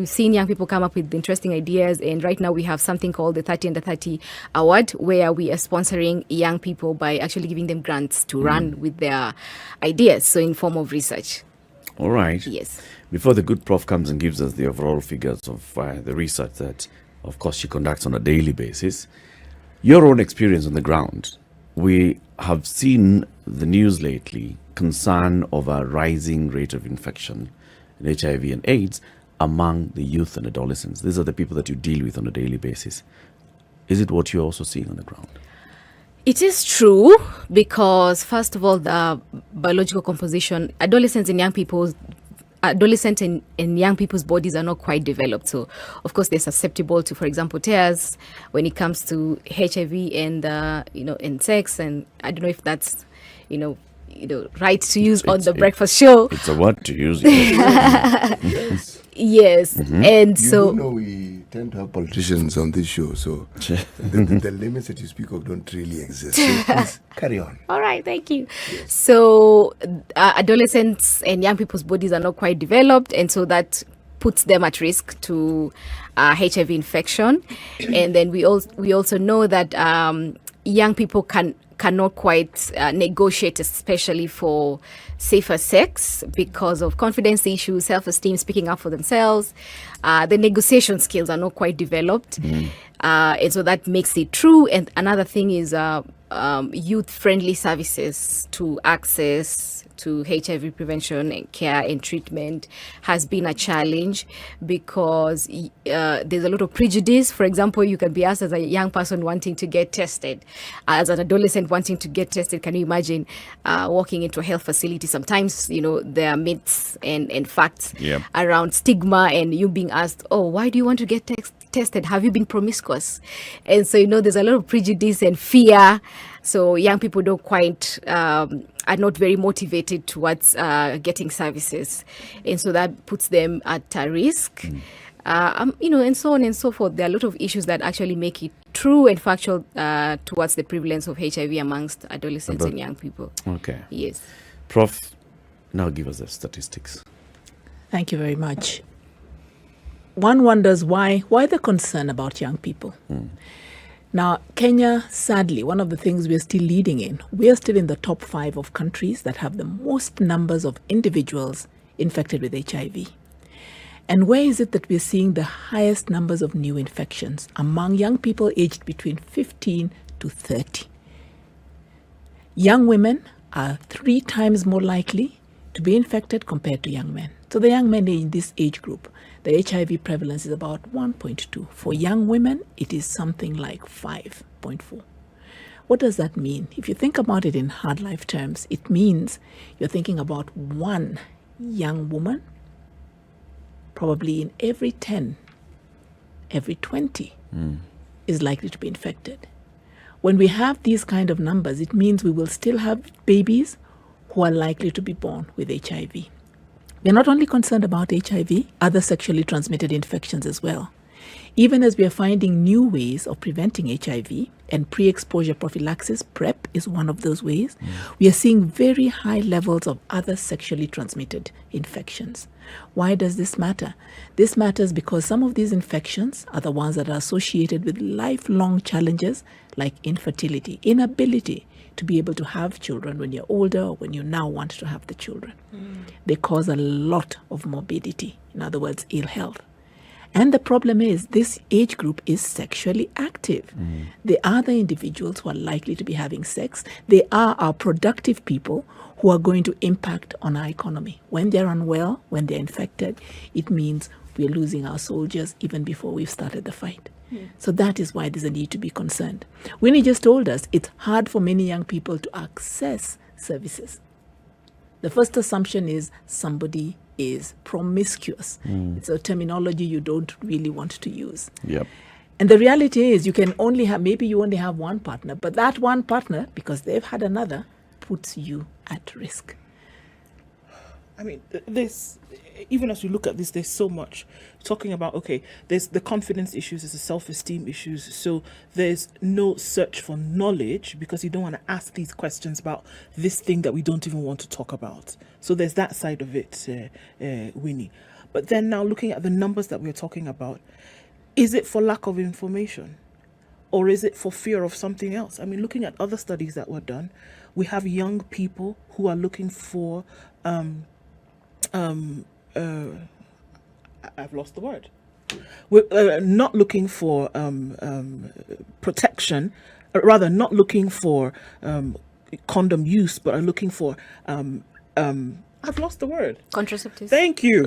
seen young people come up with interesting ideas. And right now we have something called the 30 Under 30 Award, where we are sponsoring young people by actually giving them grants to run with their ideas, so in form of research. All right. Yes. Before the good prof comes and gives us the overall figures of the research that, of course, she conducts on a daily basis, your own experience on the ground, we have seen the news lately, concern of a rising rate of infection in HIV and AIDS among the youth and adolescents. These are the people that you deal with on a daily basis. Is it what you're also seeing on the ground? It is true because, first of all, the biological composition, adolescent and young people's bodies are not quite developed. So, of course, they're susceptible to, for example, tears when it comes to HIV and, and sex. And I don't know if that's, right to use on the breakfast show. It's a word to use. Yes. Yes. Mm-hmm. And so... we tend to have politicians on this show, so the limits that you speak of don't really exist. So please carry on. All right, thank you. So adolescents and young people's bodies are not quite developed, and so that puts them at risk to HIV infection. And then we also know that young people cannot quite negotiate, especially for safer sex, because of confidence issues, self-esteem, speaking up for themselves. The negotiation skills are not quite developed. And so that makes it true. And another thing is youth-friendly services to access to HIV prevention and care and treatment has been a challenge, because there's a lot of prejudice. For example, you can be asked as a young person wanting to get tested, as an adolescent wanting to get tested. Can you imagine walking into a health facility? Sometimes, there are myths and facts around stigma, and you being asked, oh, why do you want to get tested? Have you been promiscuous? And so, there's a lot of prejudice and fear. So young people don't quite, are not very motivated towards getting services. And so that puts them at a risk. And so on and so forth. There are a lot of issues that actually make it true and factual towards the prevalence of HIV amongst adolescents and young people. Okay. Yes. Prof, now give us the statistics. Thank you very much. One wonders why the concern about young people. Now, Kenya, sadly, one of the things we're still leading in, we are still in the top 5 of countries that have the most numbers of individuals infected with HIV. And where is it that we're seeing the highest numbers of new infections? Among young people aged between 15 to 30. Young women are 3 times more likely to be infected compared to young men. So the young men in this age group, the HIV prevalence is about 1.2. For young women, it is something like 5.4. What does that mean? If you think about it in hard life terms, it means you're thinking about one young woman, probably in every 10, every 20 is likely to be infected. When we have these kind of numbers, it means we will still have babies who are likely to be born with HIV. We're not only concerned about HIV, other sexually transmitted infections as well. Even as we are finding new ways of preventing HIV, and pre-exposure prophylaxis, PrEP, is one of those ways, we are seeing very high levels of other sexually transmitted infections. Why does this matter? This matters because some of these infections are the ones that are associated with lifelong challenges like infertility, inability to be able to have children when you're older or when you now want to have the children. They cause a lot of morbidity, in other words, ill health. And the problem is this age group is sexually active. They are the individuals who are likely to be having sex. They are our productive people who are going to impact on our economy. When they're unwell, when they're infected, it means we're losing our soldiers even before we've started the fight. So that is why there's a need to be concerned. Winnie just told us it's hard for many young people to access services. The first assumption is somebody is promiscuous. It's a terminology you don't really want to use. And the reality is you can only have, maybe you only have one partner, but that one partner, because they've had another, puts you at risk. I mean, this, even as we look at this, there's so much talking about, okay, there's the confidence issues, there's the self-esteem issues. So there's no search for knowledge because you don't want to ask these questions about this thing that we don't even want to talk about. So there's that side of it, Winnie. But then now looking at the numbers that we're talking about, is it for lack of information? Or is it for fear of something else? I mean, looking at other studies that were done, we have young people who are looking for I've lost the word. We're not looking for protection, rather not looking for condom use, but are looking for I've lost the word. Contraceptives. Thank you.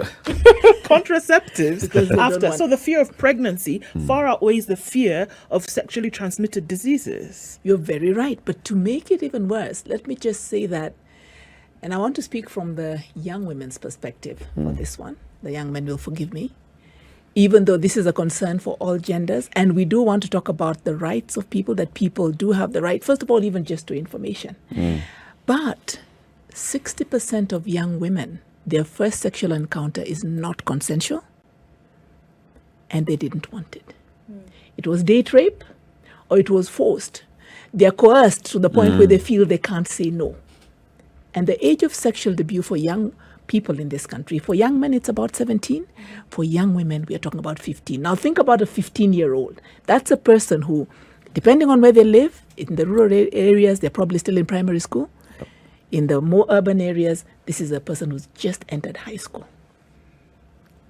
Contraceptives after. So the fear of pregnancy far outweighs the fear of sexually transmitted diseases. You're very right. But to make it even worse, let me just say that, and I want to speak from the young women's perspective for this one. The young men will forgive me. Even though this is a concern for all genders, and we do want to talk about the rights of people, that people do have the right, first of all, even just to information. But 60% of young women, their first sexual encounter is not consensual. and they didn't want it. It was date rape or it was forced. They are coerced to the point where they feel they can't say no. And the age of sexual debut for young people in this country, for young men, it's about 17. For young women, we are talking about 15. Now, think about a 15-year-old. That's a person who, depending on where they live, in the rural areas, they're probably still in primary school. In the more urban areas, this is a person who's just entered high school.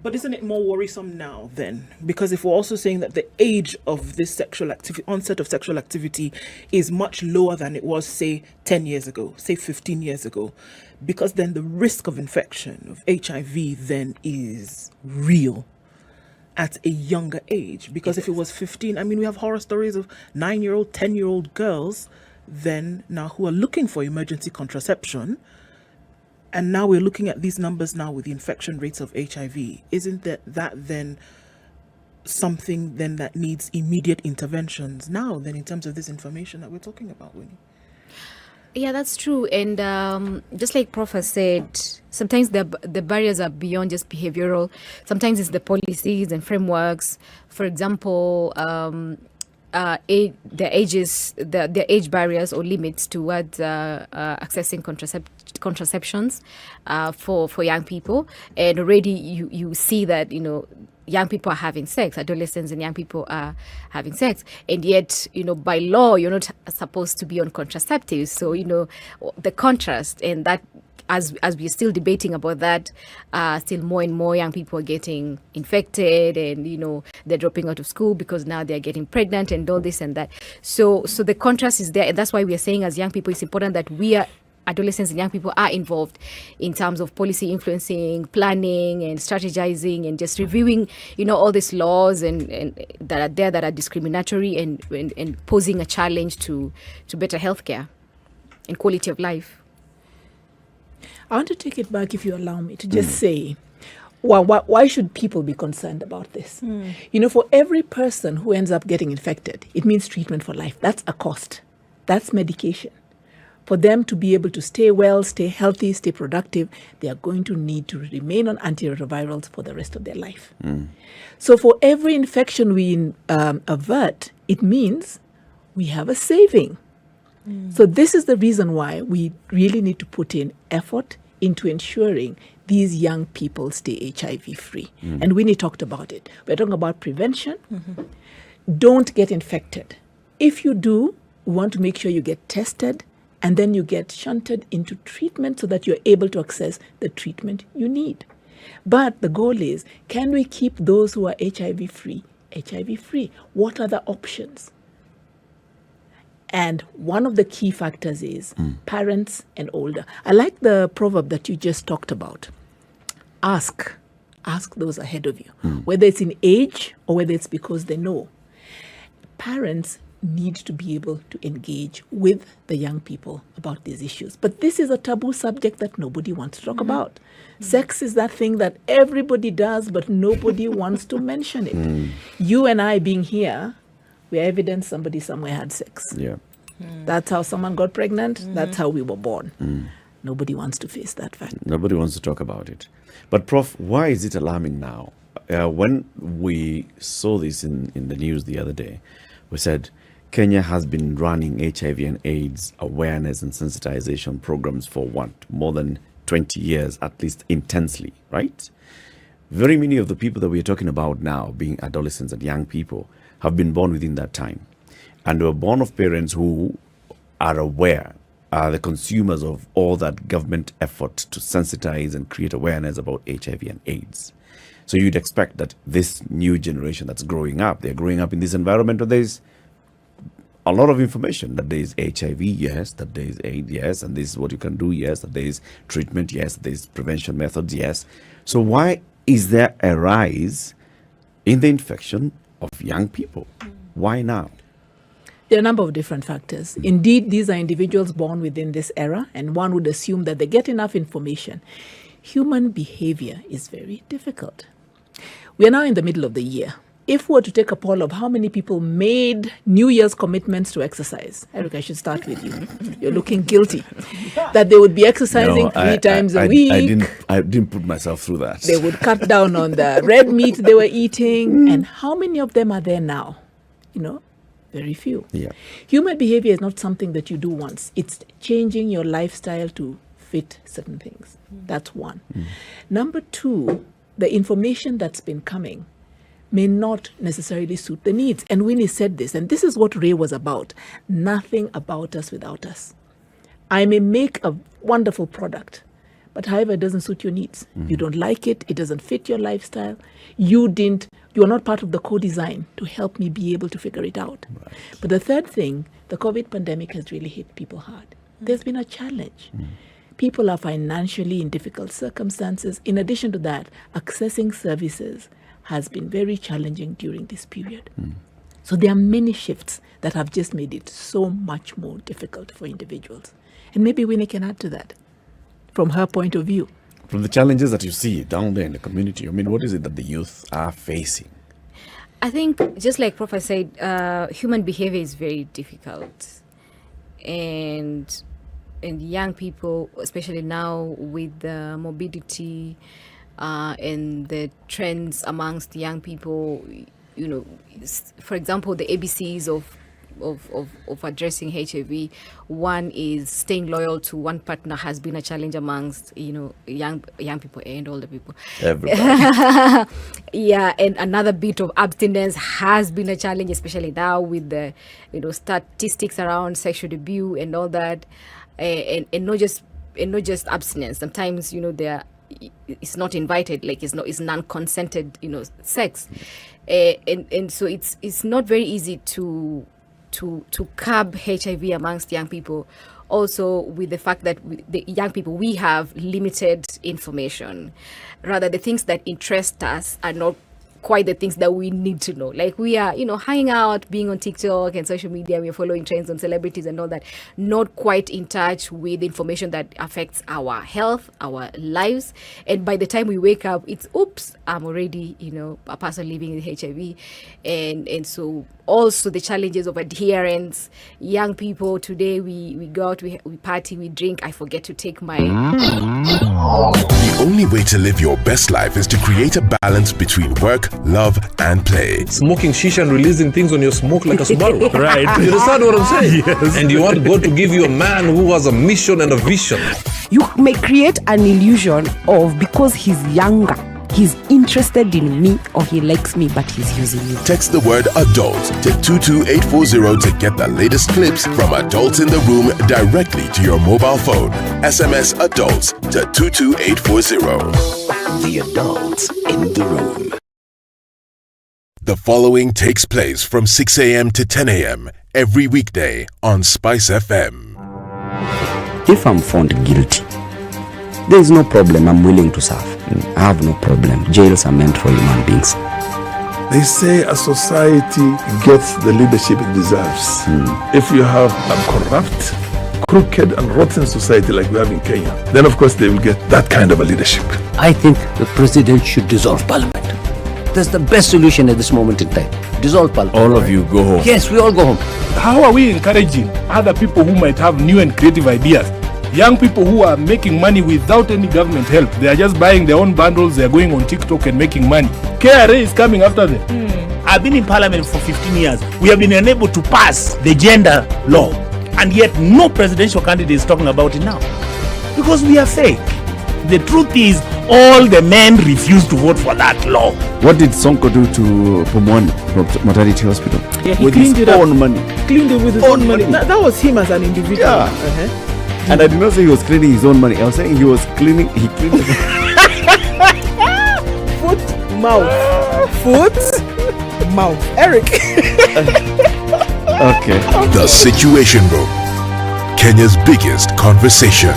But isn't it more worrisome now then? Because if we're also saying that the age of this sexual activity, onset of sexual activity, is much lower than it was, say, 10 years ago, say 15 years ago, because then the risk of infection of HIV then is real at a younger age. Because if it was 15, I mean, we have horror stories of 9-year-old, 10-year-old girls then now who are looking for emergency contraception. And now we're looking at these numbers now with the infection rates of HIV. Isn't that then something then that needs immediate interventions now then in terms of this information that we're talking about, Winnie? Yeah, that's true. And just like Prof has said, sometimes the barriers are beyond just behavioral. Sometimes it's the policies and frameworks. For example, the age barriers or limits towards accessing contraceptions for young people. And already you see that, young people are having sex, adolescents and young people are having sex. And yet, by law, you're not supposed to be on contraceptives. So, the contrast and that, as we're still debating about that, still more and more young people are getting infected and, they're dropping out of school because now they're getting pregnant and all this and that. So the contrast is there. And that's why we are saying as young people, it's important that adolescents and young people are involved in terms of policy influencing, planning and strategizing and just reviewing, all these laws and that are there that are discriminatory and posing a challenge to better healthcare and quality of life. I want to take it back, if you allow me, to just say, why should people be concerned about this? For every person who ends up getting infected, it means treatment for life. That's a cost. That's medication. For them to be able to stay well, stay healthy, stay productive, they are going to need to remain on antiretrovirals for the rest of their life. So for every infection we avert, it means we have a saving. So this is the reason why we really need to put in effort into ensuring these young people stay HIV-free. And Winnie talked about it. We're talking about prevention. Don't get infected. If you do, we want to make sure you get tested and then you get shunted into treatment so that you're able to access the treatment you need. But the goal is, can we keep those who are HIV-free HIV-free? What are the options? And one of the key factors is parents and older. I like the proverb that you just talked about. Ask those ahead of you, whether it's in age or whether it's because they know. Parents need to be able to engage with the young people about these issues. But this is a taboo subject that nobody wants to talk about. Sex is that thing that everybody does, but nobody wants to mention it. You and I being here, we're evidence somebody somewhere had sex. Yeah. That's how someone got pregnant. That's how we were born. Nobody wants to face that fact. Nobody wants to talk about it. But Prof, why is it alarming now? When we saw this in the news the other day, we said Kenya has been running HIV and AIDS awareness and sensitization programs for more than 20 years, at least intensely, right? Very many of the people that we're talking about now, being adolescents and young people, have been born within that time. And were born of parents who are aware, are the consumers of all that government effort to sensitize and create awareness about HIV and AIDS. So you'd expect that this new generation that's growing up, they're growing up in this environment where there's a lot of information, that there is HIV, yes, that there is AIDS, yes, and this is what you can do, yes, that there is treatment, yes, there is prevention methods, yes. So why is there a rise in the infection of young people? Why now? There are a number of different factors. Indeed, these are individuals born within this era, and one would assume that they get enough information. Human behavior is very difficult. We are now in the middle of the year. if we were to take a poll of how many people made New Year's commitments to exercise, Eric, I should start with you. You're looking guilty. That they would be exercising three times a week. I didn't put myself through that. They would cut down on the red meat they were eating. And how many of them are there now? Very few. Yeah. Human behavior is not something that you do once. It's changing your lifestyle to fit certain things. That's one. Number two, the information that's been coming may not necessarily suit the needs. And Winnie said this, and this is what Ray was about. Nothing about us without us. I may make a wonderful product, but however, it doesn't suit your needs. You don't like it. It doesn't fit your lifestyle. You are not part of the co-design to help me be able to figure it out. Right. But the third thing, the COVID pandemic has really hit people hard. There's been a challenge. People are financially in difficult circumstances. In addition to that, accessing services has been very challenging during this period. So there are many shifts that have just made it so much more difficult for individuals. And maybe Winnie can add to that from her point of view. From the challenges that you see down there in the community, what is it that the youth are facing? I think, just like Prof said, human behavior is very difficult. And young people, especially now with the mobility and the trends amongst young people, for example, the ABCs of addressing HIV, one is staying loyal to one partner has been a challenge amongst young people and older people. Everybody. Yeah, and another bit of abstinence has been a challenge, especially now with the statistics around sexual abuse and all that, and not just abstinence. Sometimes it's not invited, like it's non-consented sex, and so it's not very easy to curb HIV amongst young people. Also, with the fact that the young people, we have limited information. Rather, the things that interest us are not quite the things that we need to know. Like we are, hanging out, being on TikTok and social media, we are following trends on celebrities and all that, not quite in touch with information that affects our health, our lives. And by the time we wake up, it's, oops, I'm already, a person living with HIV. And so also the challenges of adherence. Young people today, we go out, we party, we drink. I forget to take my... The only way to live your best life is to create a balance between work, love, and play. Smoking shisha and releasing things on your smoke like a Subaru. Right. You understand what I'm saying? Yes. And you want God to give you a man who has a mission and a vision. You may create an illusion of, because he's younger, he's interested in me or he likes me, but he's using me. Text the word adult to 22840 to get the latest clips from Adults in the Room directly to your mobile phone. SMS adults to 22840. The Adults in the Room. The following takes place from 6 a.m. to 10 a.m. every weekday on SpiceFM. If I'm found guilty, there is no problem. I'm willing to serve. I have no problem. Jails are meant for human beings. They say a society gets the leadership it deserves. If you have a corrupt, crooked and rotten society like we have in Kenya, then of course they will get that kind of a leadership. I think the president should dissolve parliament. That's the best solution at this moment in time. Dissolve parliament. All of you go home. Yes, we all go home. How are we encouraging other people who might have new and creative ideas? Young people who are making money without any government help. They are just buying their own bundles. They are going on TikTok and making money. KRA is coming after them. I've been in parliament for 15 years. We have been unable to pass the gender law. And yet no presidential candidate is talking about it now. Because we are fake. The truth is, all the men refused to vote for that law. What did Sonko do to Pumwani maternity hospital? Yeah, he with cleaned his it own up. money. Cleaned it with his own money. That was him as an individual. Yeah. And I did not say he was cleaning his own money. I was saying he cleaned it. Foot, mouth. Foot, mouth. Eric. Okay. The Situation Room, Kenya's biggest conversation.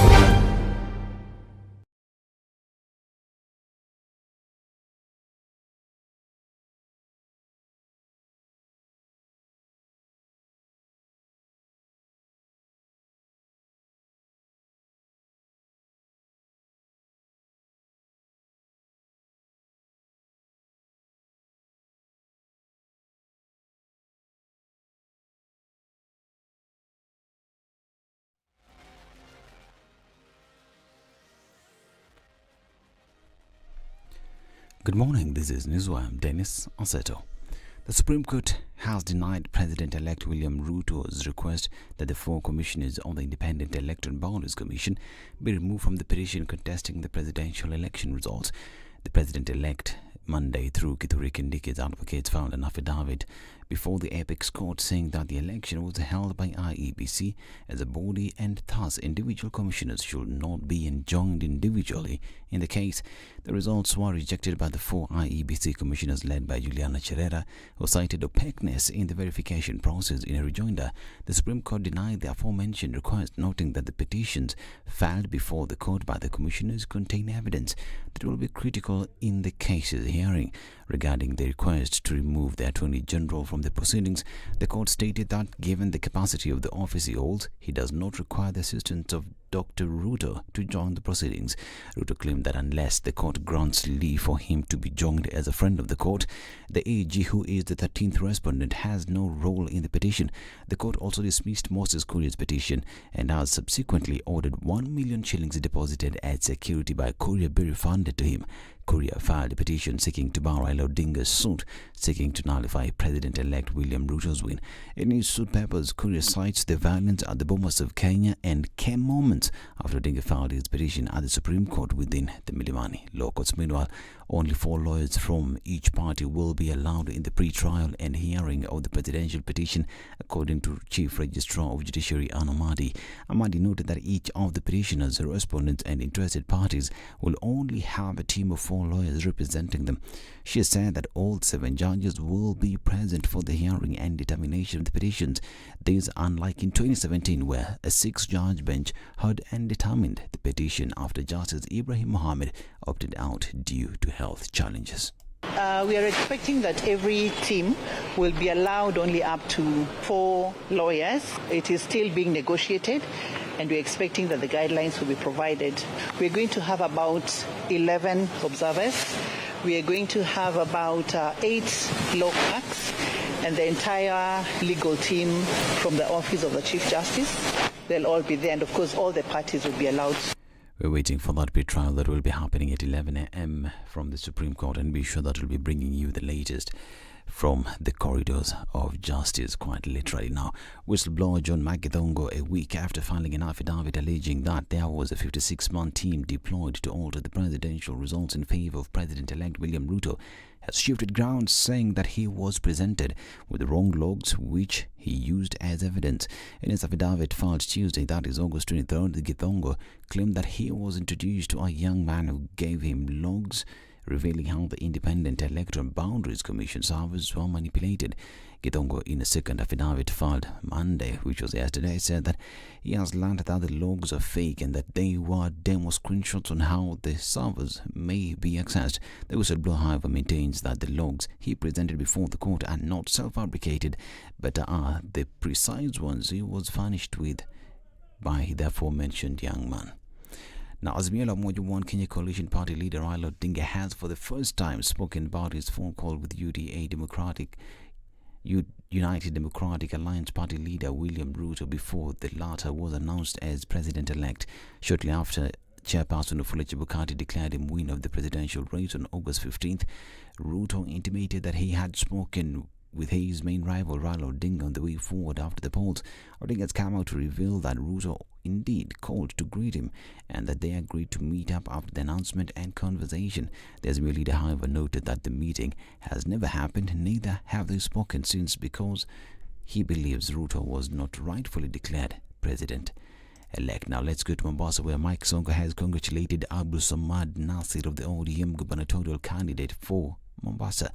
Good morning, this is News. I'm Dennis Oseto. The Supreme Court has denied President-elect William Ruto's request that the 4 commissioners of the Independent Electoral Boundaries Commission be removed from the petition contesting the presidential election results. The President-elect Monday, through Kithure Kindiki's advocates, filed an affidavit before the Apex Court saying that the election was held by IEBC as a body and thus individual commissioners should not be enjoined individually. In the case, the results were rejected by the 4 IEBC commissioners led by Juliana Cherera, who cited opaqueness in the verification process. In a rejoinder, the Supreme Court denied the aforementioned request, noting that the petitions filed before the court by the commissioners contain evidence that will be critical in the case's hearing. Regarding the request to remove the Attorney General from the proceedings, the court stated that given the capacity of the office he holds, he does not require the assistance of Dr. Ruto to join the proceedings. Ruto claimed that unless the court grants leave for him to be joined as a friend of the court, the AG, who is the 13th respondent, has no role in the petition. The court also dismissed Moses Kuria's petition and has subsequently ordered 1 million shillings deposited as security by Kuria be refunded to him. Kuria filed a petition seeking to bar Raila Odinga's suit, seeking to nullify President-elect William Ruto's win. In his suit papers, Kuria cites the violence at the Bomas of Kenya and came moments after Odinga filed his petition at the Supreme Court within the Milimani law courts. Meanwhile, only 4 lawyers from each party will be allowed in the pre-trial and hearing of the presidential petition, according to Chief Registrar of Judiciary Anna Amadi. Amadi noted that each of the petitioners, respondents and interested parties will only have a team of 4 lawyers representing them. She said that all 7 judges will be present for the hearing and determination of the petitions. This unlike in 2017, where a 6-judge bench heard and determined the petition after Justice Ibrahim Mohammed opted out due to health challenges. We are expecting that every team will be allowed only up to 4 lawyers. It is still being negotiated, and we're expecting that the guidelines will be provided. We're going to have about 11 observers. We are going to have about 8 law clerks and the entire legal team from the Office of the Chief Justice. They'll all be there, and of course all the parties will be allowed. We're waiting for that pre-trial that will be happening at 11 a.m. from the Supreme Court, and be sure that we'll be bringing you the latest from the corridors of justice, quite literally. Now, whistleblower John Magidongo, a week after filing an affidavit alleging that there was a 56-man team deployed to alter the presidential results in favor of President-elect William Ruto, has shifted ground, saying that he was presented with the wrong logs which he used as evidence. In his affidavit filed Tuesday, that is August 23rd, Githongo claimed that he was introduced to a young man who gave him logs revealing how the Independent Electoral Boundaries Commission servers were manipulated. Githongo, in a second affidavit filed Monday, which was yesterday, said that he has learned that the logs are fake and that they were demo screenshots on how the servers may be accessed. The whistleblower, however, maintains that the logs he presented before the court are not self-fabricated, but are the precise ones he was furnished with by the aforementioned young man. Now, Azimio la Umoja One Kenya Coalition Party leader Raila Odinga has for the first time spoken about his phone call with United Democratic Alliance Party leader William Ruto before the latter was announced as president-elect. Shortly after Chairperson Wafula Chebukati declared him winner of the presidential race on August 15th, Ruto intimated that he had spoken with his main rival Raila Odinga on the way forward after the polls. Odinga has come out to reveal that Ruto indeed called to greet him and that they agreed to meet up after the announcement and conversation. The Azimio leader, however, noted that the meeting has never happened, neither have they spoken since, because he believes Ruto was not rightfully declared president-elect. Now let's go to Mombasa, where Mike Sonko has congratulated Abdul Samad Nasir of the ODM gubernatorial candidate for Mombasa.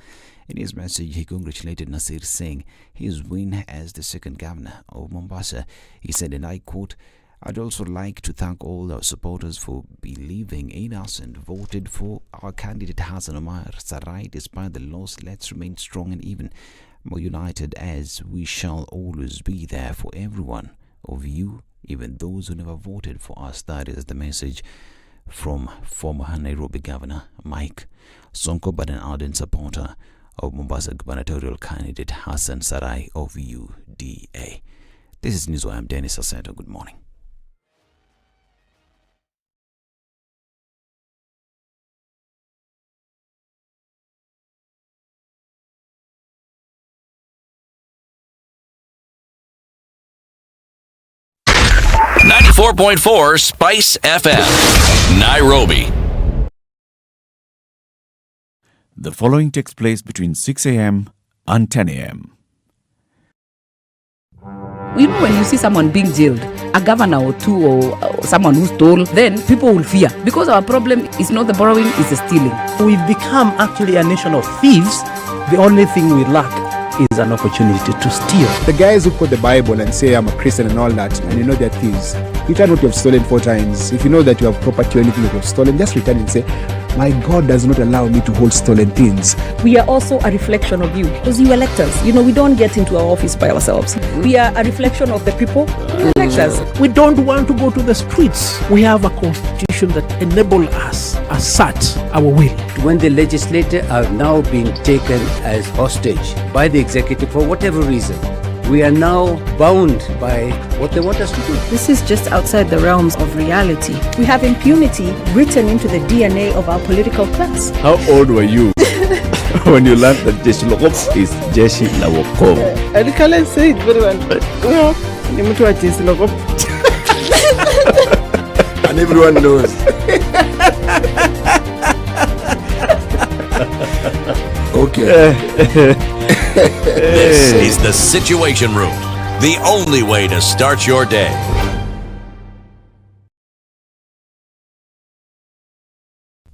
In his message, he congratulated Nasir, saying his win as the second governor of Mombasa. He said, and I quote, "I'd also like to thank all our supporters for believing in us and voted for our candidate Hassan Omar Sarai. Despite the loss, let's remain strong and even more united, as we shall always be there for everyone of you, even those who never voted for us." That is the message from former Nairobi Governor Mike Sonko, but an ardent supporter of Mombasa gubernatorial candidate Hassan Sarai of UDA. This is News. I'm Dennis Oseto. Good morning. 94.4 Spice FM, Nairobi. The following takes place between 6 a.m. and 10 a.m. You know, when you see someone being jailed, a governor or two or someone who stole, then people will fear. Because our problem is not the borrowing, it's the stealing. We've become actually a nation of thieves. The only thing we lack is an opportunity to steal. The guys who quote the Bible and say I'm a Christian and all that, and you know they're thieves. Return what you have stolen 4 times. If you know that you have property or anything that you have stolen, just return and say, my God does not allow me to hold stolen things. We are also a reflection of you because you elect us. You know, we don't get into our office by ourselves. We are a reflection of the people who elect us. We don't want to go to the streets. We have a constitution that enables us to assert our will. When the legislature are now being taken as hostage by the executive for whatever reason, we are now bound by what they want us to do. This is just outside the realms of reality. We have impunity written into the DNA of our political class. How old were you when you learned that Jeshi Lokop is Jeshi la Wokovu? I can't say it very well. No, you to Jeshi Lokop. And everyone knows. Okay. This is the Situation Room, the only way to start your day.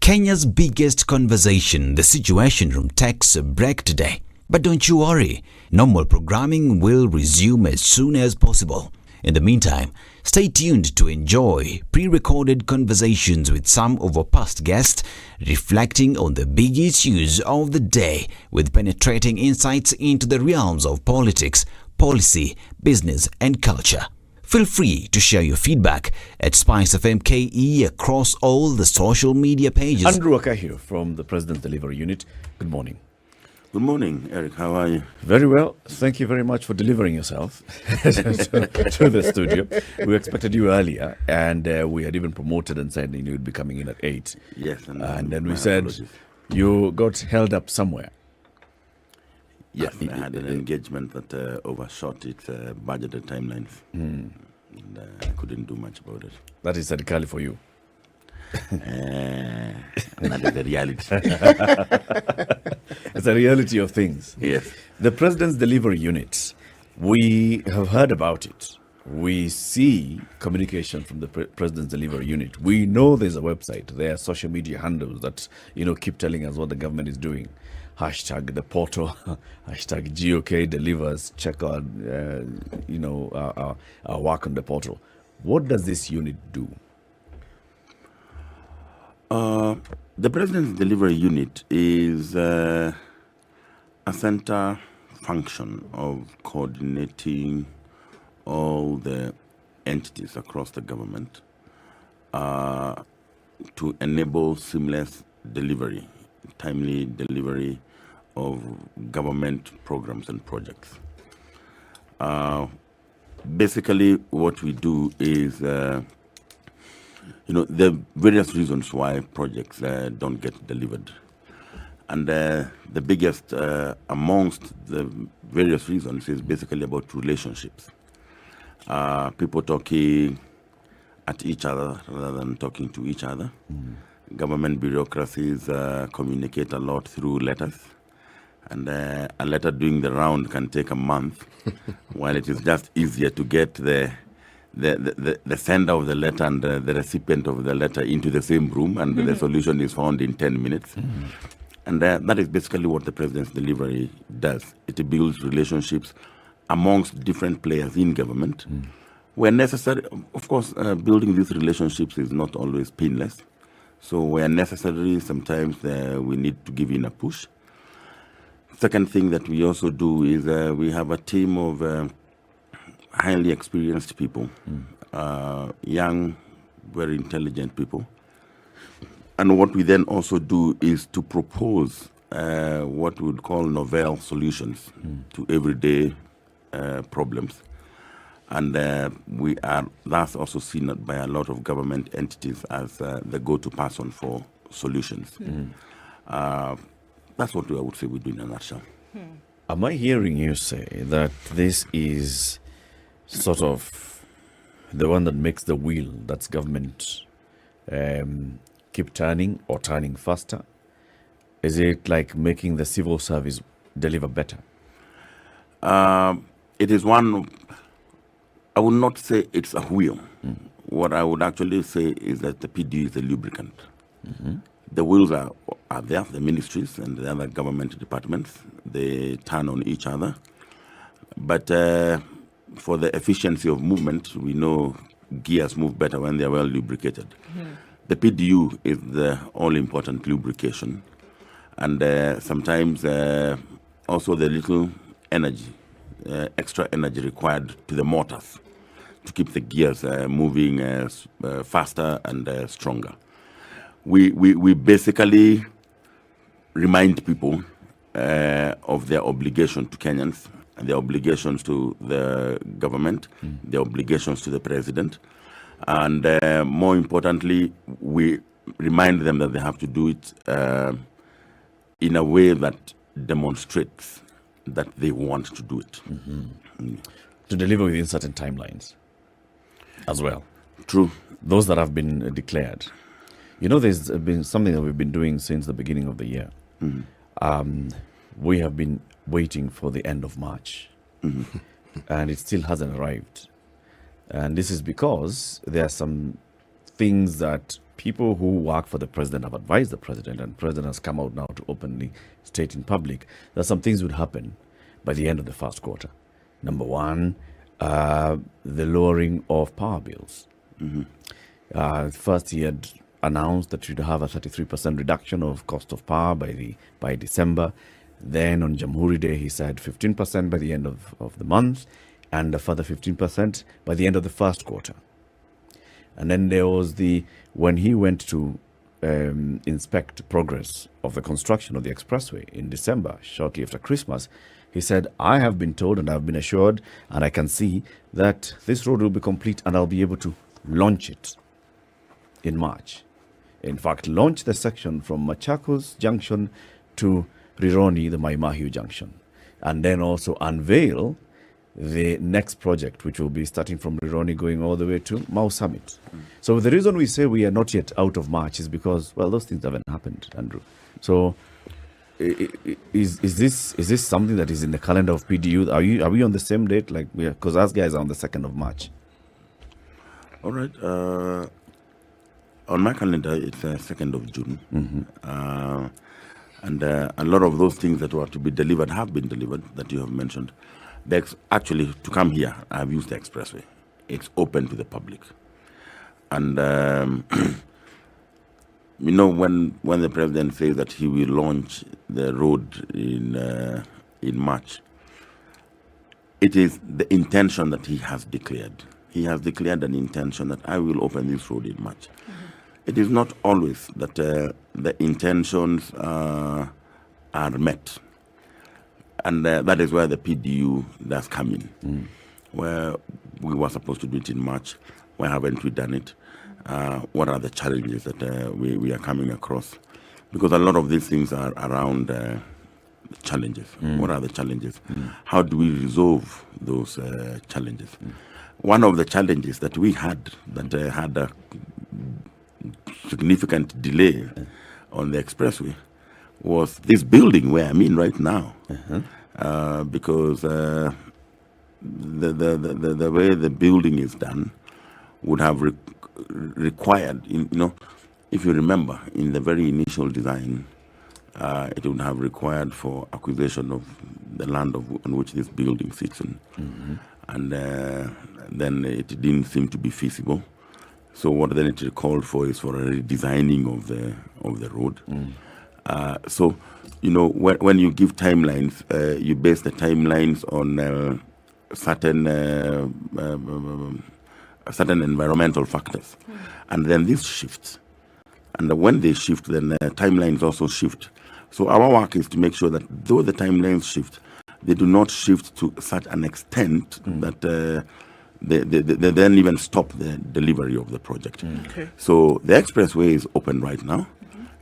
Kenya's biggest conversation, the Situation Room, takes a break today. But don't you worry, normal programming will resume as soon as possible. In the meantime, stay tuned to enjoy pre-recorded conversations with some of our past guests, reflecting on the big issues of the day with penetrating insights into the realms of politics, policy, business and culture. Feel free to share your feedback at SpiceFM KE across all the social media pages. Andrew Wakahio from the President's Delivery Unit. Good morning. Good morning, Eric. How are you? Very well. Thank you very much for delivering yourself to the studio. We expected you earlier, and we had even promoted and said you would be coming in at 8. Yes. And then we said you got held up somewhere. Yes, I had an engagement that overshot its budgeted timelines. And I couldn't do much about it. That is Sadikali for you. That is the reality. It's a reality of things. Yes. The President's Delivery Unit, we have heard about it. We see communication from the President's Delivery Unit. We know there's a website. There are social media handles that, keep telling us what the government is doing. Hashtag the portal, hashtag GOK delivers. Check out, our work on the portal. What does this unit do? The President's Delivery Unit is a center function of coordinating all the entities across the government to enable seamless delivery, timely delivery of government programs and projects. Basically, what we do is there are various reasons why projects don't get delivered. And the biggest amongst the various reasons is basically about relationships. People talking at each other rather than talking to each other. Government bureaucracies communicate a lot through letters. And a letter doing the round can take a month, while it is just easier to get the sender of the letter and the recipient of the letter into the same room, and the solution is found in 10 minutes. And that is basically what the President's Delivery does. It builds relationships amongst different players in government. Where necessary, of course, building these relationships is not always painless. So where necessary, sometimes we need to give in a push. Second thing that we also do is we have a team of highly experienced people, young, very intelligent people. And what we then also do is to propose what we would call novel solutions to everyday problems. And that's also seen by a lot of government entities as the go-to person for solutions. That's what I would say we do in a nutshell. Am I hearing you say that this is sort of the one that makes the wheel, that's government, keep turning or turning faster? Is it like making the civil service deliver better? It is one, I would not say it's a wheel. What I would actually say is that the PD is a lubricant. The wheels are there, the ministries and the other government departments, they turn on each other. But for the efficiency of movement, we know gears move better when they are well lubricated. The PDU is the all-important lubrication. And sometimes also the little energy, extra energy required to the motors to keep the gears moving faster and stronger. We basically remind people of their obligation to Kenyans, and their obligations to the government, their obligations to the president. And more importantly, we remind them that they have to do it in a way that demonstrates that they want to do it. To deliver within certain timelines as well. True. Those that have been declared. You know, there's been something that we've been doing since the beginning of the year. We have been waiting for the end of March, and it still hasn't arrived. And this is because there are some things that people who work for the president have advised the president, and the president has come out now to openly state in public that some things would happen by the end of the first quarter. Number one, the lowering of power bills. First, he had announced that you'd have a 33% reduction of cost of power by December. Then on Jamhuri Day, he said 15% by the end of the month, and a further 15% by the end of the first quarter. And then there was when he went to inspect progress of the construction of the expressway in December, shortly after Christmas, he said, I have been told and I've been assured and I can see that this road will be complete and I'll be able to launch it in March. In fact, launch the section from Machakos Junction to Rironi, the Mai Mahiu Junction, and then also unveil the next project, which will be starting from Rironi going all the way to Mau Summit. So the reason we say we are not yet out of March is because, well, those things haven't happened, Andrew. So is this something that is in the calendar of PDU? Are we on the same date? Like, because us guys are on the 2nd of March. All right. On my calendar, it's 2nd of June. And a lot of those things that were to be delivered have been delivered, that you have mentioned. Actually, to come here, I've used the expressway. It's open to the public. And, you know, when the president says that he will launch the road in March, it is the intention that he has declared. He has declared an intention that I will open this road in March. It is not always that the intentions are met. And that is where the PDU does come in, where we were supposed to do it in March. Why haven't we done it? What are the challenges that we are coming across? Because a lot of these things are around challenges. What are the challenges? How do we resolve those challenges? One of the challenges that we had, that had a significant delay on the expressway, was this building where I'm in right now. Because the way the building is done would have required, you know, if you remember, in the very initial design, it would have required for acquisition of the land on which this building sits in. And then it didn't seem to be feasible. So what then it called for is for a redesigning of the road. So, you know, when you give timelines, you base the timelines on certain environmental factors. And then this shifts. And when they shift, then the timelines also shift. So our work is to make sure that though the timelines shift, they do not shift to such an extent that they then even stop the delivery of the project. Okay. So the expressway is open right now.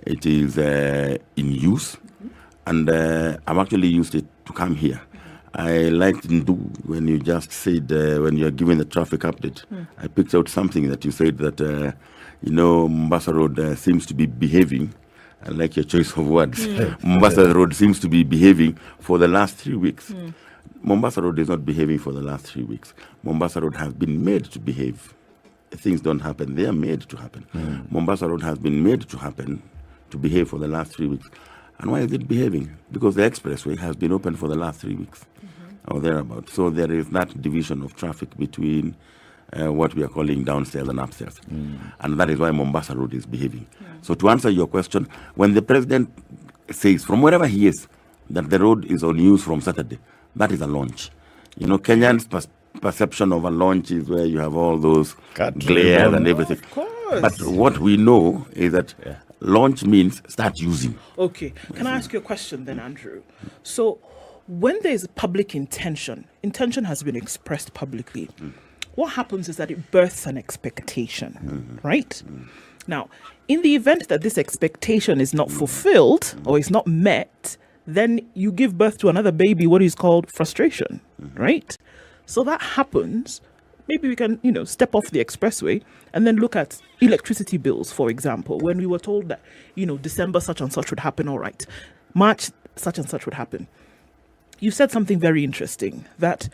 It is in use, and I've actually used it to come here I liked when you just said, when you're giving the traffic update, I picked out something that you said that, Mombasa Road seems to be behaving. I like your choice of words. Mombasa Road seems to be behaving for the last 3 weeks. Mombasa Road is not behaving for the last 3 weeks. Mombasa Road has been made to behave. Things don't happen. They are made to happen. Mombasa Road has been made to happen, to behave for the last 3 weeks. And why is it behaving? Because the expressway has been open for the last 3 weeks or thereabouts. So there is that division of traffic between what we are calling downstairs and upstairs. And that is why Mombasa Road is behaving. So to answer your question, when the president says from wherever he is that the road is on use from Saturday, that is a launch. Kenyans' perception of a launch is where you have all those glares and everything. But what we know is that launch means start using. Okay. Can I ask you a question then, Andrew? So when there's public intention has been expressed publicly, what happens is that it births an expectation, right? Now, in the event that this expectation is not fulfilled or is not met, then you give birth to another baby, what is called frustration, right? So that happens. Maybe we can, step off the expressway and then look at electricity bills, for example. When we were told that, December such and such would happen, all right. March such and such would happen. You said something very interesting that,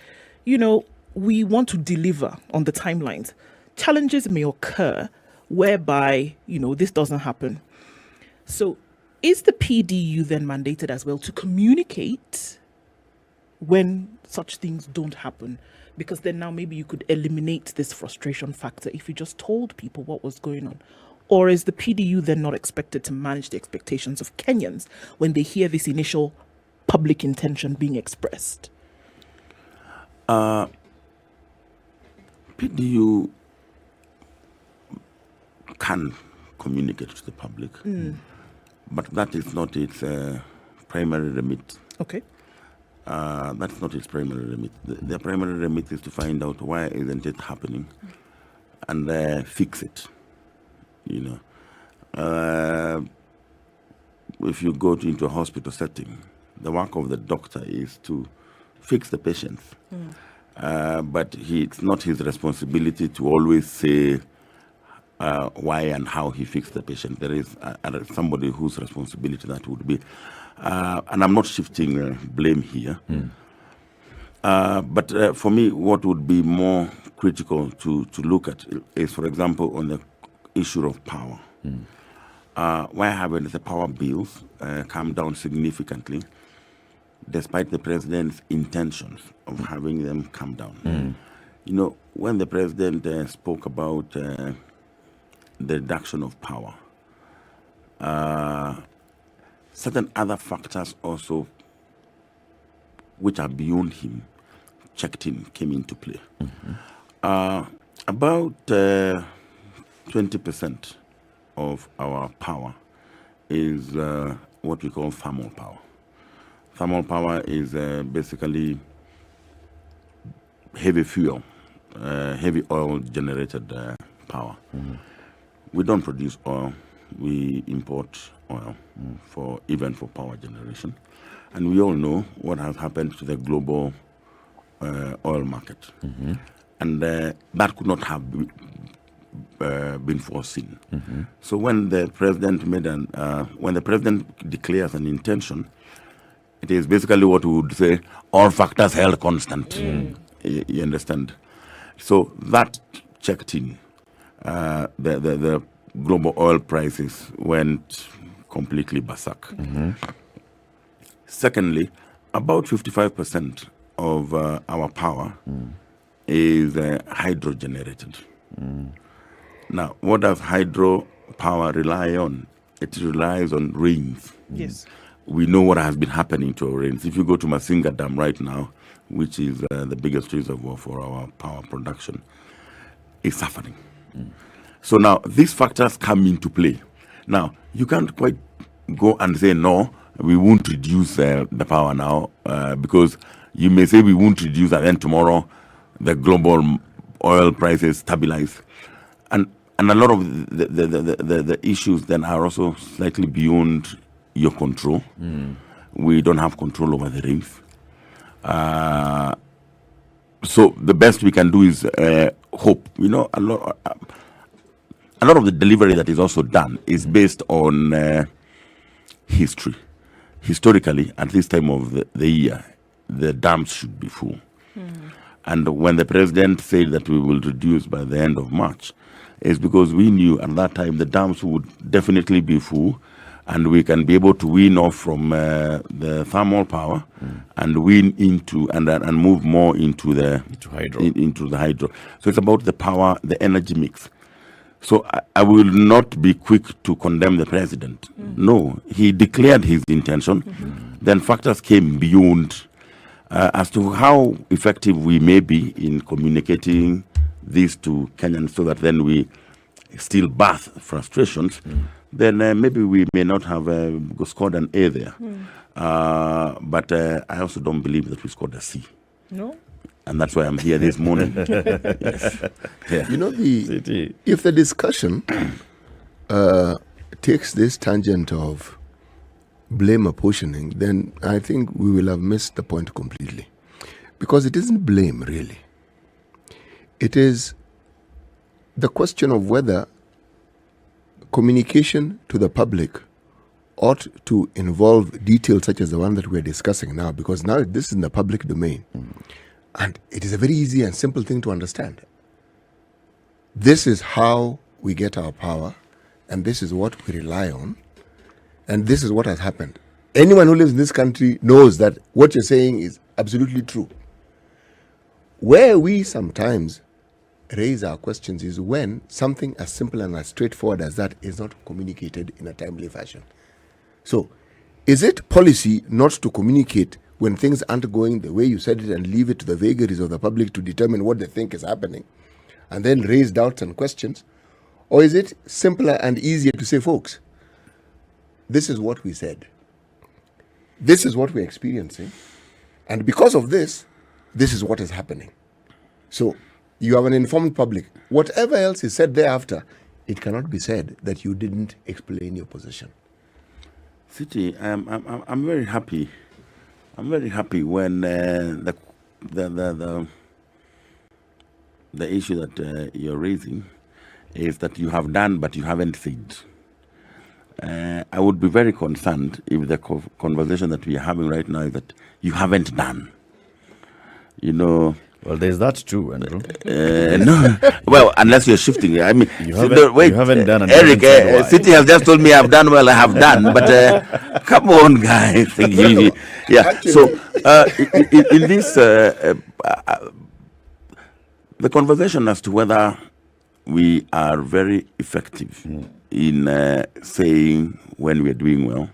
we want to deliver on the timelines. Challenges may occur whereby, this doesn't happen. So is the PDU then mandated as well to communicate when such things don't happen? Because then now maybe you could eliminate this frustration factor if you just told people what was going on. Or is the PDU then not expected to manage the expectations of Kenyans when they hear this initial public intention being expressed? PDU can communicate to the public, but that is not its primary remit. Okay. That's not its primary remit. The primary remit is to find out why isn't it happening and fix it. If you go into a hospital setting, the work of the doctor is to fix the patient. But it's not his responsibility to always say why and how he fixed the patient. There is somebody whose responsibility that would be. And I'm not shifting blame here. But for me, what would be more critical to look at is, for example, on the issue of power. Why haven't the power bills come down significantly, despite the president's intentions of having them come down? When the president spoke about the reduction of power, certain other factors also, which are beyond him, came into play. About 20% of our power is what we call thermal power. Thermal power is basically heavy fuel, heavy oil generated power. We don't produce oil, we import oil even for power generation. And we all know what has happened to the global oil market. And that could not have been foreseen. So when the president when the president declares an intention, it is basically what we would say, all factors held constant. You understand? So that checked in. The global oil prices went completely berserk. Secondly, about 55% of our power is hydro generated. Now, what does hydro power rely on? It relies on rains. Yes. We know what has been happening to our rains. If you go to Masinga Dam right now, which is the biggest reservoir for our power production, is suffering. So now these factors come into play. Now, you can't quite go and say, no, we won't reduce the power now, because you may say we won't reduce, and then tomorrow the global oil prices stabilize. And a lot of the issues then are also slightly beyond your control. We don't have control over the rains. So the best we can do is hope. You know, a lot of the delivery that is also done is based on history. Historically, at this time of the year, the dams should be full. And when the president said that we will reduce by the end of March, it's because we knew at that time the dams would definitely be full, and we can be able to wean off from the thermal power and wean into and move more into the hydro. So it's about the power, the energy mix. So I will not be quick to condemn the president. No, he declared his intention. Then factors came beyond as to how effective we may be in communicating this to Kenyans so that then we still birth frustrations. Then maybe we may not have scored an A there. But I also don't believe that we scored a C. No. And that's why I'm here this morning. Yes. Yeah. You know, if the discussion takes this tangent of blame apportioning, then I think we will have missed the point completely. Because it isn't blame, really. It is the question of whether communication to the public ought to involve details such as the one that we're discussing now, because now this is in the public domain. And it is a very easy and simple thing to understand. This is how we get our power, and this is what we rely on, and this is what has happened. Anyone who lives in this country knows that what you're saying is absolutely true. Where we sometimes raise our questions is when something as simple and as straightforward as that is not communicated in a timely fashion. So, is it policy not to communicate when things aren't going the way you said it and leave it to the vagaries of the public to determine what they think is happening and then raise doubts and questions? Or is it simpler and easier to say, folks, this is what we said. This is what we're experiencing. And because of this, this is what is happening. So you have an informed public. Whatever else is said thereafter, it cannot be said that you didn't explain your position. City, I'm very happy. I'm very happy when the issue that you're raising is that you have done but you haven't said. I would be very concerned if the conversation that we are having right now is that you haven't done. You know. Well, there's that too, Andrew. No, well, unless you're shifting. I mean, you haven't done. And Eric, City has just told me I've done well. I have done, but come on, guys. Yeah. So in this, the conversation as to whether we are very effective in saying when we are doing well,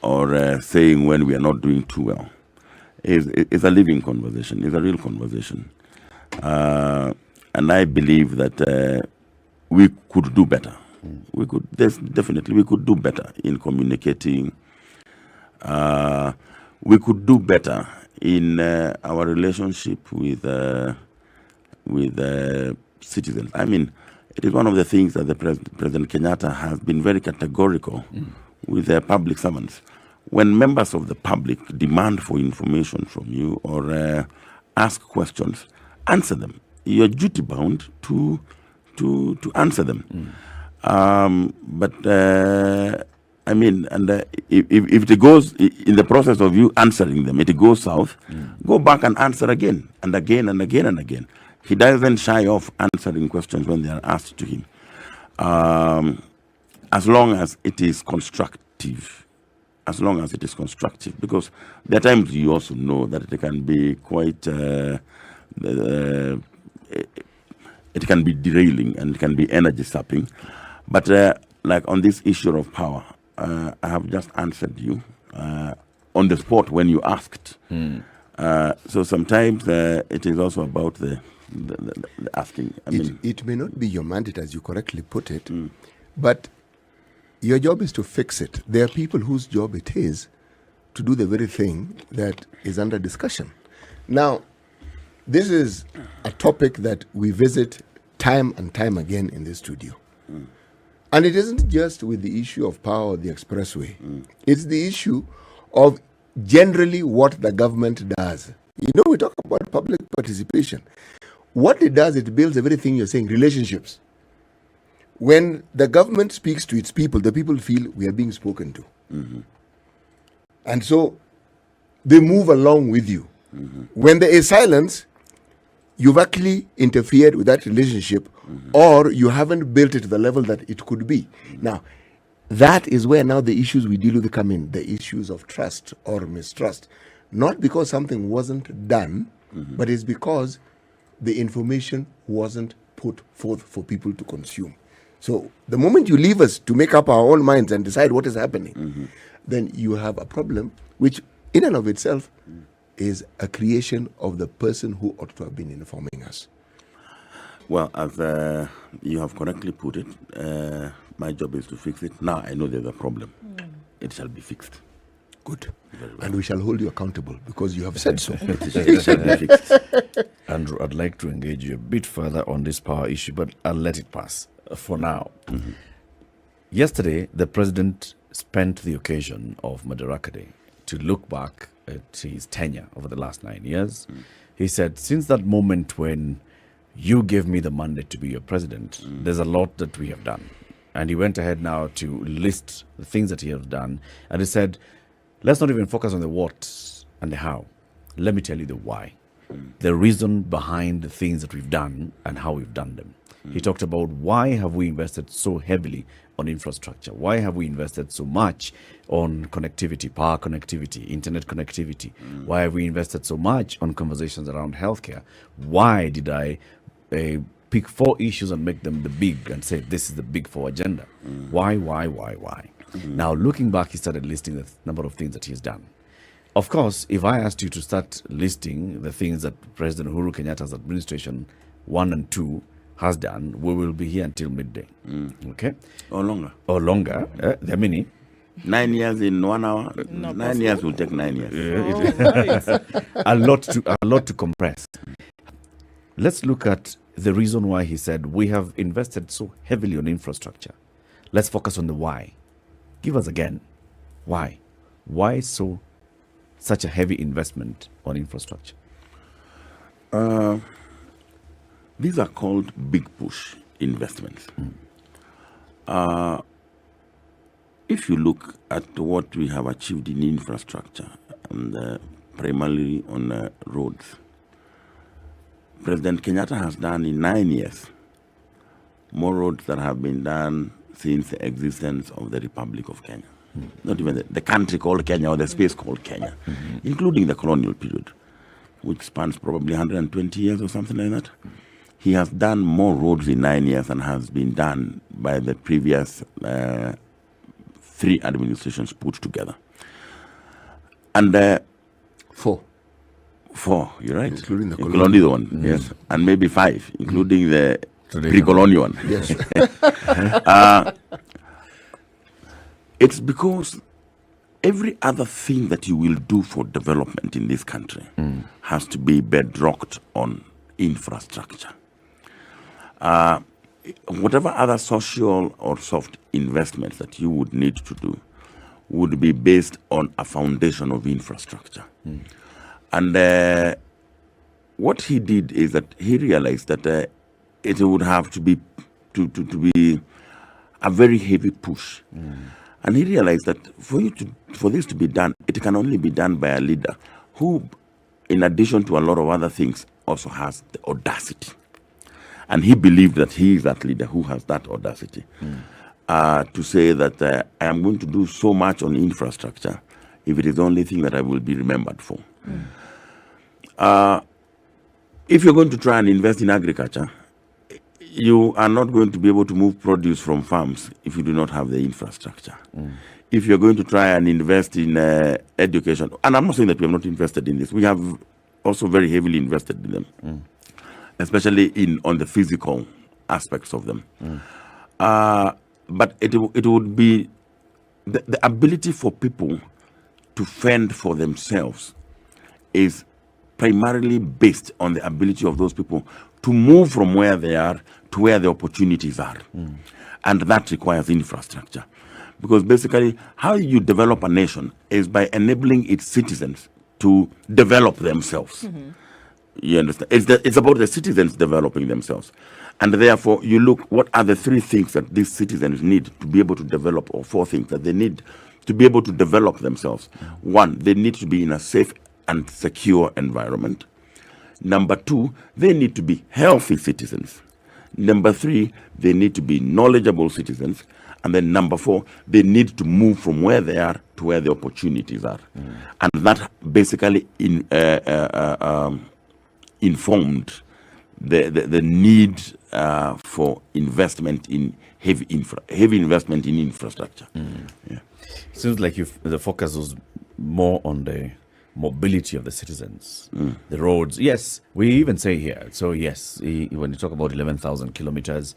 or saying when we are not doing too well, is a living conversation, is a real conversation. And I believe that we could do better. We could do better in communicating. We could do better in our relationship with citizens. I mean, it is one of the things that the President Kenyatta has been very categorical with their public servants. When members of the public demand for information from you or ask questions, answer them. You're duty bound to answer them. But I mean, and if it goes in the process of you answering them, it goes south, go back and answer again and again and again and again. He doesn't shy off answering questions when they are asked to him, as long as it is constructive. As long as it is constructive, because there are times you also know that it can be quite, it can be derailing and it can be energy sapping. But like on this issue of power, I have just answered you on the spot when you asked. So sometimes it is also about the asking. I mean, it may not be your mandate, as you correctly put it, but your job is to fix it. There are people whose job it is to do the very thing that is under discussion. Now, this is a topic that we visit time and time again in this studio. And it isn't just with the issue of power or the expressway. It's the issue of generally what the government does. We talk about public participation. What it does, it builds everything you're saying, relationships. When the government speaks to its people, the people feel we are being spoken to. And so they move along with you. When there is silence, you've actually interfered with that relationship, or you haven't built it to the level that it could be. Now, that is where now the issues we deal with come in, the issues of trust or mistrust. Not because something wasn't done, but it's because the information wasn't put forth for people to consume. So the moment you leave us to make up our own minds and decide what is happening, then you have a problem, which in and of itself is a creation of the person who ought to have been informing us. Well, as you have correctly put it, my job is to fix it. Now I know there's a problem. It shall be fixed. Good. And we shall hold you accountable because you have said so. It shall be fixed. Andrew, I'd like to engage you a bit further on this power issue, but I'll let it pass for now. Yesterday, the president spent the occasion of Madaraka Day to look back at his tenure over the last 9 years. He said, since that moment when you gave me the mandate to be your president, there's a lot that we have done. And he went ahead now to list the things that he has done. And he said, let's not even focus on the what and the how. Let me tell you the why. The reason behind the things that we've done and how we've done them. He talked about why have we invested so heavily on infrastructure? Why have we invested so much on connectivity, power connectivity, internet connectivity? Why have we invested so much on conversations around healthcare? Why did I pick 4 issues and make them the big and say this is the big 4 agenda? Why? Now, looking back, he started listing the number of things that he's done. Of course, if I asked you to start listing the things that President Uhuru Kenyatta's administration 1 and 2 has done, we will be here until midday. Okay? Or longer. There are many. 9 years in 1 hour. 9 years will take 9 years. A lot to compress. Let's look at the reason why he said we have invested so heavily on infrastructure. Let's focus on the why. Give us again. Why? Why such a heavy investment on infrastructure? These are called big push investments. If you look at what we have achieved in infrastructure, and primarily on roads, President Kenyatta has done in 9 years more roads that have been done since the existence of the Republic of Kenya. Not even the country called Kenya or the space called Kenya, including the colonial period, which spans probably 120 years or something like that. He has done more roads in 9 years than has been done by the previous 3 administrations put together. And 4. 4, you're right. Including the colonial one, yes. And maybe 5, including the pre-colonial one. Yes. It's because every other thing that you will do for development in this country has to be bedrocked on infrastructure. Whatever other social or soft investments that you would need to do would be based on a foundation of infrastructure. And what he did is that he realized that it would have to be a very heavy push. And he realized that for this to be done, it can only be done by a leader who, in addition to a lot of other things, also has the audacity. And he believed that he is that leader who has that audacity to say that I am going to do so much on infrastructure if it is the only thing that I will be remembered for. If you're going to try and invest in agriculture, you are not going to be able to move produce from farms if you do not have the infrastructure. If you're going to try and invest in education, and I'm not saying that we have not invested in this, we have also very heavily invested in them, especially on the physical aspects of them. But it would be the ability for people to fend for themselves is primarily based on the ability of those people to move from where they are to where the opportunities are. And that requires infrastructure. Because basically, how you develop a nation is by enabling its citizens to develop themselves. You understand? It's about the citizens developing themselves. And therefore, you look, what are the 3 things that these citizens need to be able to develop, or 4 things that they need to be able to develop themselves? 1, they need to be in a safe and secure environment. Number 2, they need to be healthy citizens. Number 3, they need to be knowledgeable citizens. And then number 4, they need to move from where they are to where the opportunities are. And that basically informed the need for investment in heavy investment in infrastructure. Yeah. Seems like the focus was more on the mobility of the citizens, the roads. Yes, we even say here. So yes, when you talk about 11,000 kilometers,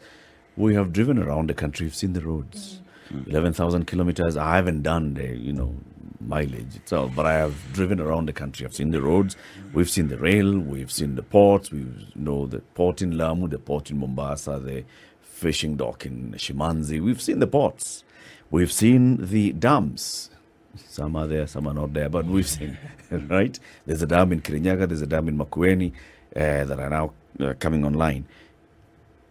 we have driven around the country. We've seen the roads. 11,000 kilometers. I haven't done the mileage itself, but I have driven around the country. I've seen the roads. We've seen the rail. We've seen the ports. We know the port in Lamu, the port in Mombasa, the fishing dock in Shimanzi. We've seen the ports. We've seen the dams. Some are there, some are not there, but we've seen, right? There's a dam in Kirinyaga, there's a dam in Makueni that are now coming online.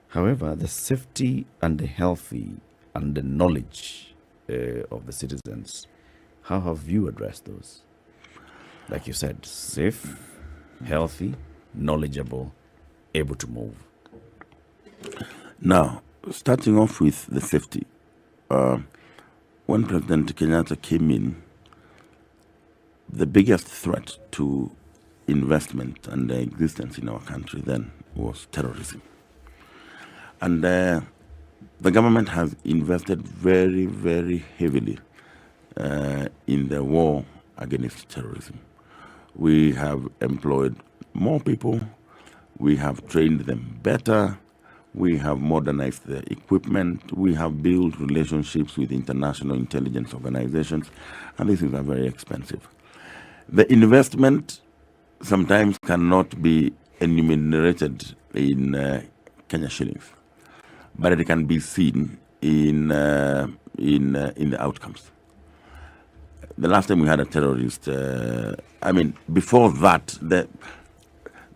However, the safety and the healthy and the knowledge of the citizens, how have you addressed those? Like you said, safe, healthy, knowledgeable, able to move. Now, starting off with the safety, when President Kenyatta came in, the biggest threat to investment and the existence in our country then was terrorism. And the government has invested very, very heavily in the war against terrorism. We have employed more people, we have trained them better, we have modernized the equipment, we have built relationships with international intelligence organizations, and these things are very expensive. The investment sometimes cannot be enumerated in Kenya shillings, but it can be seen in the outcomes. The last time we had a terrorist, before that,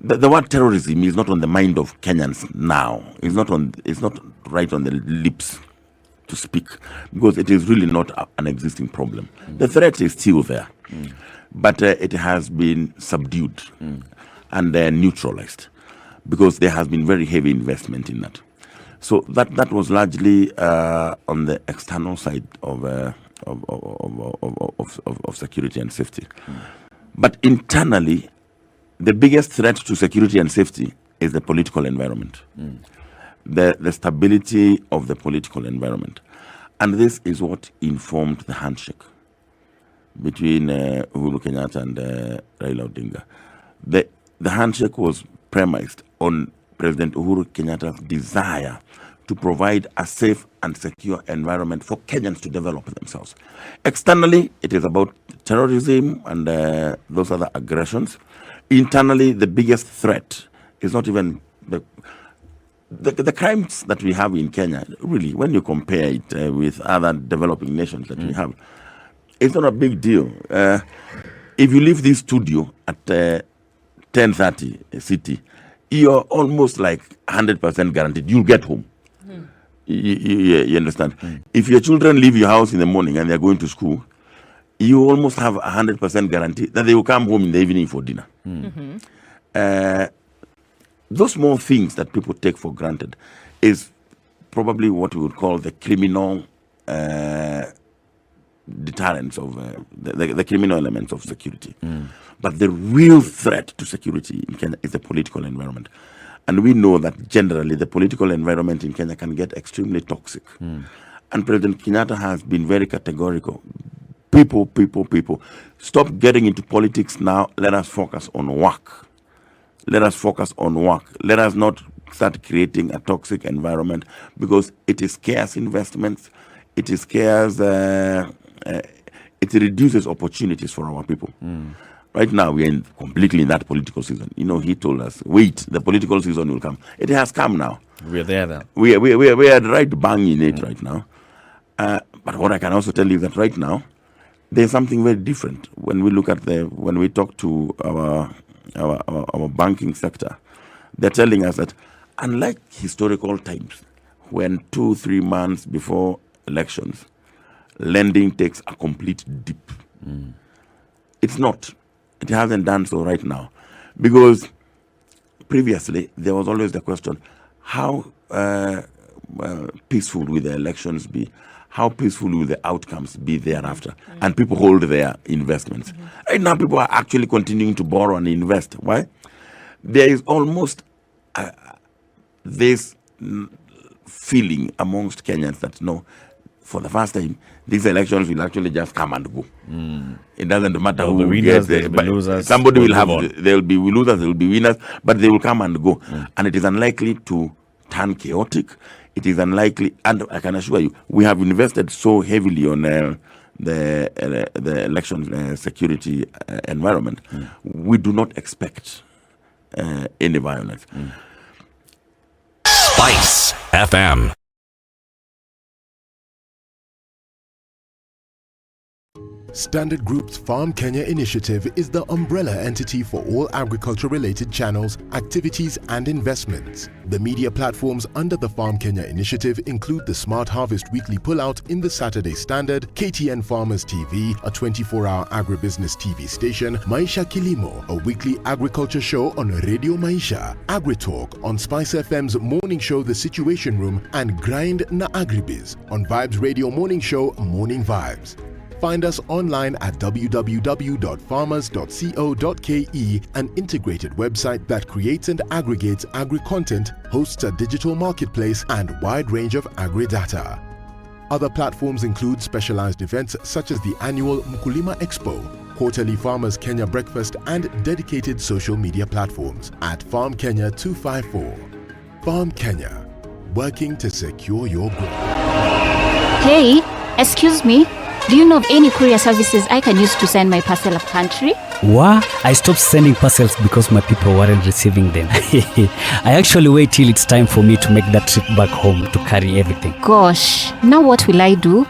the word terrorism is not on the mind of Kenyans now. It's not right on the lips to speak, because it is really not an existing problem. The threat is still there, but it has been subdued and neutralized, because there has been very heavy investment in that. So that was largely on the external side of security and safety. But internally, the biggest threat to security and safety is the political environment, the stability of the political environment. And this is what informed the handshake between Uhuru Kenyatta and Raila Odinga. The handshake was premised on President Uhuru Kenyatta's desire to provide a safe and secure environment for Kenyans to develop themselves. Externally, it is about terrorism and those other aggressions. Internally, the biggest threat is not even the crimes that we have in Kenya. Really, when you compare it with other developing nations that we have, it's not a big deal. If you leave this studio at 10:30 CT, you're almost like 100% guaranteed you'll get home. You understand? If your children leave your house in the morning and they're going to school, you almost have 100% guarantee that they will come home in the evening for dinner. Those small things that people take for granted is probably what we would call the criminal deterrence of the criminal elements of security. But the real threat to security in Kenya is the political environment. And we know that generally the political environment in Kenya can get extremely toxic. And President Kenyatta has been very categorical. People, stop getting into politics now. Let us focus on work. Let us focus on work. Let us not start creating a toxic environment, because it scares investments. It scares, it reduces opportunities for our people. Right now, we are completely in that political season. He told us, wait, the political season will come. It has come now. We're there now. We are right bang in it right now. But what I can also tell you is that right now, there's something very different when we look at when we talk to our banking sector. They're telling us that unlike historical times, when 2-3 months before elections, lending takes a complete dip. It's not. It hasn't done so right now. Because previously, there was always the question, how peaceful will the elections be? How peaceful will the outcomes be thereafter? And people hold their investments. Right now, people are actually continuing to borrow and invest. Why? There is almost this feeling amongst Kenyans that, no, for the first time, these elections will actually just come and go. It doesn't matter who gets there. Somebody will have, there will be losers, there will be winners, but they will come and go. And it is unlikely to turn chaotic. It is unlikely, and I can assure you, we have invested so heavily on the election security environment. We do not expect any violence. SpiceFM. Standard Group's Farm Kenya initiative is the umbrella entity for all agriculture-related channels, activities and investments. The media platforms under the Farm Kenya initiative include the Smart Harvest Weekly Pullout in the Saturday Standard, KTN Farmers TV, a 24-hour agribusiness TV station, Maisha Kilimo, a weekly agriculture show on Radio Maisha, AgriTalk on SpiceFM's morning show The Situation Room, and Grind na Agribiz on Vibes Radio morning show Morning Vibes. Find us online at www.farmers.co.ke, an integrated website that creates and aggregates agri-content, hosts a digital marketplace, and wide range of agri-data. Other platforms include specialized events such as the annual Mkulima Expo, quarterly Farmers Kenya Breakfast, and dedicated social media platforms at Farm Kenya 254. Farm Kenya, working to secure your growth. Hey, excuse me. Do you know of any courier services I can use to send my parcel of country? What? I stopped sending parcels because my people weren't receiving them. I actually wait till it's time for me to make that trip back home to carry everything. Gosh, now what will I do?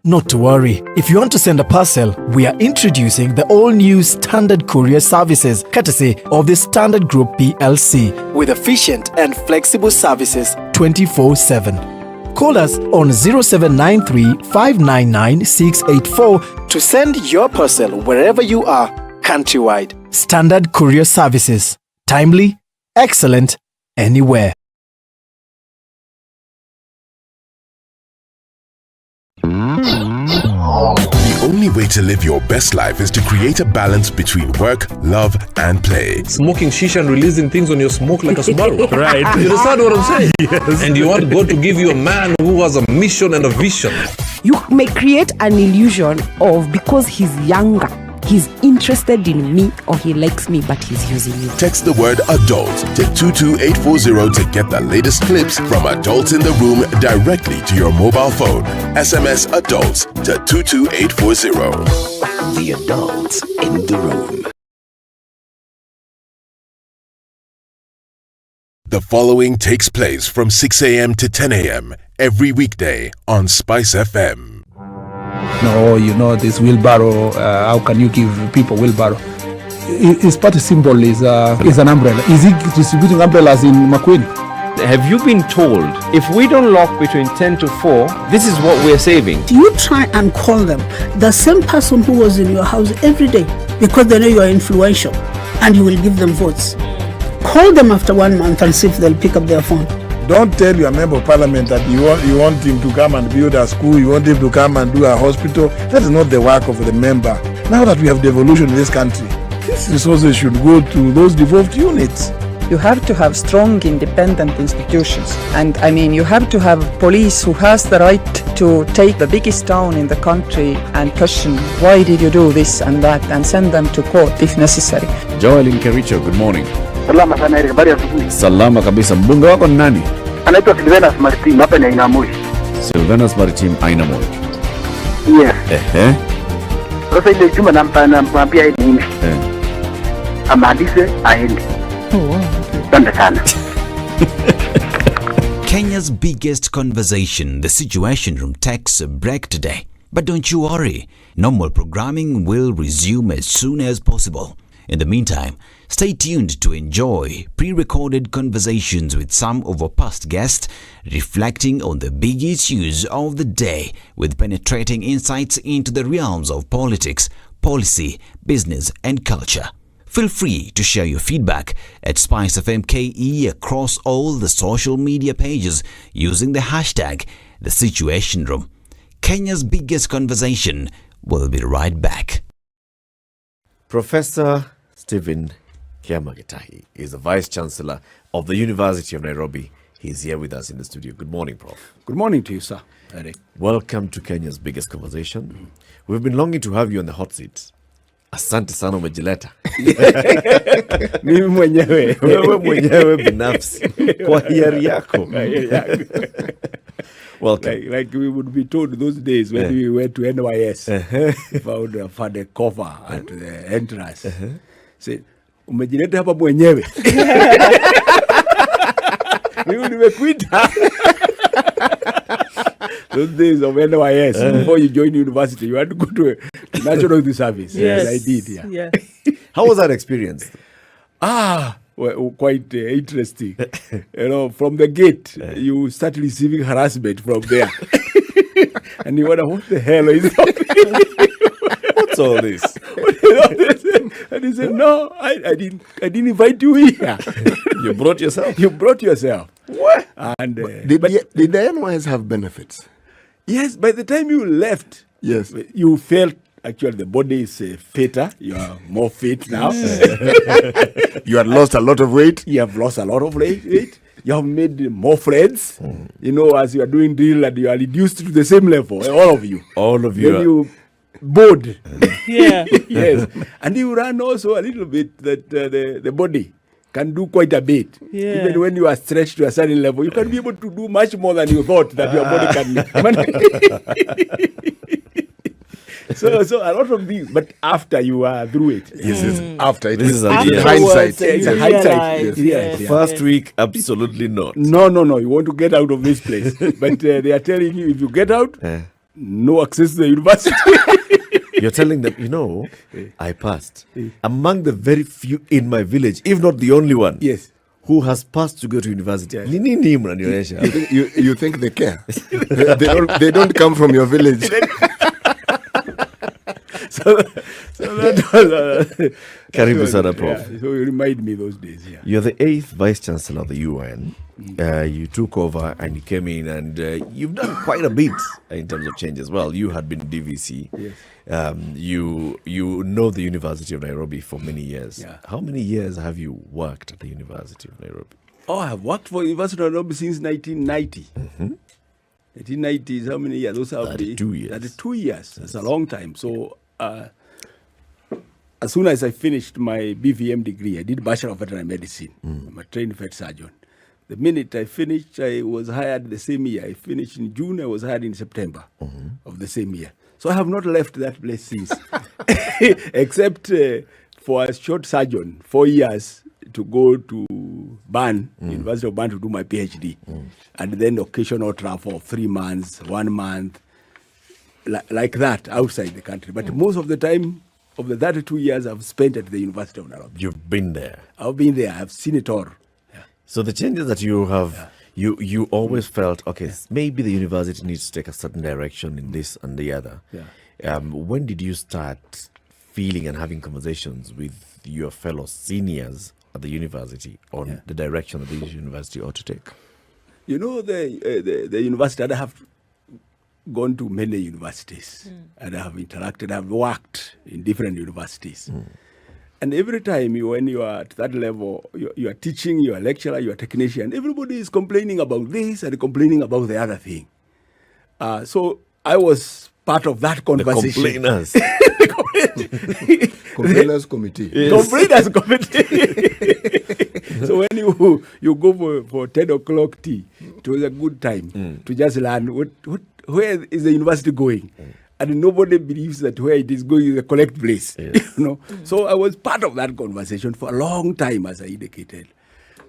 Not to worry. If you want to send a parcel, we are introducing the all-new Standard Courier Services, courtesy of the Standard Group PLC, with efficient and flexible services 24/7. Call us on 0793 599 684 to send your parcel wherever you are, countrywide. Standard Courier Services. Timely, excellent, anywhere. The only way to live your best life is to create a balance between work, love, and play. Smoking shisha and releasing things on your smoke like a Subaru. Right. You understand what I'm saying? Yes. And you want God to give you a man who has a mission and a vision. You may create an illusion of because he's younger, he's interested in me or he likes me, but he's using me. Text the word adult to 22840 to get the latest clips from Adults in the Room directly to your mobile phone. SMS adults to 22840. The Adults in the Room. The following takes place from 6 a.m. to 10 a.m. every weekday on Spice FM. No, you know this wheelbarrow. How can you give people wheelbarrow? His party symbol is an umbrella. Is he distributing umbrellas in McQueen? Have you been told if we don't lock between 10 to 4, this is what we're saving? You try and call them, the same person who was in your house every day, because they know you are influential and you will give them votes. Call them after 1 month and see if they'll pick up their phone. Don't tell your member of parliament that you want him to come and build a school, you want him to come and do a hospital. That is not the work of the member. Now that we have devolution in this country, these resources should go to those devolved units. You have to have strong, independent institutions. And I mean, you have to have police who has the right to take the biggest town in the country and question, why did you do this and that, and send them to court if necessary. Joel in Kericho, good morning. Salama sana, habari ya asubuhi. Salama kabisa. Mbunge wako ni nani? Anaitwa Silvanus Maritim, hapa ni Ainamoi. Silvanus Maritim, Ainamoi. Yes. Sasa ile juma namwambia yeye nini? Amalize aende. Asante sana. Kenya's biggest conversation, the Situation Room, takes a break today. But don't you worry, normal programming will resume as soon as possible. In the meantime, stay tuned to enjoy pre-recorded conversations with some of our past guests, reflecting on the big issues of the day with penetrating insights into the realms of politics, policy, business and culture. Feel free to share your feedback at SpiceFM KE across all the social media pages using the hashtag The Situation Room. Kenya's biggest conversation will be right back. Professor Stephen Kiamagetahi is the Vice Chancellor of the University of Nairobi. He's here with us in the studio. Good morning, Prof. Good morning to you, sir. Eric. Welcome to Kenya's biggest conversation. We've been longing to have you on the hot seat. Asante sana umejileta. Mimi mwenyewe. Wewe mwenyewe binafsi. Kwa hiari yako. Welcome. Like we would be told those days when we went to NYS, found a cover at the entrance. Say, umejileta hapa mwenyewe. Mimi nimekuita. Those days of NYS, before you join university, you had to go to a National Youth Service. Yes, I did, yeah. Yeah. How was that experience? Well, quite interesting. You know, from the gate, you start receiving harassment from there. And you wonder, what the hell is happening? What's all this? And he said, no, I didn't invite you here. You brought yourself? You brought yourself. What? And Did the NYS have benefits? yes, by the time you left, Yes. you felt actually the body is fitter. You are more fit now. You had lost a lot of weight. You have lost a lot of weight. You have made more friends. You know, as you are doing drill and you are reduced to the same level, all of you. All of you. Then you bored. Yeah. Yes. And you run also a little bit that the body can do quite a bit. Yeah. Even when you are stretched to a certain level, you can be able to do much more than you thought that your body can. So a lot of these, but after you are through it. Yes, after it. This is hindsight. It's a hindsight. Yes. First week, absolutely not. No. You want to get out of this place. But they are telling you, if you get out, no access to the university. You're telling them, you know, I passed. Among the very few in my village, if not the only one, yes, who has passed to go to university. You think they care? they don't come from your village. so that was Karibu sana, Prof. Yeah, so you remind me those days. Yeah. You're the 8th Vice Chancellor of the UN. You took over and you came in and you've done quite a bit in terms of change as well. You had been DVC. Yes. You know the University of Nairobi for many years. Yeah. How many years have you worked at the University of Nairobi? Oh, I have worked for University of Nairobi since 1990. 1990 is how many years? Those are 32 years. 32 years. That's a long time. So as soon as I finished my BVM degree, I did Bachelor of Veterinary Medicine. I'm a trained vet surgeon. The minute I finished, I was hired the same year. I finished in June, I was hired in September of the same year. So I have not left that place since, except for a short sojourn, 4 years to go to Bern, University of Bern, to do my PhD. And then occasional travel, 3 months, 1 month, like that, outside the country. But most of the time, of the 32 years I've spent at the University of Nairobi. You've been there. I've been there. I've seen it all. Yeah. So the changes that you have, you always felt, okay, maybe the university needs to take a certain direction in this and the other. Yeah. When did you start feeling and having conversations with your fellow seniors at the university on the direction that the university ought to take? You know, the university, I have gone to many universities and I have interacted, I've worked in different universities. And every time when you are at that level, you are teaching, you are a lecturer, you are a technician, everybody is complaining about this and complaining about the other thing. So I was part of that conversation. The complainers. Complainers committee. Complainers committee. So when you go for 10 o'clock tea, it was a good time to just learn where is the university going. And nobody believes that where it is going is the correct place. Yes. You know? So I was part of that conversation for a long time, as I indicated.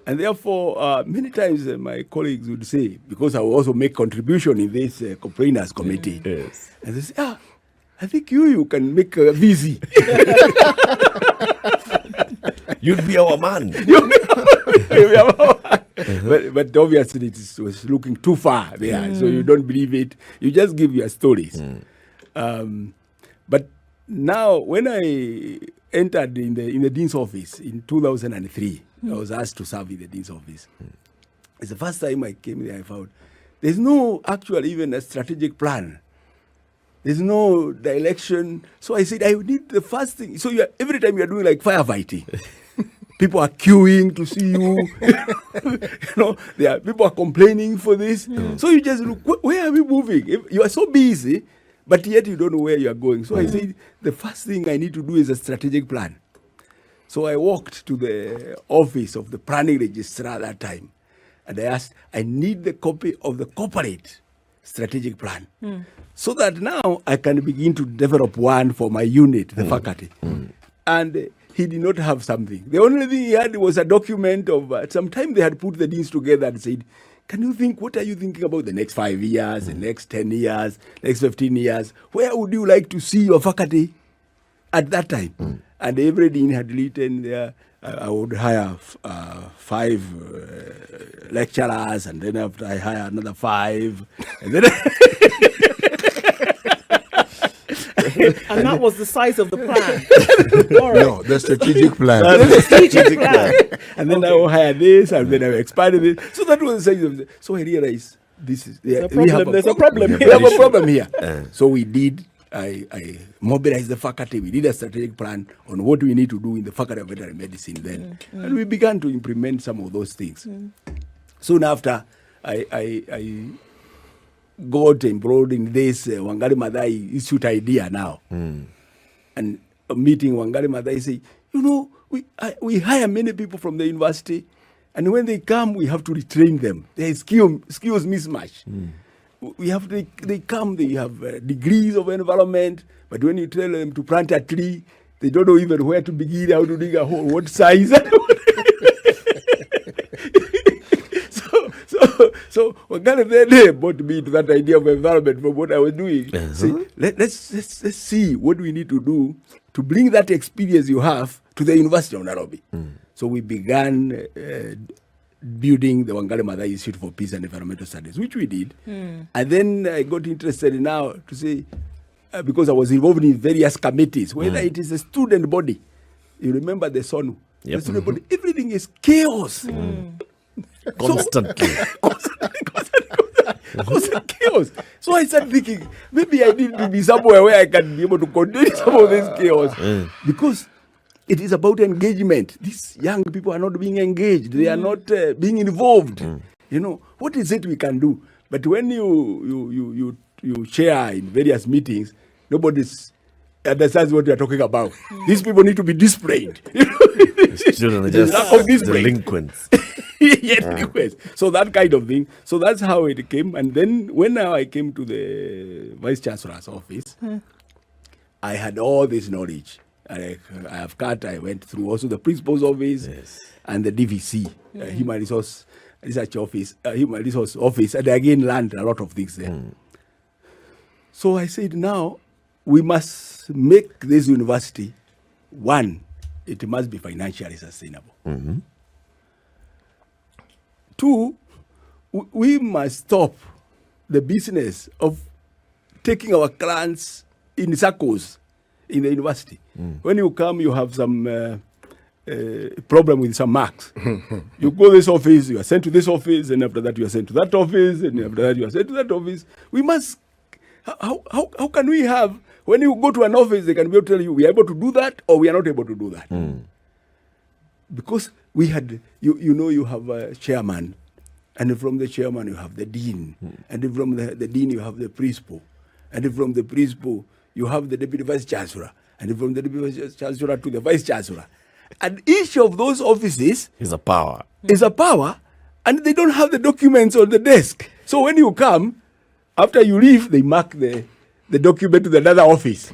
And therefore, many times my colleagues would say, because I will also make contribution in this complainers committee, and they say, I think you can make a VC. You'd be our man. But obviously it was looking too far there, so you don't believe it. You just give your stories. But now, when I entered in the dean's office in 2003, I was asked to serve in the dean's office. It's the first time I came there. I found there's no actual even a strategic plan. There's no direction. So I said, I need the first thing. So every time you're doing like firefighting, people are queuing to see you. People are complaining for this. So you just look, where are we moving? You are so busy, but yet you don't know where you are going. So I said, the first thing I need to do is a strategic plan. So I walked to the office of the planning registrar at that time, and I asked, I need the copy of the corporate strategic plan, so that now I can begin to develop one for my unit, the faculty. And he did not have something. The only thing he had was a document of, sometime they had put the deans together and said, can you think, what are you thinking about the next 5 years, the next 10 years, next 15 years? Where would you like to see your faculty at that time? And every dean had written there, I would hire 5 lecturers, and then after I hire another 5. And then and that was the size of the plan. All right. No, the strategic plan. The strategic plan. And then I will hire this, and then I will expand it. So that was the size of it. So I realized this is there's a problem. We have a problem here. So we did. I mobilized the faculty. We did a strategic plan on what we need to do in the faculty of veterinary medicine then. And we began to implement some of those things. Soon after, I got embroiled in this Wangari Maathai Institute idea now. And a meeting, Wangari Maathai say, we hire many people from the university, and when they come, we have to retrain them. There is skills mismatch. We have they come, they have degrees of environment, but when you tell them to plant a tree, they don't know even where to begin, how to dig a hole, what size. So Wangari then brought me to that idea of environment from what I was doing. Let's see what we need to do to bring that experience you have to the University of Nairobi. So we began building the Wangari Maathai Institute for Peace and Environmental Studies, which we did. And then I got interested now to say, because I was involved in various committees, whether it is a student body. You remember the SONU? The student body, everything is chaos. Constantly. Constant chaos. So I started thinking, maybe I need to be somewhere where I can be able to contain some of this chaos. Because it is about engagement. These young people are not being engaged. They are not being involved. What is it we can do? But when you share in various meetings, nobody understands what you are talking about. These people need to be disciplined. Children are just delinquents. Delinquents. So that kind of thing. So that's how it came. And then when I came to the Vice Chancellor's office, I had all this knowledge. I went through also the principal's office and the DVC, Human Resource Research Office, Human Resource Office, and I again learned a lot of things there. So I said, now we must make this university, one, it must be financially sustainable. Two, we must stop the business of taking our clients in circles in the university. When you come, you have some problem with some marks. You go to this office, you are sent to this office, and after that you are sent to that office, and after that you are sent to that office. We must, how can we have, when you go to an office, they can be able to tell you, we are able to do that, or we are not able to do that. Because we had, you have a chairman, and from the chairman you have the dean, and from the dean you have the principal, and from the principal you have the deputy vice chancellor, and from the deputy vice chancellor to the vice chancellor. And each of those offices is a power. And they don't have the documents on the desk. So when you come, after you leave, they mark the document to another office.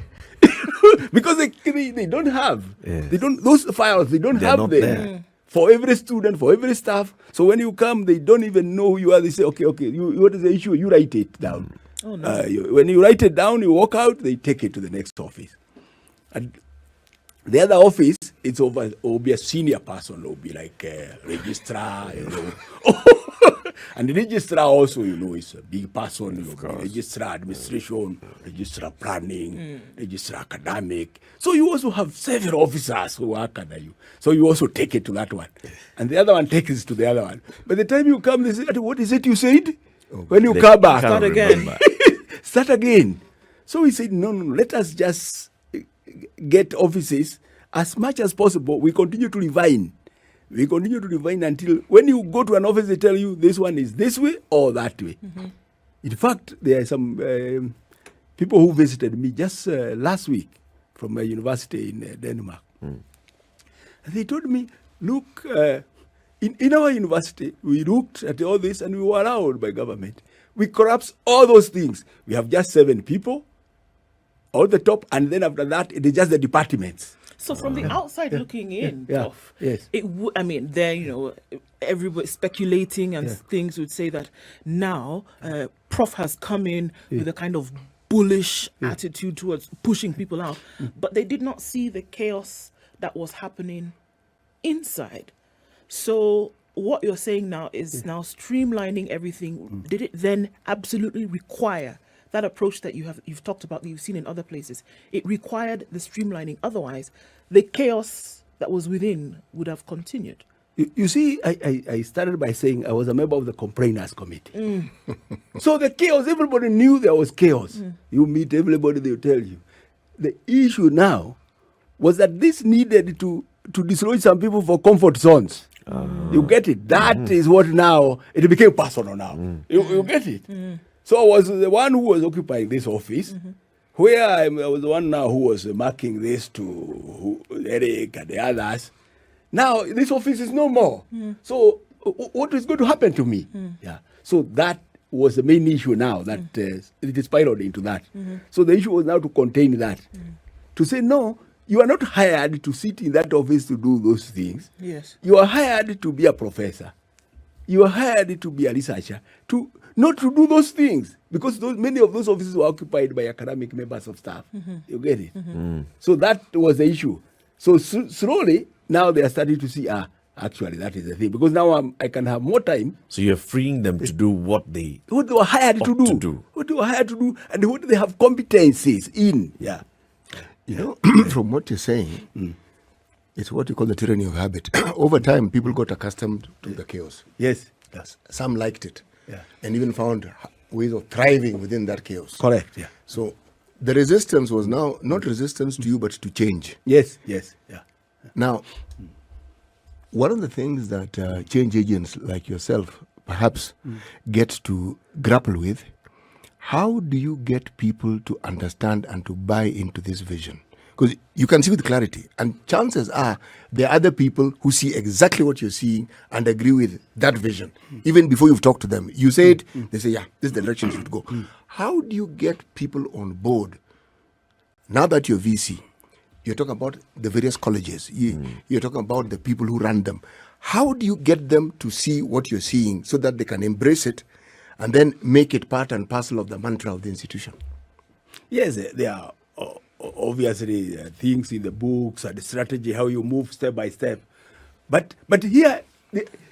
Because they don't have. Those files, they don't have the for every student, for every staff. So when you come, they don't even know who you are. They say, okay, what is the issue? You write it down. Oh, no. When you write it down, you walk out, they take it to the next office. And the other office, will be a senior person, will be like a registrar, And the registrar also, is a big person. Registrar administration, registrar planning, registrar academic. So you also have several officers who work under you. So you also take it to that one. And the other one takes it to the other one. By the time you come, they say, what is it you said? When you come back, start again. Start again. So we said, no, let us just get offices as much as possible. We continue to refine. We continue to refine until when you go to an office, they tell you this one is this way or that way. In fact, there are some people who visited me just last week from a university in Denmark. And they told me, look, in our university, we looked at all this and we were allowed by government. We collapse all those things. We have just 7 people, all the top, and then after that, it is just the departments. So from the outside looking in, Prof, yes, there, everybody speculating and things would say that now Prof has come in with a kind of bullish attitude towards pushing people out, but they did not see the chaos that was happening inside. So what you're saying now is now streamlining everything. Did it then absolutely require that approach that you've talked about, that you've seen in other places? It required the streamlining. Otherwise, the chaos that was within would have continued. You see, I started by saying I was a member of the complainers committee. So the chaos, everybody knew there was chaos. You meet everybody, they'll tell you. The issue now was that this needed to dislodge some people for comfort zones. You get it? That is what now, it became personal now. You get it? So I was the one who was occupying this office, where I was the one now who was marking this to Eric and the others. Now this office is no more. So what is going to happen to me? Yeah. So that was the main issue now, that it is spiraled into that. So the issue was now to contain that. To say, no, you are not hired to sit in that office to do those things. Yes. You are hired to be a professor. You are hired to be a researcher, not to do those things, because many of those offices were occupied by academic members of staff. You get it? So that was the issue. So slowly, now they are starting to see, actually, that is the thing. Because now I can have more time. So you're freeing them to do what they were hired to do. What they were hired to do, and what they have competencies in. Yeah. From what you're saying, it's what you call the tyranny of habit. Over time, people got accustomed to the chaos. Yes. Some liked it. And even found ways of thriving within that chaos. Correct. Yeah. So the resistance was now not resistance to you, but to change. Yes. Now, one of the things that change agents like yourself perhaps get to grapple with, how do you get people to understand and to buy into this vision? Because you can see with clarity, and chances are there are other people who see exactly what you're seeing and agree with that vision. Even before you've talked to them, you say it, they say, yeah, this is the direction you should go. How do you get people on board? Now that you're VC, you're talking about the various colleges, you're talking about the people who run them. How do you get them to see what you're seeing so that they can embrace it and then make it part and parcel of the mantra of the institution? Yes, there are obviously things in the books and the strategy, how you move step by step. But here,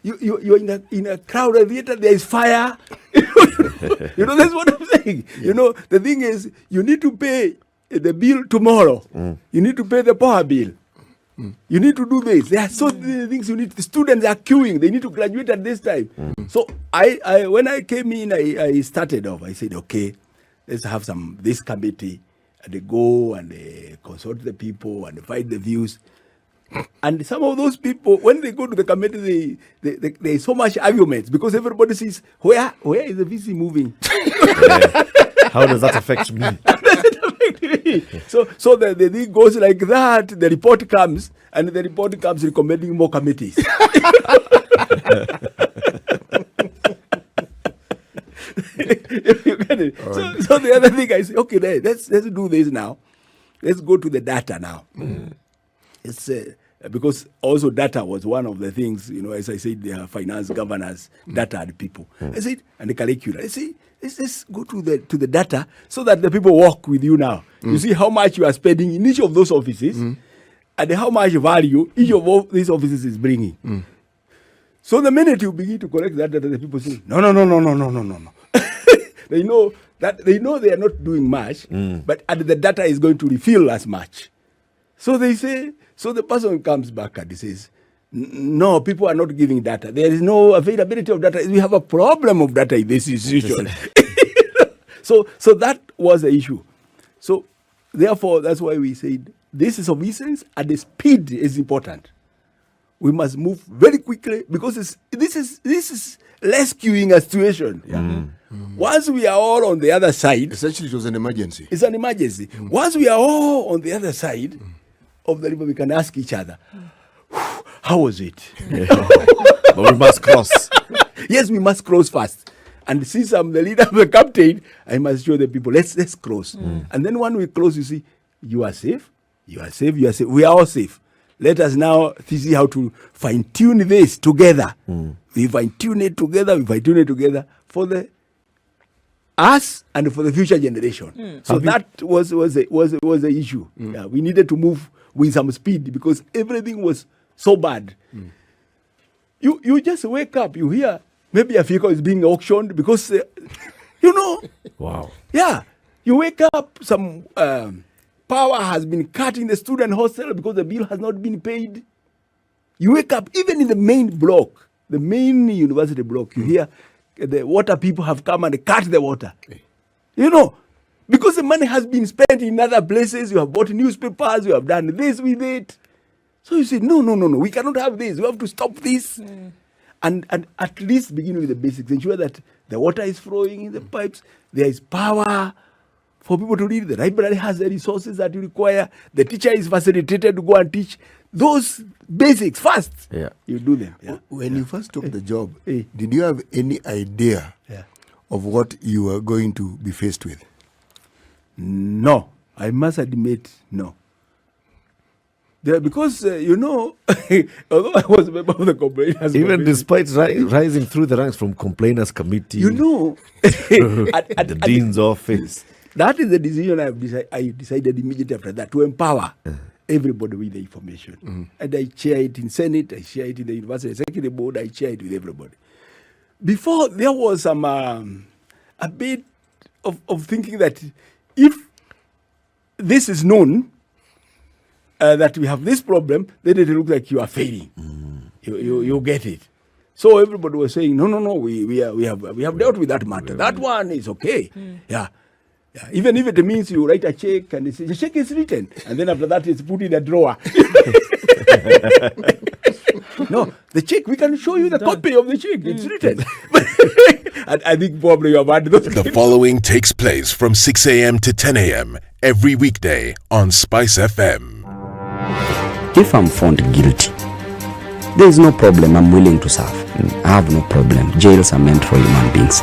you're in a crowded theater, there is fire. That's what I'm saying. The thing is, you need to pay the bill tomorrow. You need to pay the power bill. You need to do this. There are so many things you need. The students are queuing. They need to graduate at this time. So I when I came in, I started off. I said, okay, let's have this committee. And they go and they consult the people and they find the views. And some of those people, when they go to the committee, there's so much arguments because everybody says, where is the VC moving? How does that affect me? So the thing goes like that. The report comes, and the report comes recommending more committees. You get it? So the other thing I say, okay, let's do this now. Let's go to the data now. It's because also data was one of the things, as I said, the finance governors, data and people. I said, and the curriculum. I say, let's go to the data so that the people work with you now. You see how much you are spending in each of those offices and how much value each of these offices is bringing. So the minute you begin to collect that data, the people say, no. They know they are not doing much, but the data is going to refill as much. So they say, so the person comes back and he says, no, people are not giving data. There is no availability of data. We have a problem of data in this institution. So that was the issue. So therefore, that's why we said this is of essence and the speed is important. We must move very quickly because this is rescuing a situation. Yeah? Once we are all on the other side, essentially it was an emergency. It's an emergency. Once we are all on the other side of the river, we can ask each other, how was it? But we must cross. Yes, we must cross fast. And since I'm the leader of the captain, I must show the people, let's cross. And then when we close, you see, you are safe, you are safe, you are safe. We are all safe. Let us now see how to fine-tune this together. We fine-tune it together for us and for the future generation. So that was the issue. Yeah, we needed to move with some speed because everything was so bad. You just wake up, you hear maybe a vehicle is being auctioned because, Wow. Yeah, you wake up, some power has been cut in the student hostel because the bill has not been paid. You wake up, even in the main block, the main university block, you hear the water people have come and cut the water. Because the money has been spent in other places, you have bought newspapers, you have done this with it. So you say, no, we cannot have this. We have to stop this. And at least begin with the basics. Ensure that the water is flowing in the pipes. There is power for people to read. The library has the resources that you require. The teacher is facilitated to go and teach. Those basics first. Yeah. You do them. Yeah. When you first took the job, did you have any idea of what you were going to be faced with? No. I must admit, no. Because, although I was a member of the complainers Even committee, despite rising through the ranks from complainers committee, the dean's office. That is the decision I decided immediately after that, to empower everybody with the information. And I chair it in Senate, I chair it in the University Executive Board, I chair it with everybody. Before, there was some a bit of thinking that if this is known, that we have this problem, then it looks like you are failing. You get it. So everybody was saying, no, we have dealt with that matter. That one is okay. Yeah. Even if it means you write a check and the check is written, and then after that it's put in a drawer. No, the check, we can show you the copy of the check. It's written. And I think probably you have had those. The following takes place from 6 a.m. to 10 a.m. every weekday on SpiceFM. If I'm found guilty, there is no problem. I'm willing to serve. I have no problem. Jails are meant for human beings.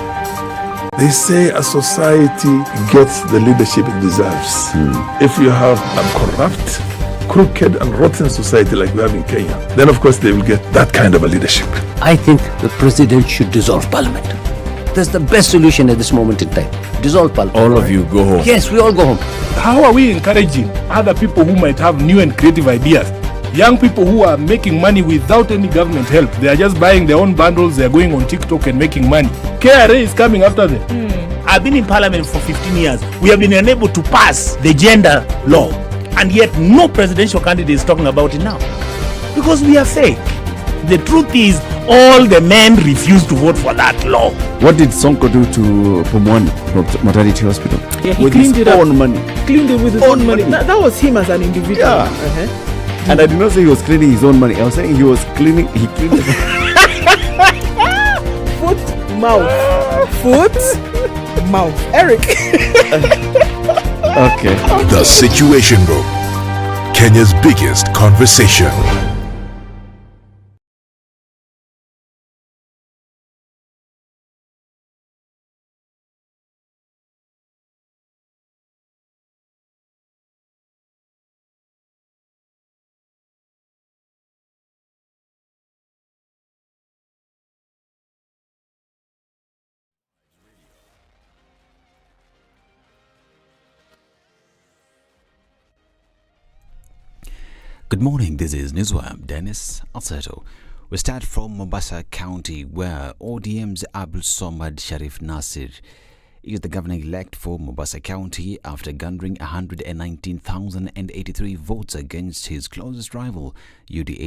They say a society gets the leadership it deserves. If you have a corrupt, crooked and rotten society like we have in Kenya, then of course they will get that kind of a leadership. I think the president should dissolve parliament. That's the best solution at this moment in time. Dissolve parliament. All of you go home. Yes, we all go home. How are we encouraging other people who might have new and creative ideas? Young people who are making money without any government help. They are just buying their own bundles, they are going on TikTok and making money. KRA is coming after them. I've been in parliament for 15 years. We have been unable to pass the gender law. And yet no presidential candidate is talking about it now. Because we are fake. The truth is, all the men refused to vote for that law. What did Sonko do to Pumwani Maternity Hospital? Yeah, he with cleaned his it up. own money. Cleaned it with his own money. That was him as an individual. Yeah. And I did not say he was cleaning his own money. I was saying he cleaned it. Foot, mouth. Foot, mouth. Eric. Okay. The Situation Room, Kenya's biggest conversation. Good morning, this is Newswire. Dennis Alseto. We start from Mombasa County, where ODM's Abdul Somad Sharif Nasir is the governor-elect for Mombasa County after garnering 119,083 votes against his closest rival, UDA